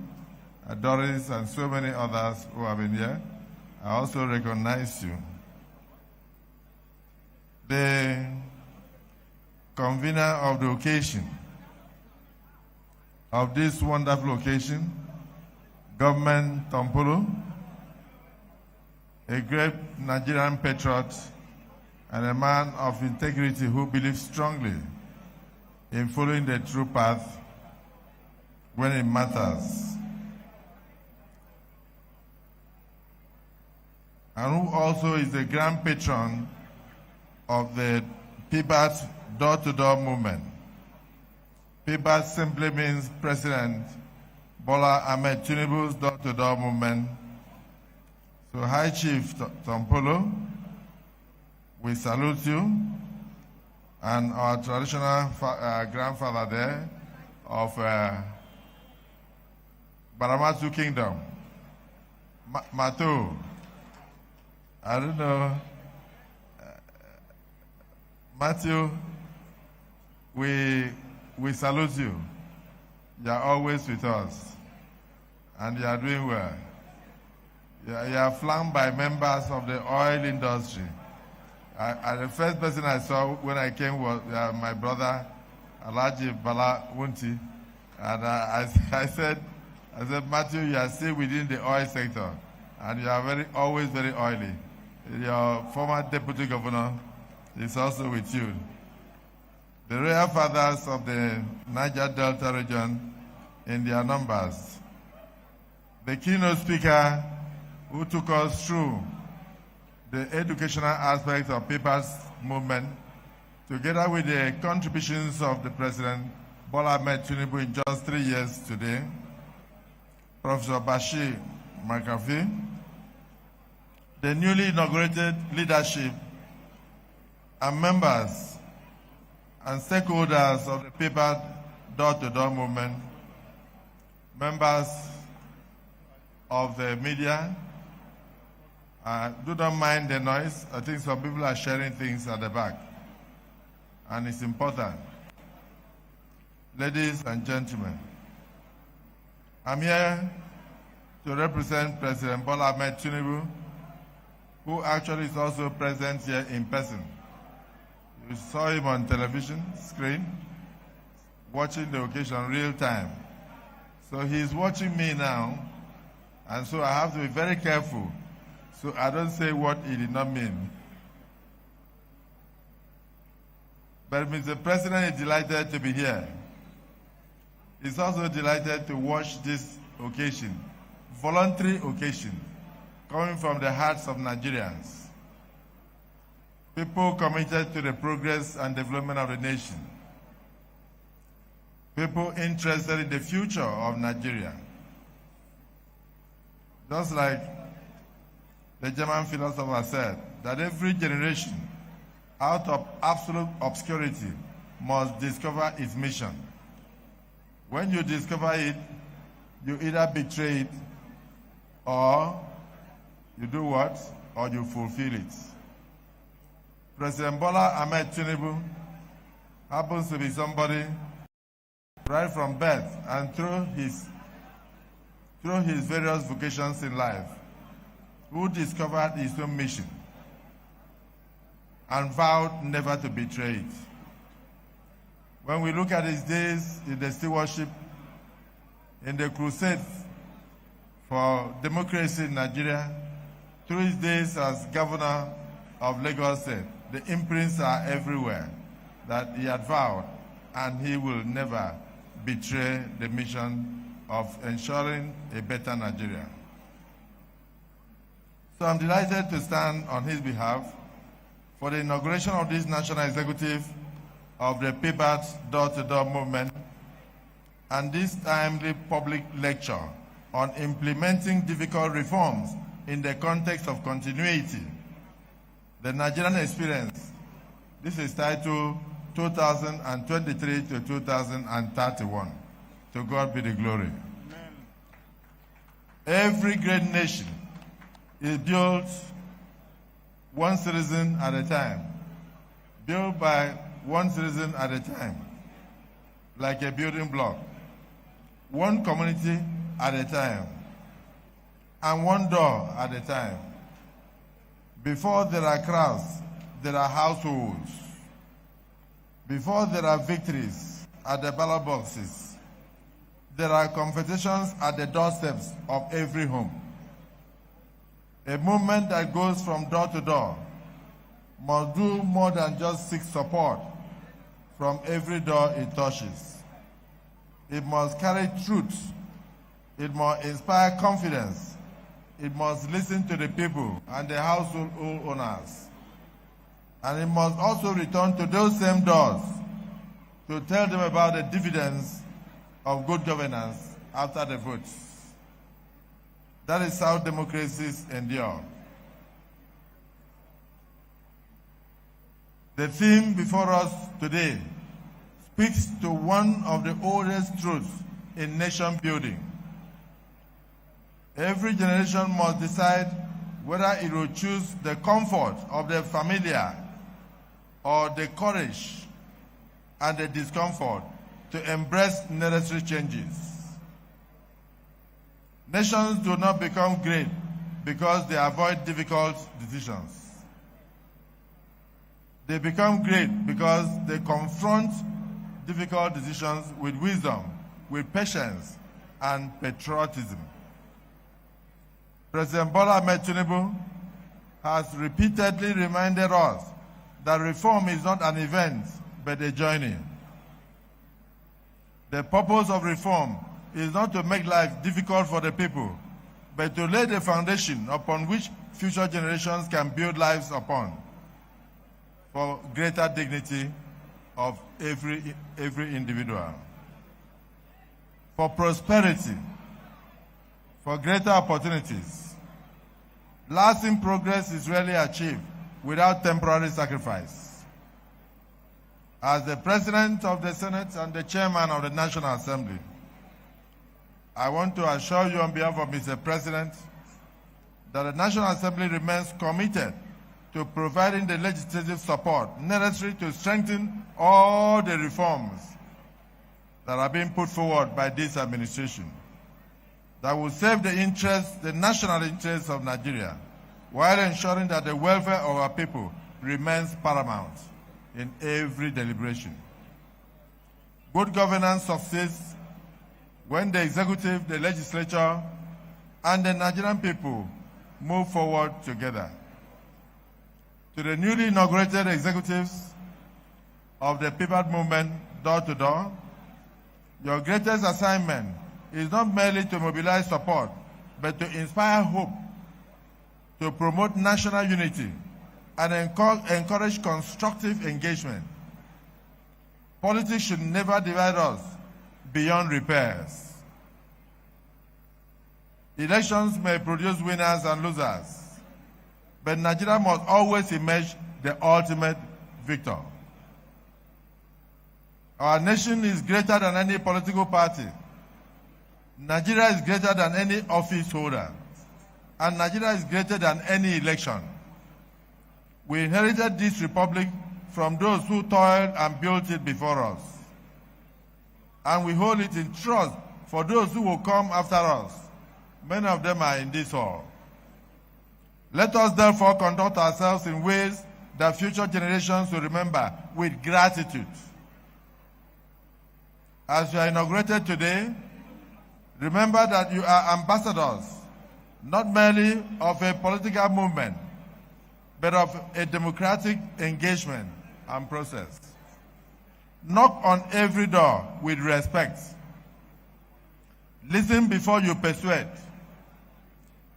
Doris, and so many others who have been here, I also recognize you. The convener of the occasion, of this wonderful occasion, Government Tompolo, a great Nigerian patriot and a man of integrity who believes strongly in following the true path when it matters, and who also is the grand patron of the Pbat door-to-door movement. Pbat simply means President Bola Ahmed Tinubu's door-to-door movement. So High Chief Tompolo, we salute you, and our traditional grandfather there of Baramatu Kingdom, Mato. I don't know. Matthew, we salute you. You are always with us, and you are doing well. You are flanked by members of the oil industry. The first person I saw when I came was my brother, Alhaji Bala Wunti, and I said, Matthew, you are still within the oil sector, and you are always very oily. Your former deputy governor is also with you. The royal fathers of the Niger Delta region in their numbers. The keynote speaker who took us through the educational aspects of Pbat's movement, together with the contributions of the President Bola Ahmed Tinubu in just 3 years today, Professor Bashir McAfee, the newly inaugurated leadership and members and stakeholders of the Pbat door-to-door movement, members of the media. Do not mind the noise. I think some people are sharing things at the back, and it's important. Ladies and gentlemen, I'm here to represent President Bola Ahmed Tinubu, who actually is also present here in person. You saw him on television screen. watching the occasion real time. So he's watching me now, and so I have to be very careful so I don't say what he did not mean. But Mr. President is delighted to be here. He's also delighted to watch this occasion, voluntary occasion, coming from the hearts of Nigerians. People committed to the progress and development of the nation. People interested in the future of Nigeria. Just like the German philosopher said, that every generation out of absolute obscurity must discover its mission. When you discover it, you either betray it or you do what? Or you fulfill it. President Bola Ahmed Tinubu happens to be somebody right from birth and through his various vocations in life who discovered his own mission and vowed never to betray it. When we look at his days in the stewardship, in the crusade for democracy in Nigeria, through his days as governor of Lagos State, the imprints are everywhere that he had vowed, and he will never betray the mission of ensuring a better Nigeria. So I'm delighted to stand on his behalf for the inauguration of this national executive of the Pbat door-to-door movement and this timely public lecture on implementing difficult reforms in the context of continuity. The Nigerian experience. This is titled 2023 to 2031. To God be the glory. Amen. Every great nation is built one citizen at a time, built by one citizen at a time, like a building block, one community at a time, and one door at a time. Before there are crowds, there are households. Before there are victories at the ballot boxes, there are competitions at the doorsteps of every home. A movement that goes from door to door must do more than just seek support from every door it touches. It must carry truth. It must inspire confidence. It must listen to the people and the household owners. And it must also return to those same doors to tell them about the dividends of good governance after the votes. That is how democracies endure. The theme before us today speaks to one of the oldest truths in nation building. Every generation must decide whether it will choose the comfort of the familiar or the courage and the discomfort to embrace necessary changes. Nations do not become great because they avoid difficult decisions. They become great because they confront difficult decisions with wisdom, with patience, and patriotism. President Bola Ahmed Tinubu has repeatedly reminded us that reform is not an event, but a journey. The purpose of reform is not to make life difficult for the people, but to lay the foundation upon which future generations can build lives upon for greater dignity of every individual, for prosperity, for greater opportunities. Lasting progress is rarely achieved without temporary sacrifice. As the President of the Senate and the Chairman of the National Assembly, I want to assure you on behalf of Mr. President that the National Assembly remains committed to providing the legislative support necessary to strengthen all the reforms that are being put forward by this administration that will serve the national interests of Nigeria while ensuring that the welfare of our people remains paramount in every deliberation. Good governance succeeds when the executive, the legislature, and the Nigerian people move forward together. To the newly inaugurated executives of the Pbat movement, door to door, your greatest assignment is not merely to mobilize support, but to inspire hope, to promote national unity, and encourage constructive engagement. Politics should never divide us beyond repairs. Elections may produce winners and losers, but Nigeria must always emerge the ultimate victor. Our nation is greater than any political party. Nigeria is greater than any office holder. And Nigeria is greater than any election. We inherited this republic from those who toiled and built it before us. And we hold it in trust for those who will come after us. Many of them are in this hall. Let us therefore conduct ourselves in ways that future generations will remember with gratitude. As you are inaugurated today, remember that you are ambassadors, not merely of a political movement, but of a democratic engagement and process. Knock on every door with respect. Listen before you persuade.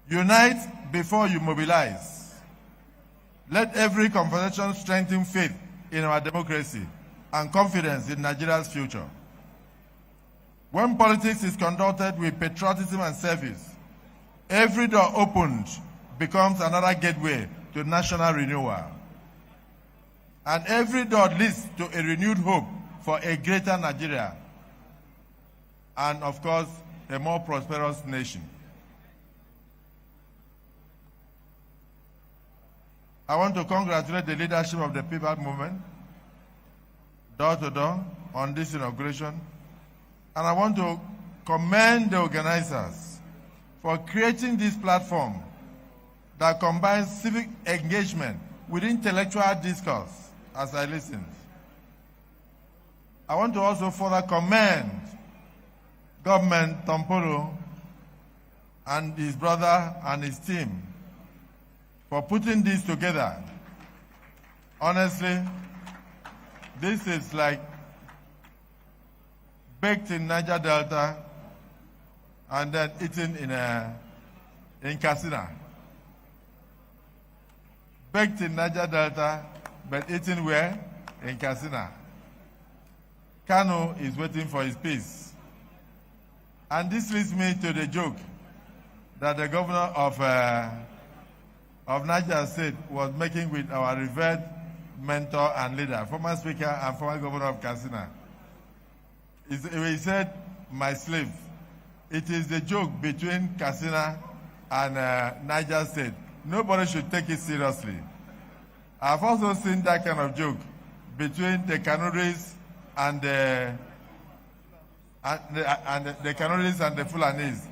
Unite before you mobilize. Let every conversation strengthen faith in our democracy and confidence in Nigeria's future. When politics is conducted with patriotism and service, every door opened becomes another gateway to national renewal. And every door leads to a renewed hope for a greater Nigeria and, of course, a more prosperous nation. I want to congratulate the leadership of the Pbat movement, door to door, on this inauguration. And I want to commend the organizers for creating this platform that combines civic engagement with intellectual discourse as I listened. I want to also further commend Government Tompolo and his brother and his team for putting this together. Honestly, this is like baked in Niger Delta and then eaten in Katsina. Baked in Niger Delta, but eaten where? In Katsina. Kano is waiting for his peace. And this leads me to the joke that the governor of Niger State was making with our revered mentor and leader, former speaker and former governor of Katsina. He said, my slave. It is the joke between Katsina and Niger State. Nobody should take it seriously. I've also seen that kind of joke between the Kanuris and the Kanuris and the Fulanis.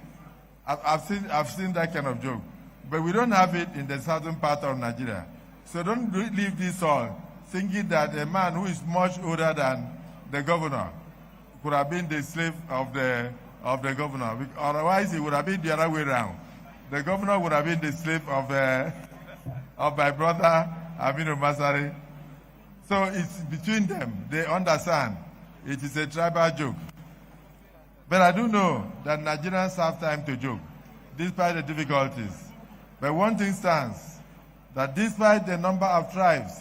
I've seen that kind of joke. But we don't have it in the southern part of Nigeria. So don't leave this all thinking that a man who is much older than the governor could have been the slave of the governor. Otherwise, it would have been the other way around. The governor would have been the slave of my brother, Aminu Masari. So it's between them. They understand. It is a tribal joke. But I do know that Nigerians have time to joke, despite the difficulties. But one thing stands, that despite the number of tribes,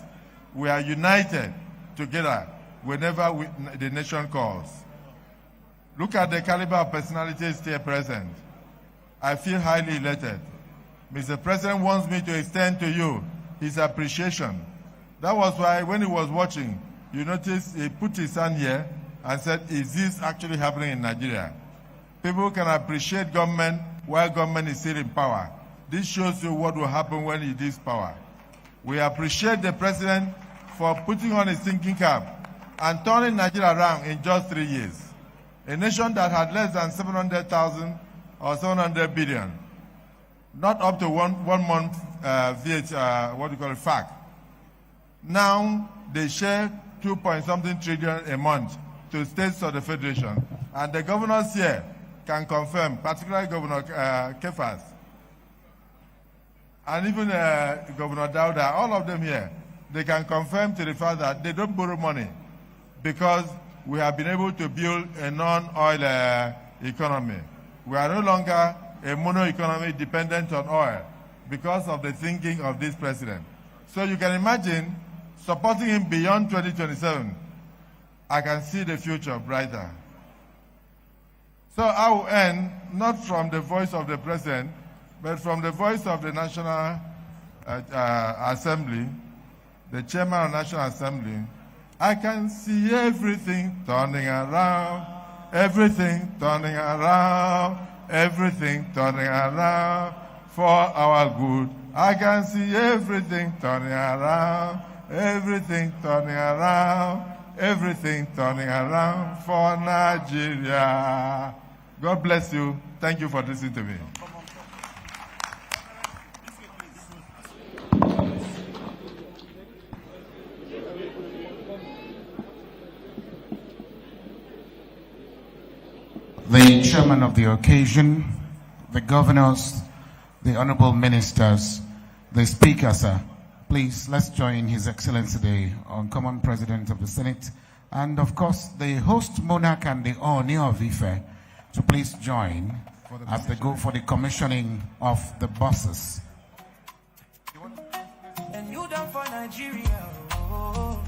we are united together whenever the nation calls. Look at the caliber of personalities here present. I feel highly elated. Mr. President wants me to extend to you his appreciation. That was why when he was watching, you notice he put his hand here and said, is this actually happening in Nigeria? People can appreciate government while government is still in power. This shows you what will happen when he leaves power. We appreciate the president for putting on his thinking cap and turning Nigeria around in just 3 years. A nation that had less than 700,000 or 700 billion, not up to one month FAC. Now they share 2 point something trillion a month to states of the Federation. And the governors here can confirm, particularly Governor Kefas, and even Governor Dauda, all of them here, they can confirm to the fact that they don't borrow money because we have been able to build a non-oil economy. We are no longer a mono economy dependent on oil because of the thinking of this president. So you can imagine supporting him beyond 2027. I can see the future brighter. So I will end not from the voice of the president, but from the voice of the National Assembly, the chairman of the National Assembly. I can see everything turning around, everything turning around, everything turning around for our good. I can see everything turning around, everything turning around, everything turning around for Nigeria. God bless you. Thank you for listening to me. The chairman of the occasion, the governors, the honorable ministers, the speaker, sir. Please, let's join His Excellency the Uncommon President of the Senate, and of course the host monarch and the Oni of Ife to please join as they go for the commissioning of the buses. And you done for Nigeria. Oh.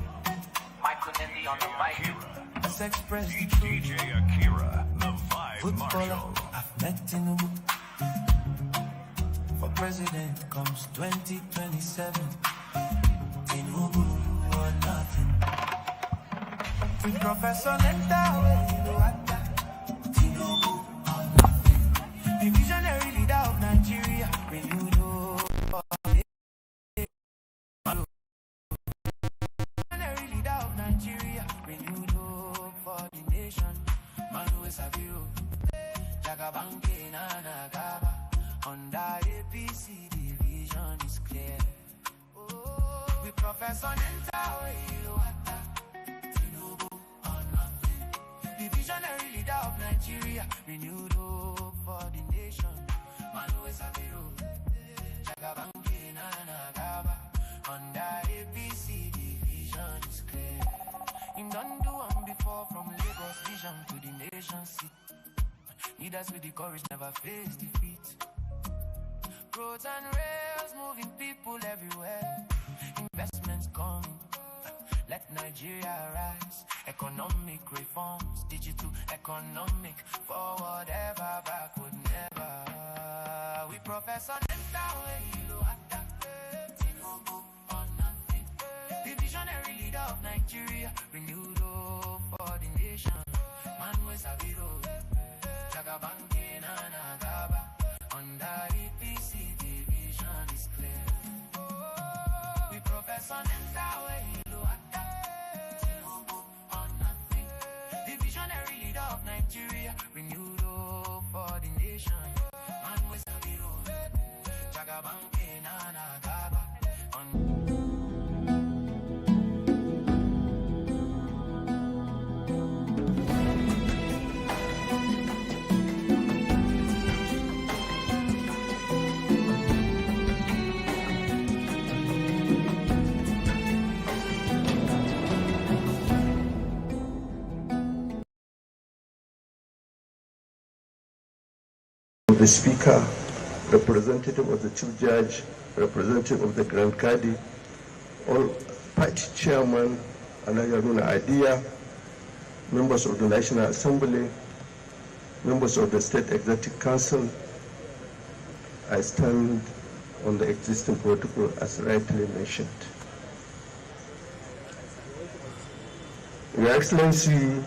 Michael Nendi on the mic. Let's express DJ Akira, the Vibe Marshal. I've met Tinubu. For president comes 2027. Tinubu or nothing. With Professor Nenta, Tinubu or nothing. The visionary leader of Nigeria, renewed hope. Visionary leader of Nigeria, renewed hope for the nation. Manu Sabiro, Jagabanke Nana Gaba. Under APC, the vision is clear. Oh, we Professor Nenta, Tinubu or nothing. The visionary leader of Nigeria, renewed hope for the nation. Manu Sabiro, Jagabanke Nana Gaba. Under APC, the vision is clear. Him done do one before from Lagos vision to the nation seat. Leaders with the courage never face defeat. Roads and rails, moving people everywhere. Investments coming, let Nigeria rise. Economic reforms, digital economic, forward ever, backward never. We Professor Nenta, Tinubu or nothing. The visionary leader of Nigeria, renewed hope for the nation. Manuel Sabiro, Jagabanke Nana Gaba. Under APC, the vision is clear. We Professor Nenta, Tinubu or nothing. The visionary leader of Nigeria, renewed hope for the nation. Manuel Sabiro, Jagabanke Nana Gaba. The Speaker, representative of the Chief Judge, representative of the Grand Cadi, all party chairman, Anayaruna Adia, members of the National Assembly, members of the State Executive Council, I stand on the existing protocol as rightly mentioned. Your Excellency,